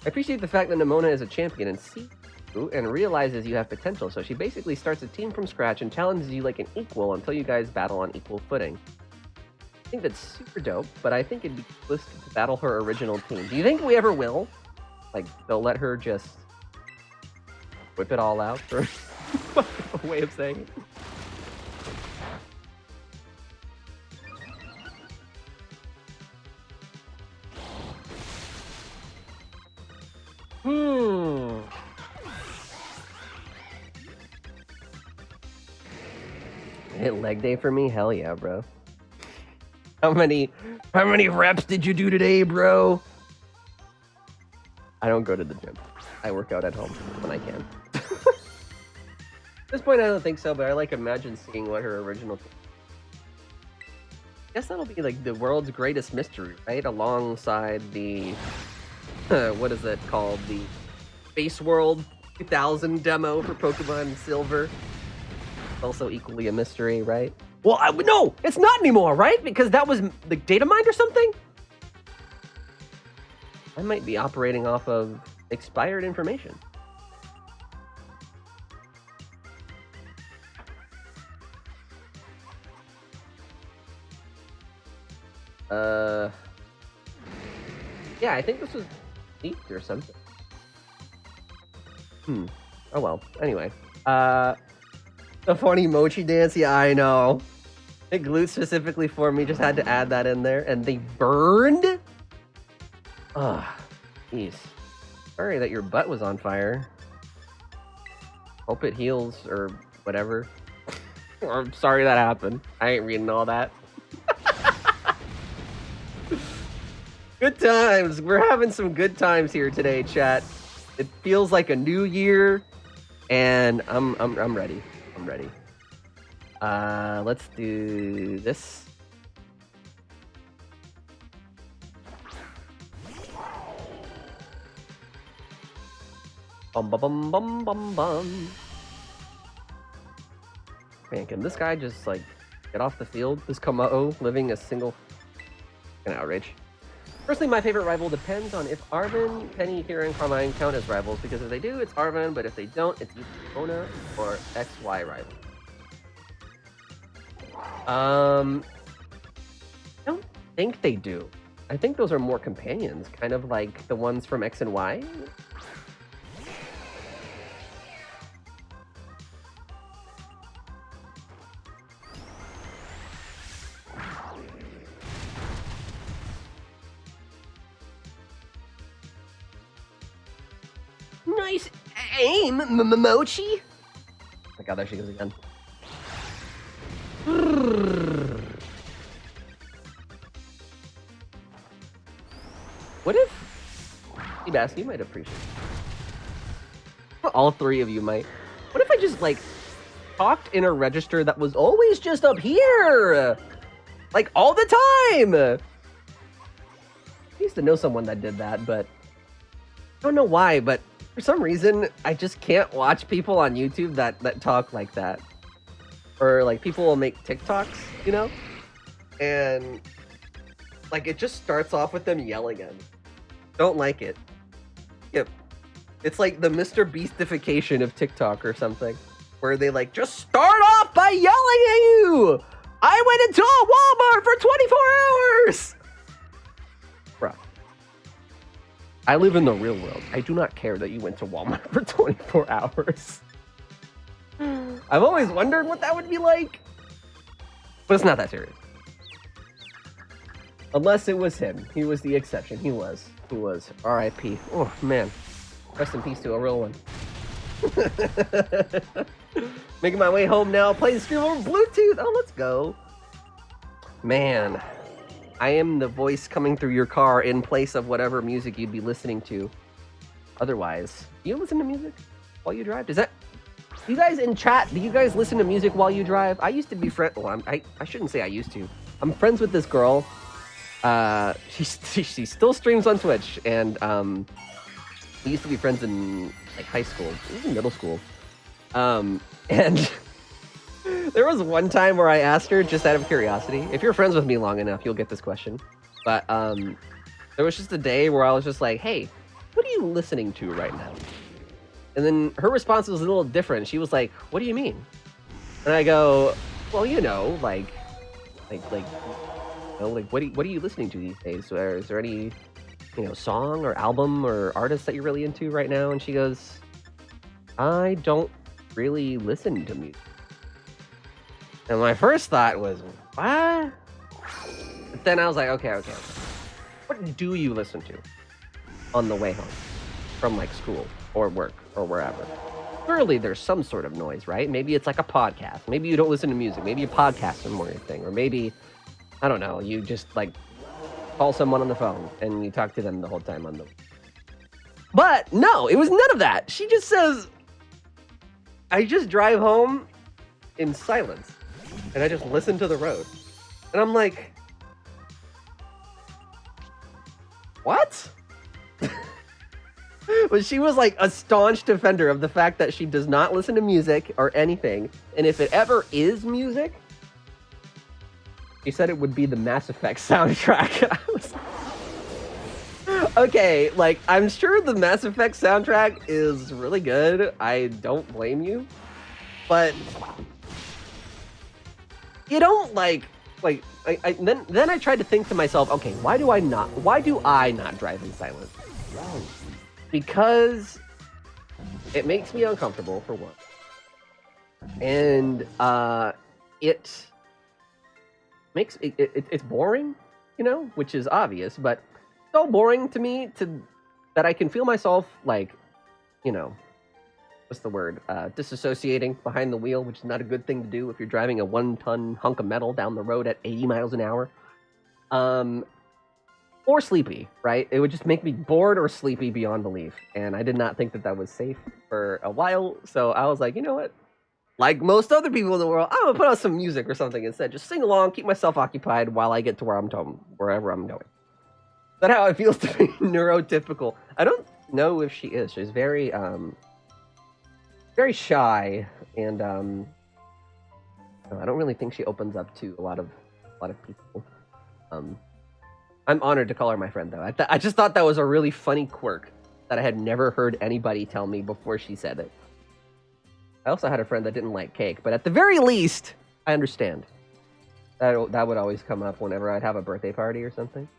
I appreciate the fact that Nimona is a champion and sees you and realizes you have potential, so she basically starts a team from scratch and challenges you like an equal until you guys battle on equal footing. I think that's super dope, but I think it'd be cool to battle her original team. Do you think we ever will? Like, they'll let her just whip it all out, for a way of saying it? Hit leg day for me? Hell yeah, bro. How many reps did you do today, bro? I don't go to the gym. I work out at home when I can. At this point, I don't think so, but I like imagine seeing what her original... I guess that'll be like the world's greatest mystery, right? Alongside the... what is it called? The Space World 2000 demo for Pokemon Silver. Also equally a mystery, right? Well, no, it's not anymore, right? Because that was the data mined or something? I might be operating off of expired information. Yeah, I think this was leaked or something. Oh well, anyway. The funny mochi dance, yeah, I know. It glued specifically for me, just had to add that in there. And they burned? Ugh, jeez. Sorry that your butt was on fire. Hope it heals, or whatever. I'm sorry that happened. I ain't reading all that. Good times. We're having some good times here today, chat. It feels like a new year, and I'm ready. I'm ready. Let's do this. Bum bum bum bum bum bum. Man, can this guy just like get off the field? This Kamao living a single an outrage. Personally, my favorite rival depends on if Arven, Penny, Kira, and Carmine count as rivals, because if they do, it's Arven, but if they don't, it's either Mona or XY rival. I don't think they do. I think those are more companions, kind of like the ones from X and Y. Nice aim, Mochi. Oh my god, there she goes again. What if... Seabass, you might appreciate it. All three of you might. What if I just, like, talked in a register that was always just up here? Like, all the time! I used to know someone that did that, but... I don't know why, but for some reason, I just can't watch people on YouTube that talk like that. Or, like, people will make TikToks, you know? And, like, it just starts off with them yelling at me. Don't like it. Yep. It's like the Mr. Beastification of TikTok or something. Where they, like, just start off by yelling at you! I went into a Walmart for 24 hours! Bruh. I live in the real world. I do not care that you went to Walmart for 24 hours. I've always wondered what that would be like. But it's not that serious. Unless it was him. He was the exception. He was. R.I.P. Oh, man. Rest in peace to a real one. Making my way home now. Playing the stream over Bluetooth. Oh, let's go. Man. I am the voice coming through your car in place of whatever music you'd be listening to. Otherwise, do you listen to music while you drive? You guys in chat, do you guys listen to music while you drive? I used to be I shouldn't say I used to. I'm friends with this girl. She still streams on Twitch, and we used to be friends in like high school, even middle school. And there was one time where I asked her, just out of curiosity, if you're friends with me long enough, you'll get this question. But there was just a day where I was just like, hey, what are you listening to right now? And then her response was a little different. She was like, what do you mean? And I go, well, you know, like, what are you listening to these days? Is there any, song or album or artist that you're really into right now? And she goes, I don't really listen to music. And my first thought was, what? But then I was like, okay. What do you listen to on the way home from like school or work or wherever? Surely there's some sort of noise, right? Maybe it's like a podcast. Maybe you don't listen to music. Maybe a podcast is more your thing. Or maybe, I don't know, you just like call someone on the phone and you talk to them the whole time on the... But no, it was none of that. She just says, I just drive home in silence and I just listen to the road. And I'm like, what? But she was like a staunch defender of the fact that she does not listen to music or anything. And if it ever is music, she said it would be the Mass Effect soundtrack. Okay, like, I'm sure the Mass Effect soundtrack is really good. I don't blame you. But you don't then I tried to think to myself, okay, why do I not drive in silence? Because it makes me uncomfortable, for one. And it makes it's boring, which is obvious, but so boring to me that I can feel myself like, what's the word? Disassociating behind the wheel, which is not a good thing to do if you're driving a 1-ton hunk of metal down the road at 80 miles an hour. Or sleepy, right? It would just make me bored or sleepy beyond belief. And I did not think that was safe for a while. So I was like, you know what? Like most other people in the world, I'm gonna put on some music or something instead. Just sing along, keep myself occupied while I get to wherever I'm going. That's how it feels to be neurotypical. I don't know if she is. She's very, very shy, and I don't really think she opens up to a lot of people. I'm honored to call her my friend, though. I just thought that was a really funny quirk that I had never heard anybody tell me before she said it. I also had a friend that didn't like cake, but at the very least, I understand. That would always come up whenever I'd have a birthday party or something.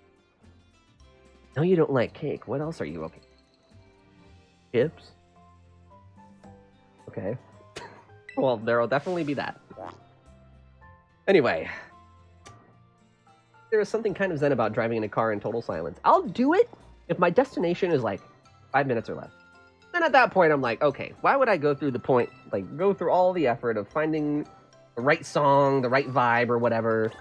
No, you don't like cake. What else are you okay? Chips? Okay. Well, there'll definitely be that. Anyway. There is something kind of zen about driving in a car in total silence. I'll do it if my destination is like 5 minutes or less. Then at that point, I'm like, okay, why would I go through all the effort of finding the right song, the right vibe, or whatever?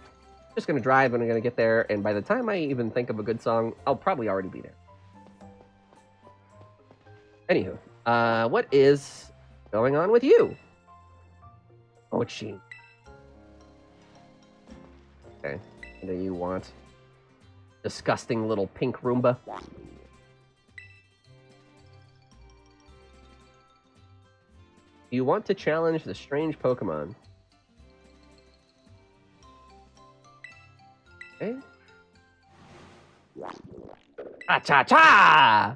Just gonna drive and I'm gonna get there, and by the time I even think of a good song, I'll probably already be there. Anywho, what is going on with you? Oh, she. Okay, what do you want? Disgusting little pink Roomba. Do you want to challenge the strange Pokemon? Okay. Cha-cha-cha!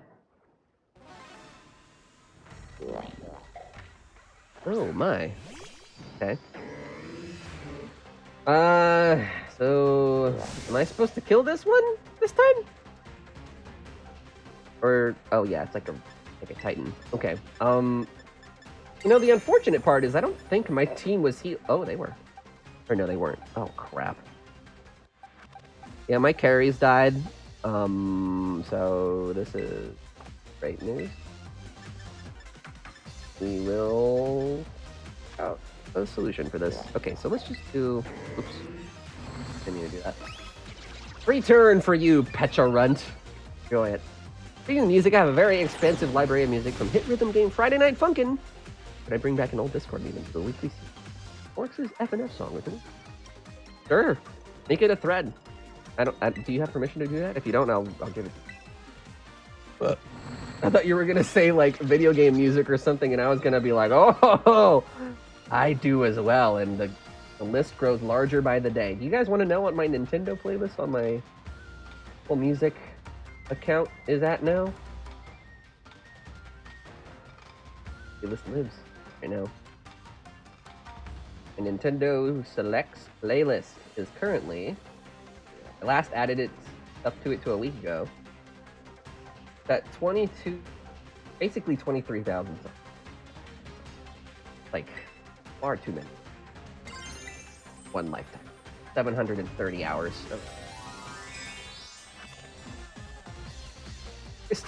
Oh my. Okay. So am I supposed to kill this one this time? Or oh yeah, it's like a Titan. Okay. You know, the unfortunate part is I don't think my team was oh, they were. Or no, they weren't. Oh crap. Yeah, my carries died. So this is great news. We will out a solution for this. Okay, so let's just do. Oops. Continue to do that. Free turn for you, Pecharunt. Enjoy it. Speaking of music, I have a very expansive library of music from hit rhythm game Friday Night Funkin'. Could I bring back an old Discord meeting for the weekly Orcs' FNF song with me? Sure. Make it a thread. Do you have permission to do that? If you don't, I'll give it. I thought you were gonna say like video game music or something, and I was gonna be like, oh, I do as well, and the list grows larger by the day. Do you guys want to know what my Nintendo playlist on my Apple Music account is at now? The list lives right now. My Nintendo Selects playlist is currently. I last added it up to it a week ago. That 22, basically 23,000. Like, far too many. One lifetime. 730 hours. Just...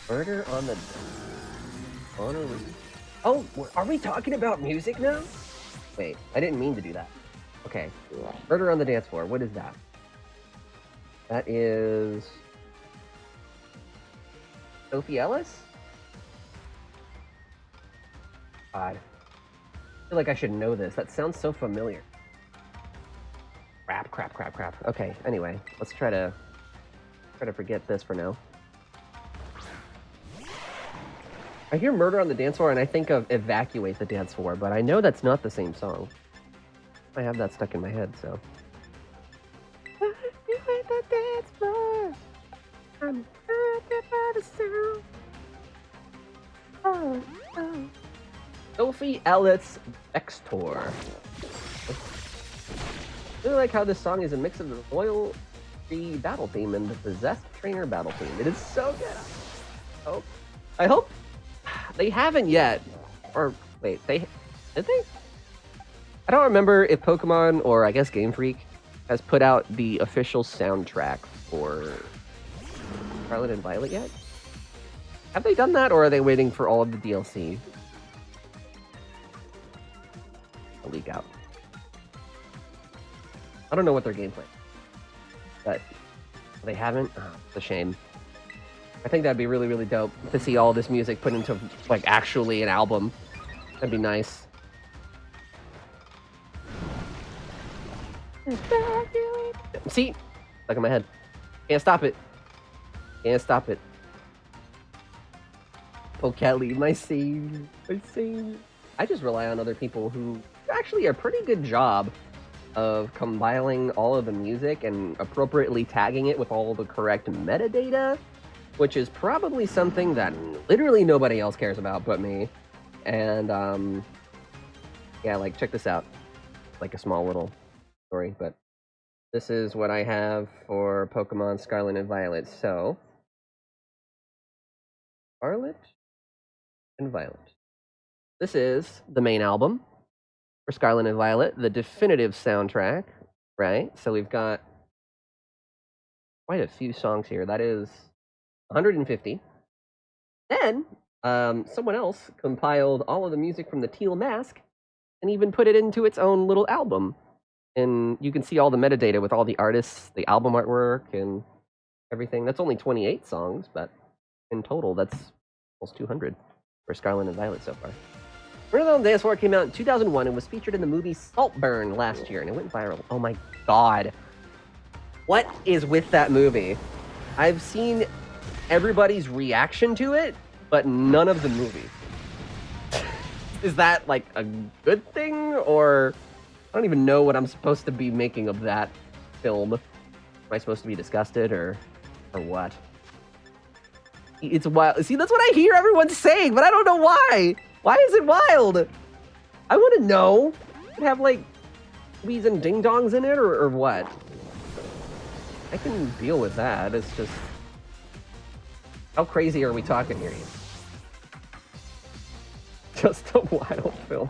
Murder on the... Oh, are we talking about music now? Wait, I didn't mean to do that. Okay. Murder on the dance floor. What is that? That is... Sophie Ellis? God. I feel like I should know this. That sounds so familiar. Crap. Okay, anyway. Let's try to forget this for now. I hear Murder on the Dance Floor and I think of Evacuate the Dance Floor, but I know that's not the same song. I have that stuck in my head, so. Evacuate the dance floor. I'm hurt by the sound. Oh. Sophie Ellis X-Tour. I really like how this song is a mix of the Royal Free battle theme and the Possessed Trainer battle theme. It is so good. I hope they haven't yet. Or wait, did they? I don't remember if Pokemon or I guess Game Freak has put out the official soundtrack for Scarlet and Violet yet. Have they done that, or are they waiting for all of the DLC to leak out? I don't know what their gameplay is, but they haven't. Oh, it's a shame. I think that'd be really, really dope to see all this music put into, like, actually an album. That'd be nice. See? Stuck in my head. Can't stop it. Can't stop it. Oh, Kelly, my save. My save. I just rely on other people who actually a pretty good job of compiling all of the music and appropriately tagging it with all the correct metadata, which is probably something that literally nobody else cares about but me. And, yeah, like, check this out. Like a small little story, but this is what I have for Pokemon Scarlet and Violet. So, Scarlet and Violet. This is the main album for Scarlet and Violet, the definitive soundtrack, right? So we've got quite a few songs here. That is 150. Then, someone else compiled all of the music from the Teal Mask and even put it into its own little album. And you can see all the metadata with all the artists, the album artwork, and everything. That's only 28 songs, but in total, that's almost 200 for Scarlet and Violet so far. Rental on DS4 came out in 2001 and was featured in the movie Saltburn last year, and it went viral. Oh my god. What is with that movie? I've seen everybody's reaction to it, but none of the movie. Is that like a good thing, or I don't even know what I'm supposed to be making of that film. Am I supposed to be disgusted or what? It's wild. See, that's what I hear everyone saying, but I don't know why. Why is it wild? I want to know. Could have like wees and ding dongs in it, or what? I can deal with that. It's just, how crazy are we talking here? Just a wild film.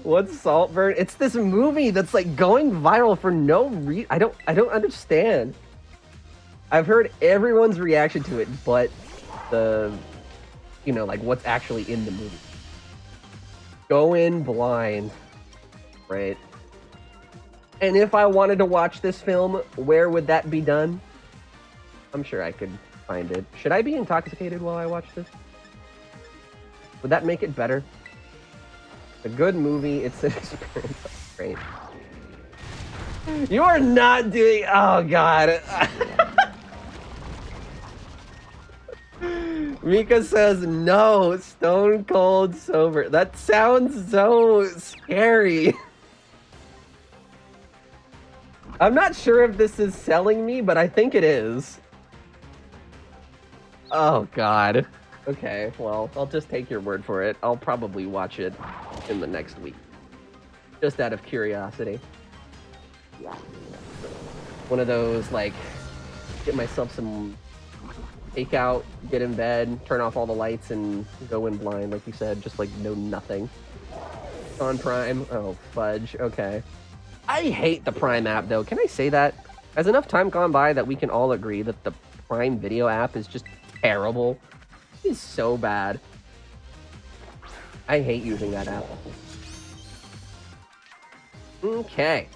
What's Saltburn? It's this movie that's like going viral for no reason. I don't understand. I've heard everyone's reaction to it, but the, like what's actually in the movie. Go in blind, right? And if I wanted to watch this film, where would that be done? I'm sure I could find it. Should I be intoxicated while I watch this? Would that make it better? A good movie, it's an experience. Great. You are not doing, oh god. Mika says, no, stone cold sober. That sounds so scary. I'm not sure if this is selling me, but I think it is. Oh god. Okay, well, I'll just take your word for it. I'll probably watch it in the next week. Just out of curiosity. One of those, like, get myself some takeout, get in bed, turn off all the lights, and go in blind, like you said, just, like, know nothing. On Prime? Oh, fudge. Okay. I hate the Prime app, though. Can I say that? Has enough time gone by that we can all agree that the Prime Video app is just terrible? It's so bad. I hate using that app. Okay.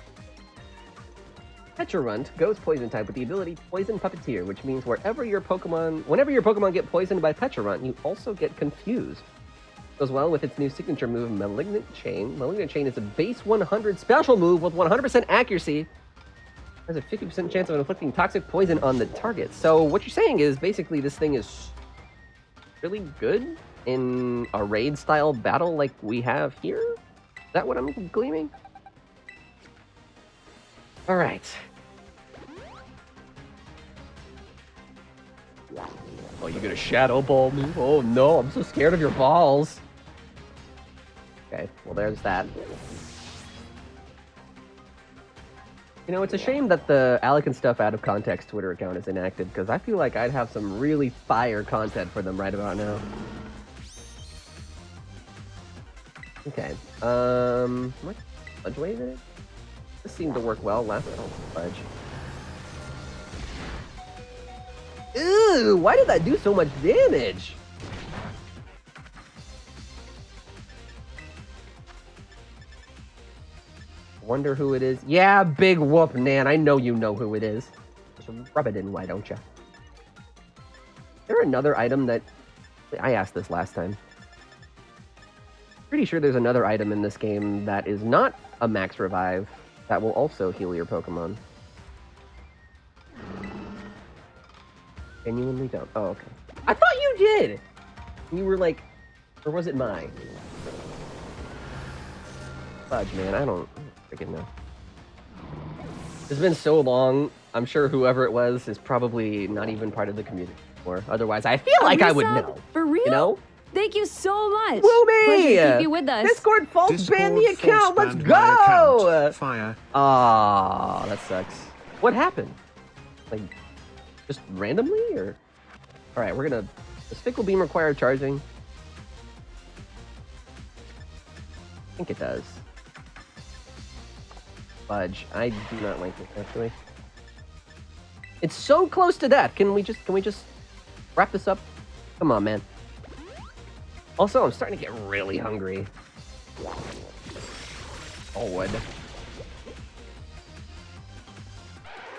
Pecharunt goes poison type with the ability Poison Puppeteer, which means whenever your Pokemon get poisoned by Pecharunt, you also get confused. Goes well with its new signature move, Malignant Chain. Malignant Chain is a base 100 special move with 100% accuracy. Has a 50% chance of inflicting toxic poison on the target. So what you're saying is basically this thing is really good in a raid-style battle like we have here? Is that what I'm gleaming? All right. Oh, you gonna Shadow Ball me? Oh no, I'm so scared of your balls. Okay, well there's that. It's a shame that the alecandstuff out of context Twitter account is inactive, because I feel like I'd have some really fire content for them right about now. Okay, what fudge wave in it? This seemed to work well last time. Fudge. Ew, why did that do so much damage? Wonder who it is. Yeah, big whoop, Nan. I know you know who it is. Just rub it in, why don't ya? Is there another item that... I asked this last time. Pretty sure there's another item in this game that is not a max revive that will also heal your Pokemon. Genuinely don't. Oh, okay. I thought you did! You were like... Or was it mine? Fudge, man. I don't freaking know. It's been so long. I'm sure whoever it was is probably not even part of the community anymore. Otherwise, I feel like I would know. For real? You know? Thank you so much. Woo Pleasure me! to keep you with us. Discord false Discord ban the false account. Let's banned my go! account. Fire. Ah, that sucks. What happened? Like, just randomly, or? All right, we're gonna. Does Fickle Beam require charging? I think it does. Fudge. I do not like this actually. It's so close to death. Can we just wrap this up? Come on, man. Also, I'm starting to get really hungry. Oh, wood.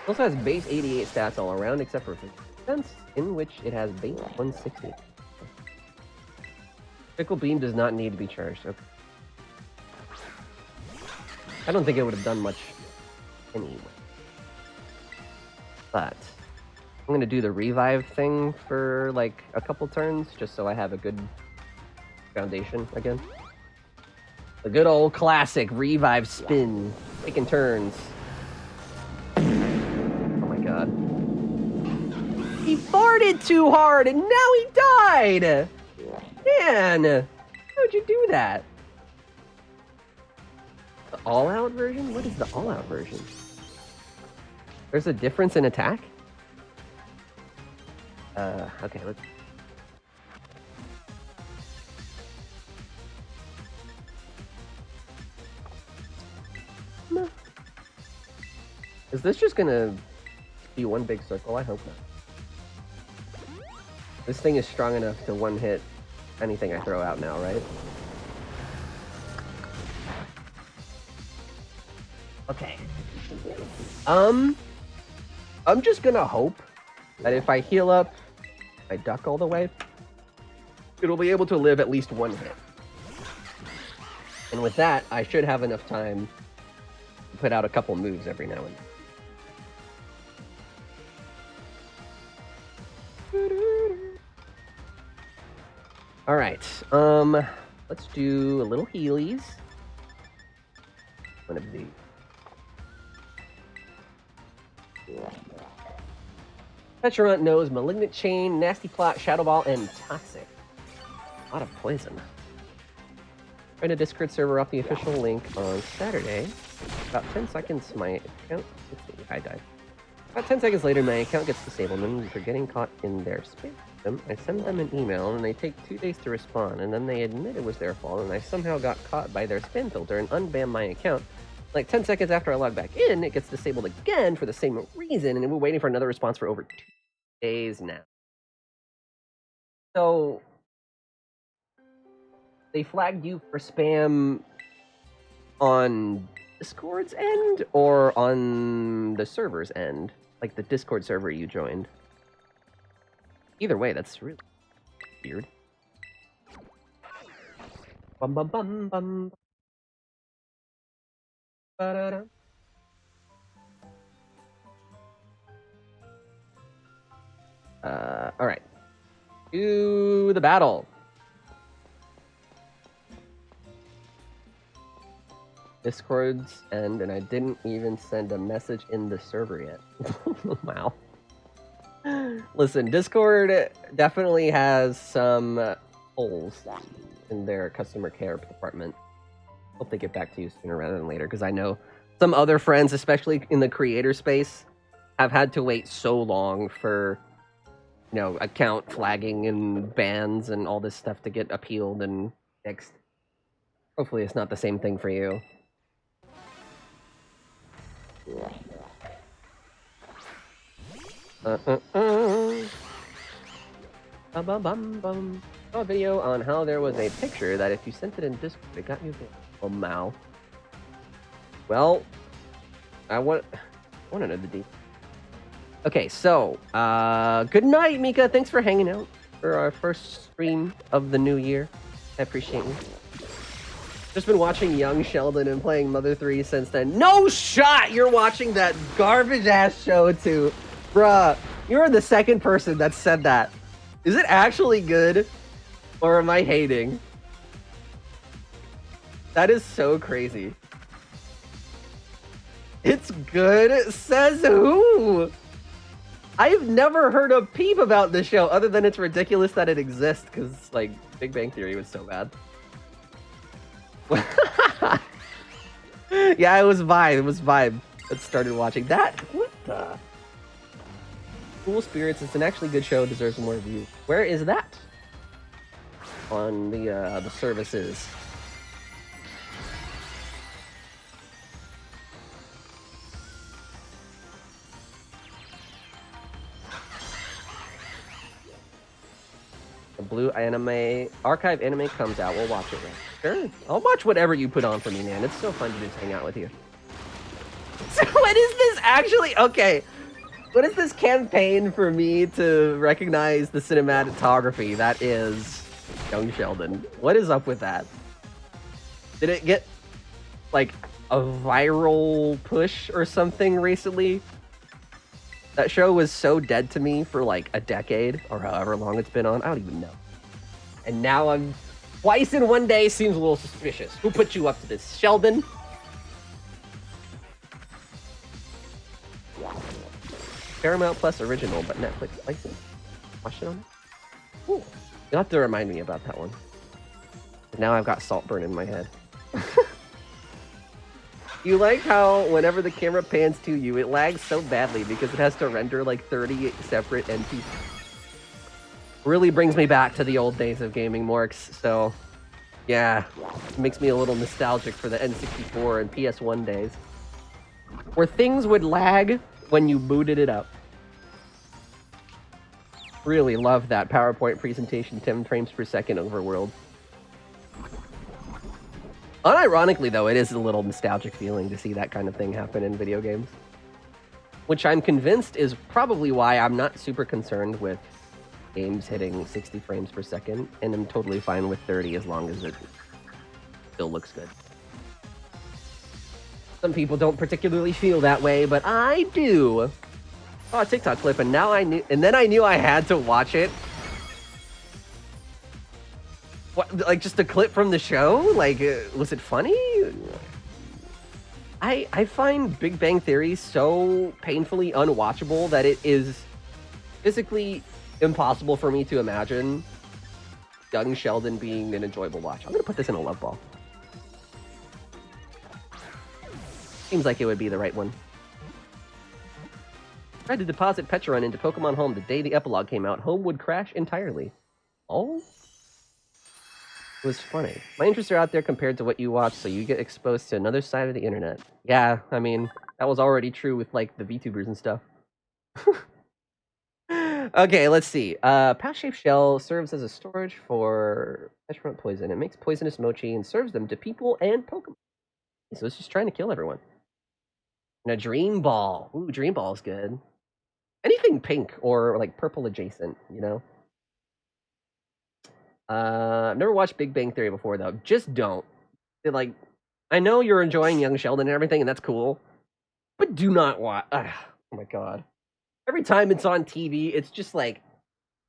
Also has base 88 stats all around, except for defense, in which it has base 160. Fickle Beam does not need to be charged. Okay. I don't think it would have done much anyway. But I'm gonna do the revive thing for like a couple turns, just so I have a good foundation again. The good old classic revive spin, taking turns. Oh my god. He farted too hard and now he died! Man, how'd you do that? The all-out version? What is the all-out version? There's a difference in attack? Okay, let's... No. Is this just gonna be one big circle? I hope not. This thing is strong enough to one-hit anything I throw out now, right? Okay. I'm just gonna hope that if I heal up, I duck all the way, it'll be able to live at least one hit. And with that, I should have enough time to put out a couple moves every now and then. All right. Let's do a little healies. One of these. Petulant knows Malignant Chain, Nasty Plot, Shadow Ball, and Toxic. A lot of poison. Join a Discord server off the official link on Saturday. About 10 seconds, my account... I died. About 10 seconds later, my account gets disabled, and for getting caught in their spam system, I send them an email, and they take 2 days to respond, and then they admit it was their fault, and I somehow got caught by their spam filter and unban my account. Like 10 seconds after I log back in, it gets disabled again for the same reason, and we're waiting for another response for over 2 days now. So, they flagged you for spam on Discord's end or on the server's end? Like the Discord server you joined? Either way, that's really weird. Bum bum bum bum. Ba-da-da. Alright. To the battle. Discord's end, and I didn't even send a message in the server yet. Wow. Listen, Discord definitely has some holes in their customer care department. Hope they get back to you sooner rather than later, because I know some other friends, especially in the creator space, have had to wait so long for, you know, account flagging and bans and all this stuff to get appealed and fixed. Hopefully it's not the same thing for you. Saw a video on how there was a picture that if you sent it in Discord, it got you banned. Oh, Mal. Well, I want to know the details. Okay, so, good night, Mika. Thanks for hanging out for our first stream of the new year. I appreciate you. Just been watching Young Sheldon and playing Mother 3 since then. No shot you're watching that garbage-ass show, too. Bruh, you're the second person that said that. Is it actually good? Or am I hating? That is so crazy. It's good? Says who? I've never heard a peep about this show other than it's ridiculous that it exists, because, like, Big Bang Theory was so bad. Yeah, it was Vibe. It was Vibe that started watching that. What the? Cool Spirits. It's an actually good show. Deserves more views. Where is that? On the services. The blue anime archive anime comes out. We'll watch it. Right? Sure, I'll watch whatever you put on for me, man. It's so fun to just hang out with you. So what is this actually? Okay, what is this campaign for me to recognize the cinematography? That is Young Sheldon. What is up with that? Did it get like a viral push or something recently? That show was so dead to me for like a decade or however long it's been on. I don't even know. And now I'm twice in one day seems a little suspicious. Who put you up to this? Sheldon? Paramount Plus original, but Netflix license. Watch it on it? Ooh. You'll have to remind me about that one. Now I've got Saltburn in my head. You like how whenever the camera pans to you, it lags so badly because it has to render like 30 separate NPCs. Really brings me back to the old days of gaming, Morks. So, yeah, it makes me a little nostalgic for the N64 and PS1 days, where things would lag when you booted it up. Really love that PowerPoint presentation, 10 frames per second overworld. Unironically, though, it is a little nostalgic feeling to see that kind of thing happen in video games. Which I'm convinced is probably why I'm not super concerned with games hitting 60 frames per second, and I'm totally fine with 30 as long as it still looks good. Some people don't particularly feel that way, but I do. Oh, a TikTok clip, and now I knew, and then I knew I had to watch it. What, like just a clip from the show? Like, was it funny? I find Big Bang Theory so painfully unwatchable that it is physically impossible for me to imagine Young Sheldon being an enjoyable watch. I'm gonna put this in a love ball. Seems like it would be the right one. Tried to deposit Petrun into Pokemon Home the day the epilogue came out. Home would crash entirely. Oh? It was funny. My interests are out there compared to what you watch, so you get exposed to another side of the internet. Yeah, I mean, that was already true with, like, the VTubers and stuff. Okay, let's see. Pouch-shaped shell serves as a storage for Petrun poison. It makes poisonous mochi and serves them to people and Pokemon. So it's just trying to kill everyone. And a Dream Ball. Ooh, Dream Ball is good. Anything pink or, like, purple adjacent, you know? I've never watched Big Bang Theory before, though. Just don't. Like, I know you're enjoying Young Sheldon and everything, and that's cool. But do not watch. Oh my god. Every time it's on TV, it's just like,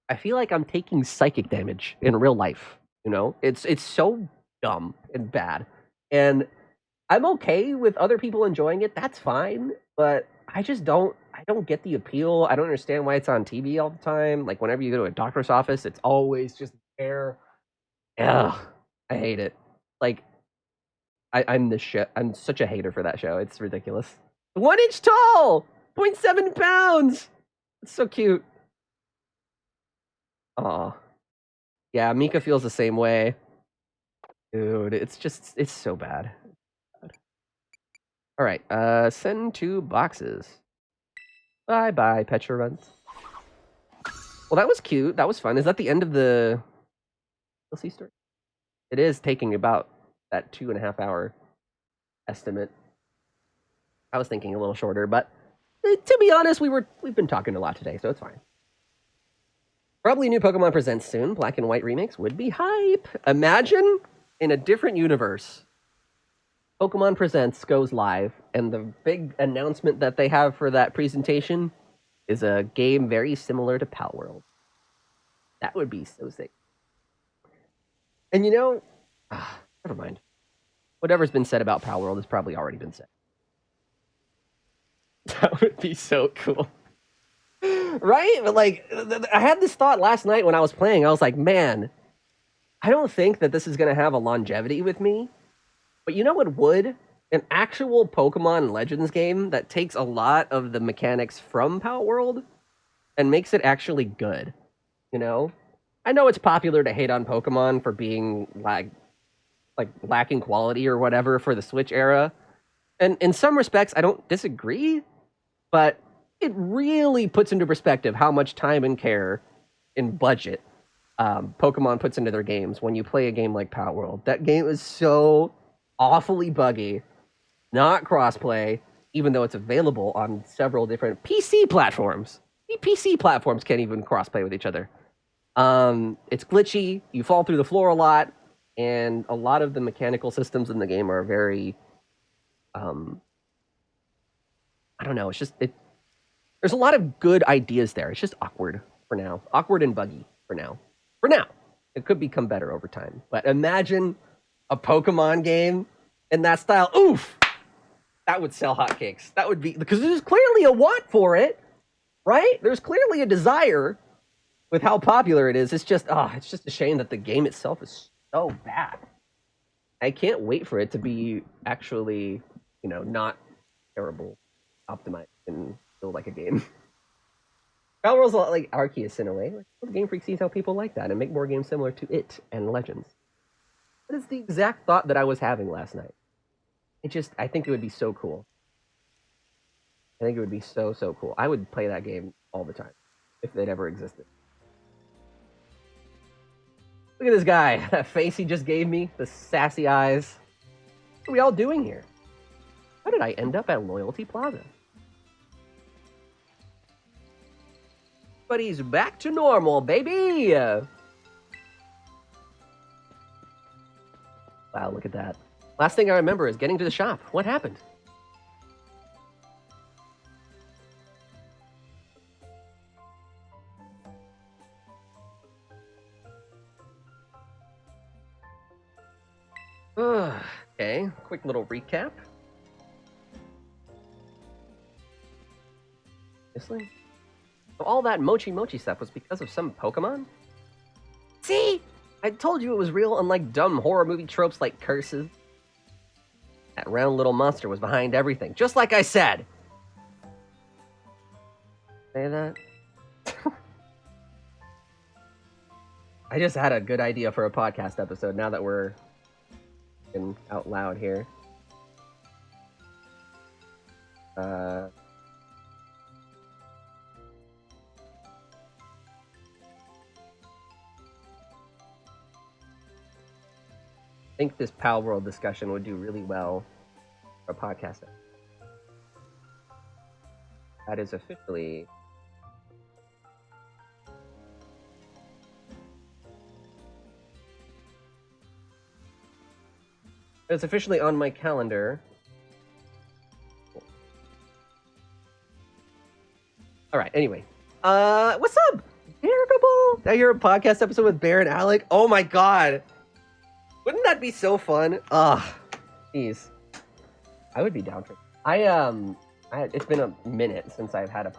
I feel like I'm taking psychic damage in real life. You know? It's so dumb and bad. And I'm okay with other people enjoying it. That's fine. But I just don't get the appeal. I don't understand why it's on TV all the time. Like, whenever you go to a doctor's office, it's always just there. Ugh, I hate it. Like, I'm such a hater for that show. It's ridiculous. 1 inch tall! 0.7 pounds! It's so cute. Aw. Yeah, Mika feels the same way. Dude, it's so bad. Alright, send 2 boxes. Bye-bye, Petra Runs. Well, that was cute. That was fun. Is that the end of the DLC story? It is taking about that 2.5 hour estimate. I was thinking a little shorter, but to be honest, we've been talking a lot today, so it's fine. Probably new Pokemon Presents soon. Black and White remakes would be hype. Imagine in a different universe, Pokemon Presents goes live, and the big announcement that they have for that presentation is a game very similar to Palworld. That would be so sick. And you know, never mind. Whatever's been said about Palworld has probably already been said. That would be so cool. Right? But like, I had this thought last night when I was playing. I was like, man, I don't think that this is going to have a longevity with me, but you know what would? An actual Pokemon Legends game that takes a lot of the mechanics from Power World and makes it actually good. You know? I know it's popular to hate on Pokemon for being lacking quality or whatever for the Switch era. And in some respects, I don't disagree, but it really puts into perspective how much time and care and budget Pokemon puts into their games when you play a game like Power World. That game is so awfully buggy, not crossplay, even though it's available on several different PC platforms. PC platforms can't even crossplay with each other. It's glitchy, you fall through the floor a lot, and a lot of the mechanical systems in the game are very, I don't know, there's a lot of good ideas there. It's just awkward for now. Awkward and buggy for now. For now. It could become better over time. But imagine a Pokemon game in that style. Oof! That would sell hotcakes. That would be, because there's clearly a want for it, right? There's clearly a desire with how popular it is. It's just a shame that the game itself is so bad. I can't wait for it to be actually, not terrible, optimized, and feel like a game. Power World's a lot like Arceus in a way. Like, Game Freak sees how people like that and make more games similar to it and Legends. That is the exact thought that I was having last night. I think it would be so cool. I think it would be so, so cool. I would play that game all the time if it ever existed. Look at this guy. That face he just gave me. The sassy eyes. What are we all doing here? How did I end up at Loyalty Plaza? But he's back to normal, baby! Wow, look at that. Last thing I remember is getting to the shop. What happened? Okay, quick little recap. Seriously? So all that mochi stuff was because of some Pokemon? See? I told you it was real, unlike dumb horror movie tropes like curses. That round little monster was behind everything, just like I said! Say that? I just had a good idea for a podcast episode now that we're out loud here. I think this Pal World discussion would do really well for a podcast. That is officially... It's officially on my calendar. All right, anyway. What's up? Irritable? Now you're a podcast episode with Bear and Alec? Oh my god. Wouldn't that be so fun? Jeez. I would be down for it. It's been a minute since I've done a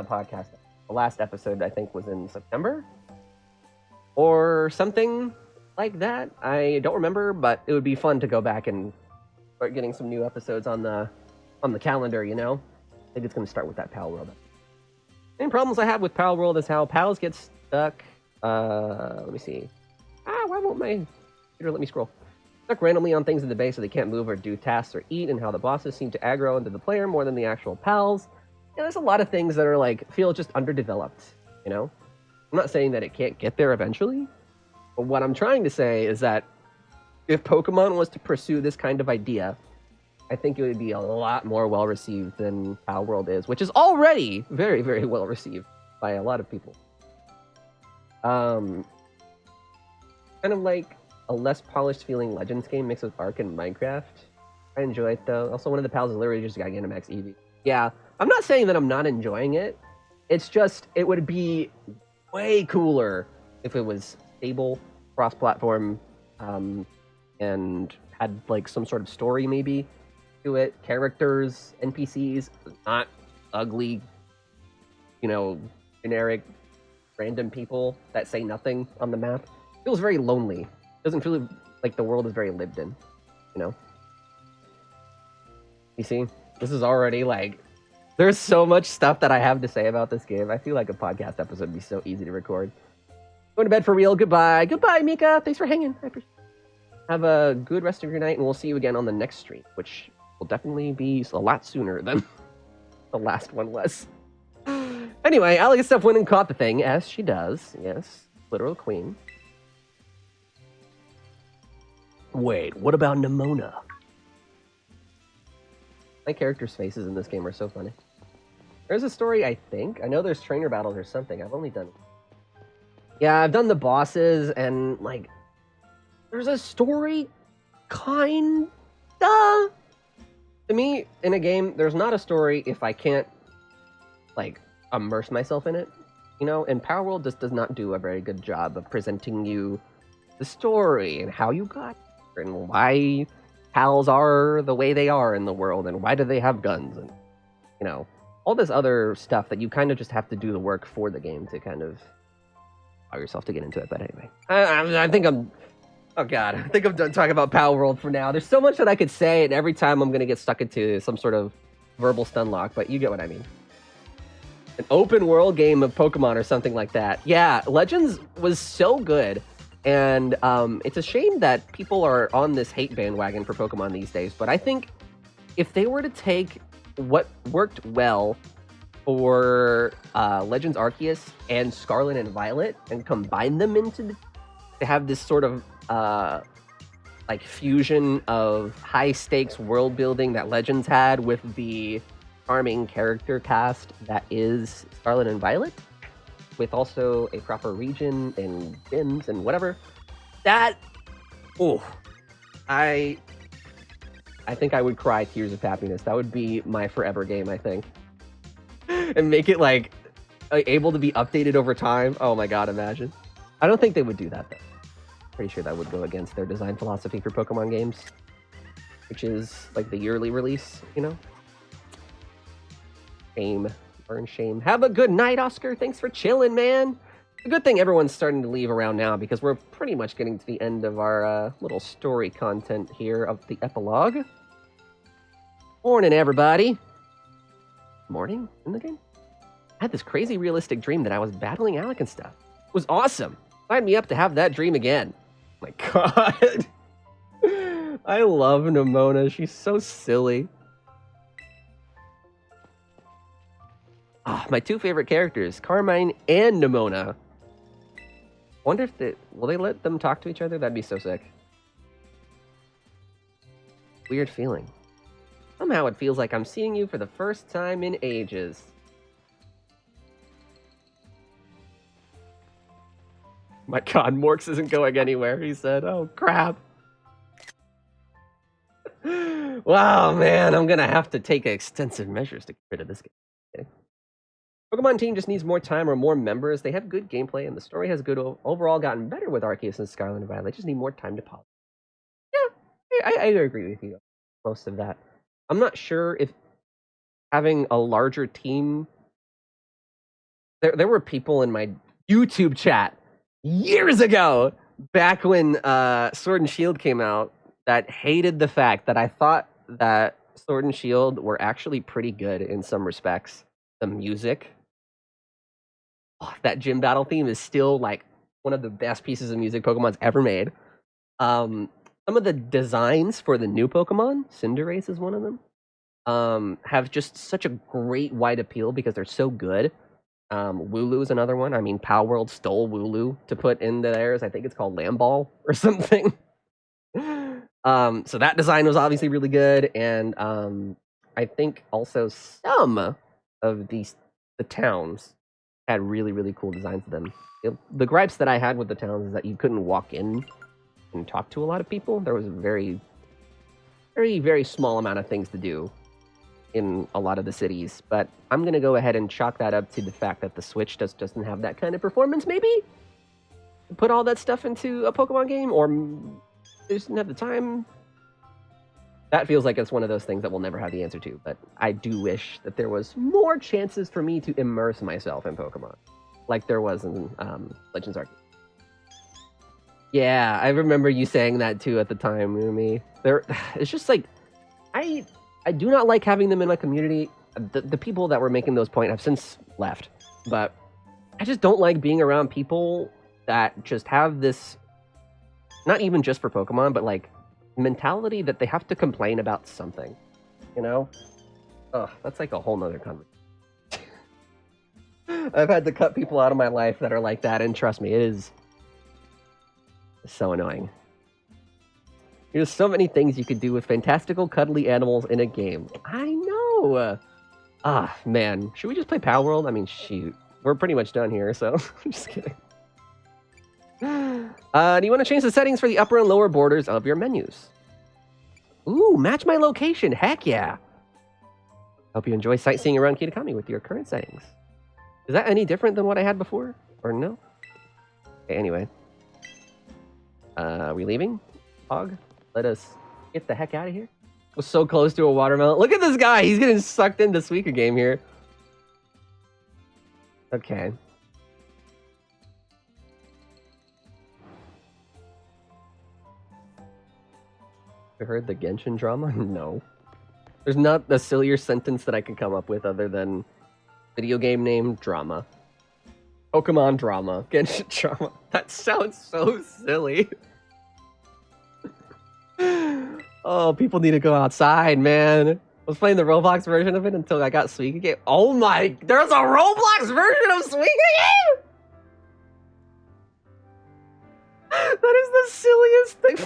podcast. The last episode, I think, was in September? Or something like that. I don't remember, but it would be fun to go back and start getting some new episodes on the calendar, I think it's going to start with that Pal World. Main problems I have with Pal World is how pals get stuck. Let me see. Why won't my computer let me scroll? Stuck randomly on things in the base so they can't move or do tasks or eat, and how the bosses seem to aggro into the player more than the actual pals. There's a lot of things that are feel just underdeveloped, I'm not saying that it can't get there eventually, but what I'm trying to say is that if Pokemon was to pursue this kind of idea, I think it would be a lot more well-received than Pal World is, which is already very, very well-received by a lot of people. Kind of like a less polished feeling Legends game mixed with Ark and Minecraft. I enjoy it, though. Also, one of the pals is literally just Gigantamax Eevee. Yeah, I'm not saying that I'm not enjoying it. It's just, it would be way cooler if it was stable, cross-platform, and had some sort of story maybe to it. Characters, NPCs, not ugly, generic random people that say nothing on the map. feels very lonely. Doesn't feel like the world is very lived in, you know? You see? This is already like, there's so much stuff that I have to say about this game. I feel like a podcast episode would be so easy to record. Going to bed for real. Goodbye. Goodbye, Mika. Thanks for hanging. I appreciate it. Have a good rest of your night, and we'll see you again on the next stream, which will definitely be a lot sooner than the last one was. Anyway, alecandstuff went and caught the thing, as she does. Yes, literal queen. Wait, what about Nimona? My characters' faces in this game are so funny. There's a story, I think. I know there's trainer battles or something. I've only done... Yeah, I've done the bosses, and, like... There's a story, kinda... To me, in a game, there's not a story if I can't, like, immerse myself in it. You know, and Power World just does not do a very good job of presenting you the story and how you got here and why pals are the way they are in the world and why do they have guns and, you know, all this other stuff that you kind of just have to do the work for the game to kind of allow yourself to get into it. But anyway, I think I'm... Oh god, I think I'm done talking about Power World for now. There's so much that I could say, and every time I'm going to get stuck into some sort of verbal stun lock, but you get what I mean. An open world game of Pokemon or something like that. Yeah, Legends was so good, and it's a shame that people are on this hate bandwagon for Pokemon these days, but I think if they were to take what worked well for Legends Arceus and Scarlet and Violet and combine them into to have this sort of like fusion of high stakes world building that Legends had with the charming character cast that is Scarlet and Violet, with also a proper region and gyms and whatever. That, oh, I think I would cry tears of happiness. That would be my forever game, I think. And make it like able to be updated over time. Oh my god, imagine. I don't think they would do that though. Pretty sure that would go against their design philosophy for Pokemon games, which is like the yearly release, you know? Shame. Burn shame. Have a good night, Oscar. Thanks for chilling, man. A good thing everyone's starting to leave around now because we're pretty much getting to the end of our little story content here of the epilogue. Morning, everybody. Morning in the game? I had this crazy realistic dream that I was battling alecandstuff. It was awesome. Sign me up to have that dream again. My god. I love Nimona. She's so silly. My two favorite characters, Carmine and Nimona. Wonder if will they let them talk to each other? That'd be so sick. Weird feeling. Somehow it feels like I'm seeing you for the first time in ages. My god, Morks isn't going anywhere, he said. Oh, crap. Wow, man, I'm gonna have to take extensive measures to get rid of this game. Okay. Pokemon team just needs more time or more members. They have good gameplay, and the story has good overall gotten better with Arceus and Scarlet and Violet. They just need more time to polish. Yeah, I agree with you. Most of that. I'm not sure if having a larger team... There were people in my YouTube chat years ago, back when Sword and Shield came out, that hated the fact that I thought that Sword and Shield were actually pretty good in some respects. The music, that gym battle theme is still like one of the best pieces of music Pokemon's ever made. Some of the designs for the new Pokemon, Cinderace is one of them, have just such a great wide appeal because they're so good. Wooloo is another one. I mean, Power World stole Wooloo to put into theirs. I think it's called Lamball or something. So that design was obviously really good, and I think also some of the towns had really, really cool designs to them. The gripes that I had with the towns is that you couldn't walk in and talk to a lot of people. There was a very, very, very small amount of things to do in a lot of the cities, but I'm going to go ahead and chalk that up to the fact that the Switch just doesn't have that kind of performance, maybe? Put all that stuff into a Pokemon game, or they just didn't have the time? That feels like it's one of those things that we'll never have the answer to, but I do wish that there was more chances for me to immerse myself in Pokemon, like there was in Legends Arceus. Yeah, I remember you saying that too at the time, Rumi. It's just like, I do not like having them in my community. The people that were making those points have since left, but I just don't like being around people that just have this, not even just for Pokemon, but like mentality that they have to complain about something, you know? Ugh, that's like a whole nother conversation. I've had to cut people out of my life that are like that, and trust me, it is so annoying. There's so many things you could do with fantastical, cuddly animals in a game. I know! Ah, man. Should we just play Pal World? I mean, shoot. We're pretty much done here, so I'm just kidding. Do you want to change the settings for the upper and lower borders of your menus? Ooh, match my location. Heck yeah. Hope you enjoy sightseeing around Kitakami with your current settings. Is that any different than what I had before? Or no? Okay, anyway. Are we leaving? Hog? Let us get the heck out of here. Was so close to a watermelon. Look at this guy. He's getting sucked into Suika game here. Okay. You heard the Genshin drama? No. There's not a sillier sentence that I could come up with other than video game name drama. Pokemon drama. Genshin drama. That sounds so silly. Oh, people need to go outside, man. I was playing the Roblox version of it until I got Suika game. Oh my, there's a Roblox version of Suika game? That is the silliest thing.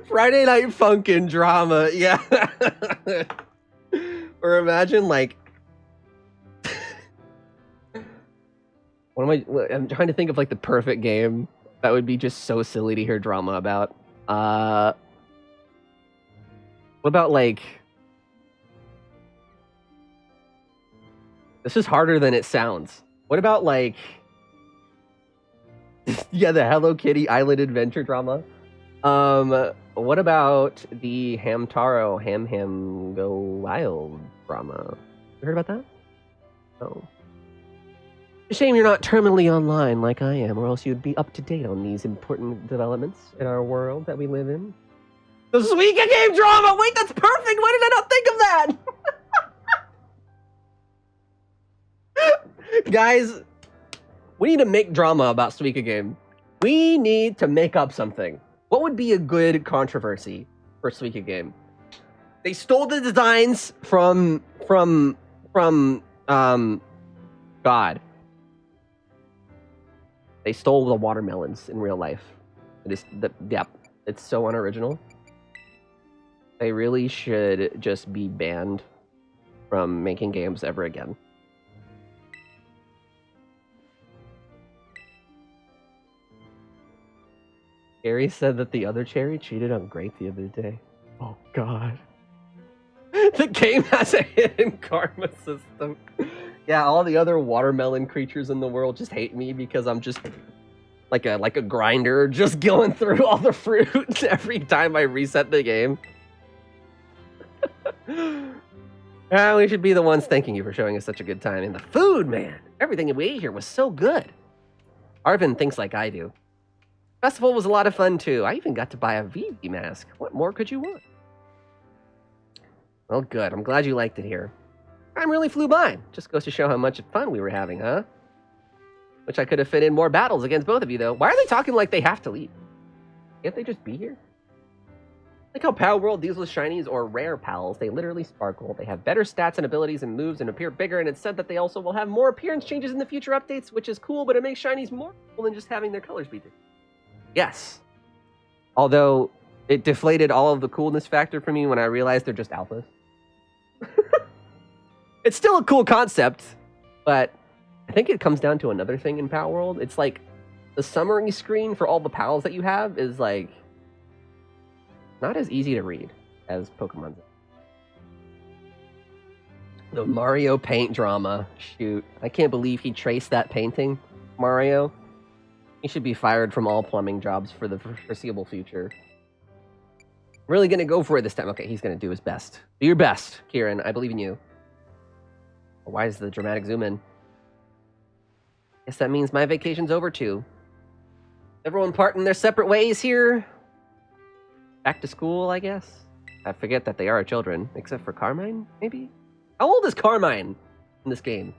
Friday Night Funkin' drama, yeah. Or imagine like, I'm trying to think of like the perfect game that would be just so silly to hear drama about. What about like, this is harder than it sounds. What about like, yeah, the Hello Kitty Island Adventure drama? What about the Hamtaro Ham Go Wild drama? You heard about that? Oh. It's a shame you're not terminally online like I am, or else you'd be up to date on these important developments in our world that we live in. The Suika game drama! Wait, that's perfect! Why did I not think of that? Guys, we need to make drama about Suika game. We need to make up something. What would be a good controversy for Suika game? They stole the designs from God. They stole the watermelons in real life. It's so unoriginal. They really should just be banned from making games ever again. Gary said that the other cherry cheated on Grape the other day. Oh god. The game has a hidden karma system. Yeah, all the other watermelon creatures in the world just hate me because I'm just like a grinder just going through all the fruit every time I reset the game. We should be the ones thanking you for showing us such a good time. And the food, man. Everything we ate here was so good. Arvin thinks like I do. Festival was a lot of fun too. I even got to buy a Vivi mask. What more could you want? Well, good. I'm glad you liked it here. Time really flew by. Just goes to show how much fun we were having, huh? Wish I could have fit in more battles against both of you, though. Why are they talking like they have to leave? Can't they just be here? Like how Pal World deals with shinies or rare pals. They literally sparkle. They have better stats and abilities and moves and appear bigger, and it's said that they also will have more appearance changes in the future updates, which is cool, but it makes shinies more cool than just having their colors be different. Yes. Although, it deflated all of the coolness factor for me when I realized they're just alphas. It's still a cool concept, but I think it comes down to another thing in Pal World. It's like, the summary screen for all the pals that you have is like, not as easy to read as Pokemon's. The Mario paint drama. Shoot. I can't believe he traced that painting, Mario. He should be fired from all plumbing jobs for the foreseeable future. Really gonna go for it this time. Okay, he's gonna do his best. Do your best, Kieran. I believe in you. Why is the dramatic zoom in? Guess that means my vacation's over too. Everyone parting their separate ways here. Back to school, I guess. I forget that they are children, except for Carmine, maybe? How old is Carmine in this game?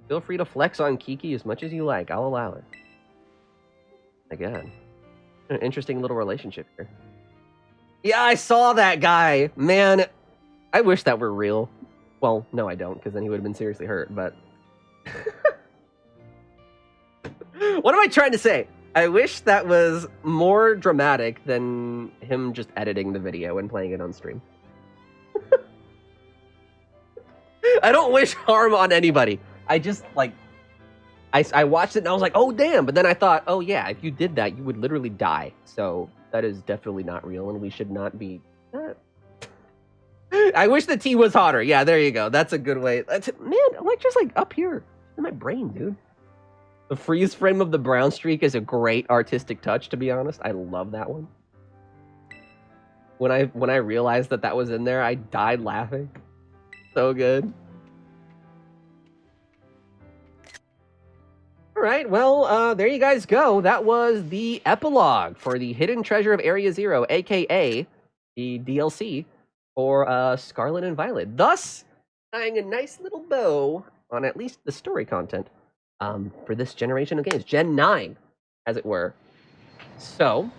Feel free to flex on Kiki as much as you like. I'll allow it. Again, an interesting little relationship here. Yeah, I saw that guy. Man, I wish that were real. Well, no, I don't, because then he would have been seriously hurt, but... What am I trying to say? I wish that was more dramatic than him just editing the video and playing it on stream. I don't wish harm on anybody. I just, like... I watched it and I was like, oh, damn. But then I thought, oh, yeah, if you did that, you would literally die. So that is definitely not real, and we should not be... I wish the tea was hotter. Yeah, there you go. That's a good way. Man, Electra's like up here in my brain, dude. The freeze frame of the brown streak is a great artistic touch, to be honest. I love that one. When I realized that was in there, I died laughing. So good. All right, well, there you guys go. That was the epilogue for the Hidden Treasure of Area Zero, aka the DLC for Scarlet and Violet, thus tying a nice little bow on at least the story content for this generation of games, Gen 9, as it were. So,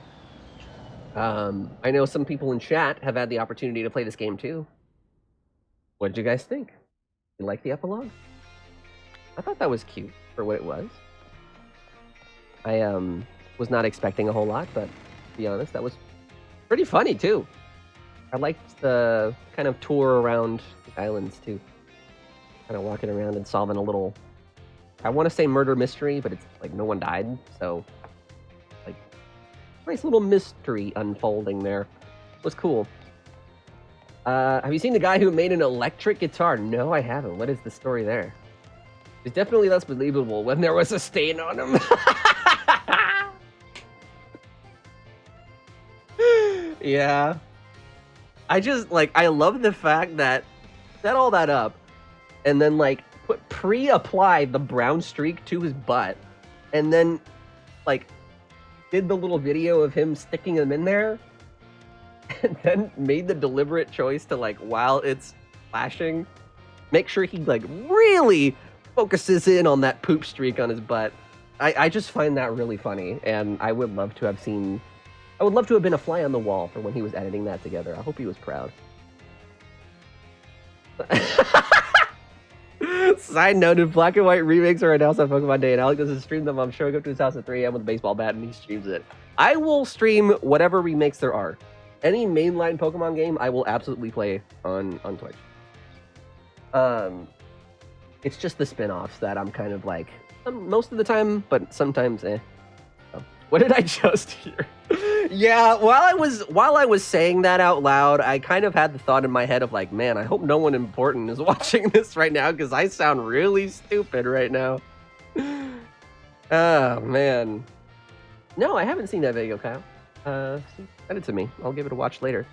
I know some people in chat have had the opportunity to play this game too. What did you guys think? You like the epilogue? I thought that was cute for what it was. I was not expecting a whole lot, but to be honest, that was pretty funny too. I liked the kind of tour around the islands too. Kind of walking around and solving a little, I want to say murder mystery, but it's like no one died. So like nice little mystery unfolding there. It was cool. Have you seen the guy who made an electric guitar? No, I haven't. What is the story there? It's definitely less believable when there was a stain on him. Yeah. I just, like, I love the fact that set all that up and then, like, pre-applied the brown streak to his butt and then, like, did the little video of him sticking them in there and then made the deliberate choice to, like, while it's flashing, make sure he, like, really focuses in on that poop streak on his butt. I just find that really funny, and I would love to have seen... I would love to have been a fly on the wall for when he was editing that together. I hope he was proud. Side note, if black and white remakes are announced on Pokemon Day and Alec doesn't stream them, I'm showing up to his house at 3 a.m. with a baseball bat and he streams it. I will stream whatever remakes there are. Any mainline Pokemon game, I will absolutely play on Twitch. It's just the spin-offs that I'm kind of like, most of the time, but sometimes, eh. Oh. What did I just hear? Yeah, while I was saying that out loud, I kind of had the thought in my head of like, man, I hope no one important is watching this right now because I sound really stupid right now. Oh, man. No, I haven't seen that video, Kyle. Send it to me. I'll give it a watch later.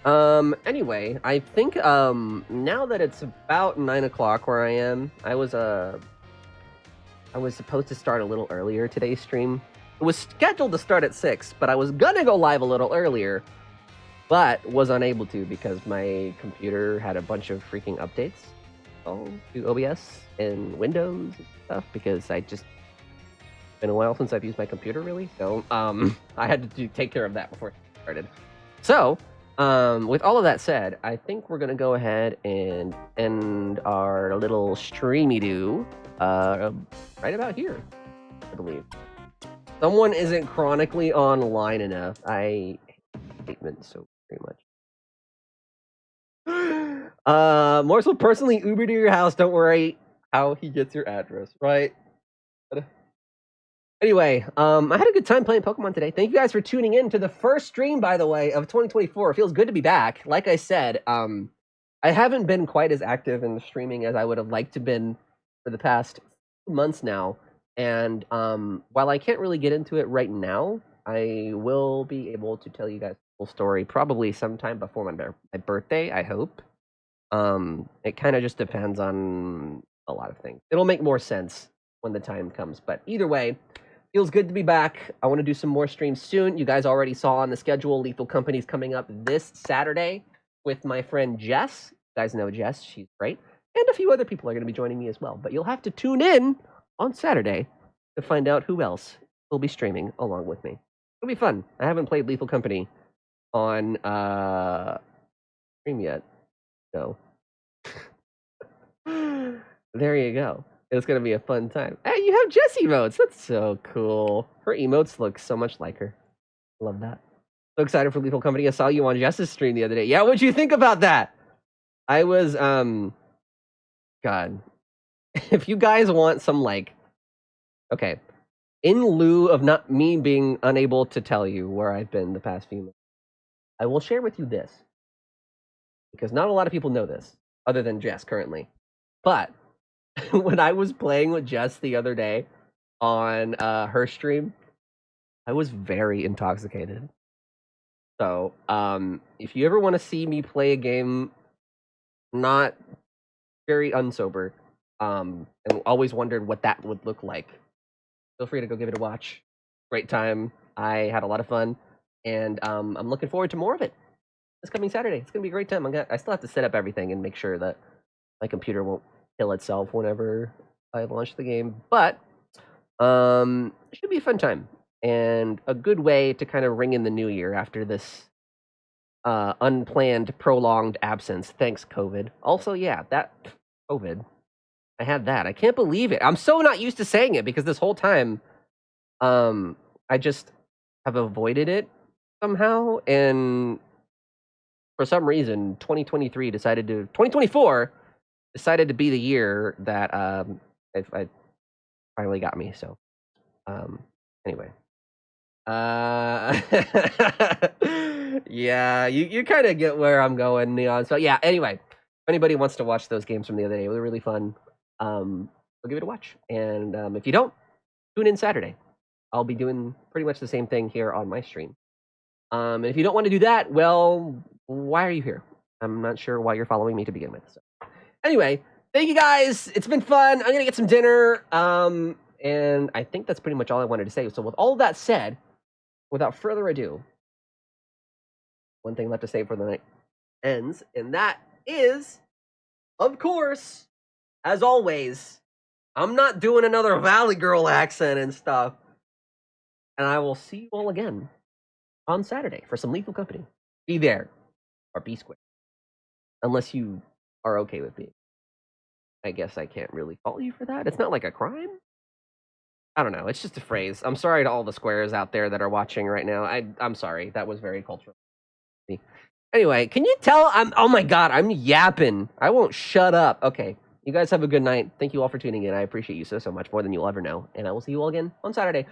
Anyway, I think, now that it's about 9 o'clock where I am, I was supposed to start a little earlier today's stream. It was scheduled to start at 6, but I was gonna go live a little earlier, but was unable to because my computer had a bunch of freaking updates to OBS and Windows and stuff because I just been a while since I've used my computer really, so I had to take care of that before it started. So, with all of that said, I think we're gonna go ahead and end our little streamy-doo right about here, I believe. Someone isn't chronically online enough. I hate statements so very much. Morse will personally Uber to your house. Don't worry how he gets your address, right? Anyway, I had a good time playing Pokemon today. Thank you guys for tuning in to the first stream, by the way, of 2024. It feels good to be back. Like I said, I haven't been quite as active in the streaming as I would have liked to been for the past months now. And while I can't really get into it right now, I will be able to tell you guys the whole story probably sometime before my birthday, I hope. It kind of just depends on a lot of things. It'll make more sense when the time comes. But either way, feels good to be back. I want to do some more streams soon. You guys already saw on the schedule, Lethal Company's coming up this Saturday with my friend Jess. You guys know Jess, she's great. And a few other people are going to be joining me as well. But you'll have to tune in on Saturday to find out who else will be streaming along with me. It'll be fun. I haven't played Lethal Company on stream yet. So there you go. It's going to be a fun time. Hey, you have Jess emotes. That's so cool. Her emotes look so much like her. Love that. So excited for Lethal Company. I saw you on Jess's stream the other day. Yeah, what'd you think about that? I was, God. If you guys want some, like, okay, in lieu of not me being unable to tell you where I've been the past few months, I will share with you this. Because not a lot of people know this, other than Jess currently. But when I was playing with Jess the other day on her stream, I was very intoxicated. So, if you ever want to see me play a game not very unsober, and always wondered what that would look like, feel free to go give it a watch. Great time. I had a lot of fun, and I'm looking forward to more of it this coming Saturday. It's gonna be a great time. I still have to set up everything and make sure that my computer won't kill itself whenever I launch the game, but it should be a fun time and a good way to kind of ring in the new year after this unplanned, prolonged absence. Thanks, COVID. Also, yeah, that COVID. I had that. I can't believe it. I'm so not used to saying it because this whole time, I just have avoided it somehow, and for some reason, 2024 decided to be the year that I finally got me. So, anyway, yeah, you kind of get where I'm going, Neon. So yeah, anyway, if anybody wants to watch those games from the other day, they were really fun. I'll give it a watch, and if you don't, tune in Saturday. I'll be doing pretty much the same thing here on my stream. And if you don't want to do that, well, why are you here? I'm not sure why you're following me to begin with. So. Anyway, thank you guys. It's been fun. I'm gonna get some dinner. And I think that's pretty much all I wanted to say. So with all of that said, without further ado, one thing left to say before the night ends, and that is, of course, as always, I'm not doing another Valley Girl accent and stuff. And I will see you all again on Saturday for some Lethal Company. Be there or be square. Unless you are okay with being. I guess I can't really fault you for that. It's not like a crime. I don't know. It's just a phrase. I'm sorry to all the squares out there that are watching right now. I'm sorry. That was very cultural. Anyway, can you tell oh my God, I'm yapping. I won't shut up. Okay. You guys have a good night. Thank you all for tuning in. I appreciate you so much, more than you'll ever know. And I will see you all again on Saturday.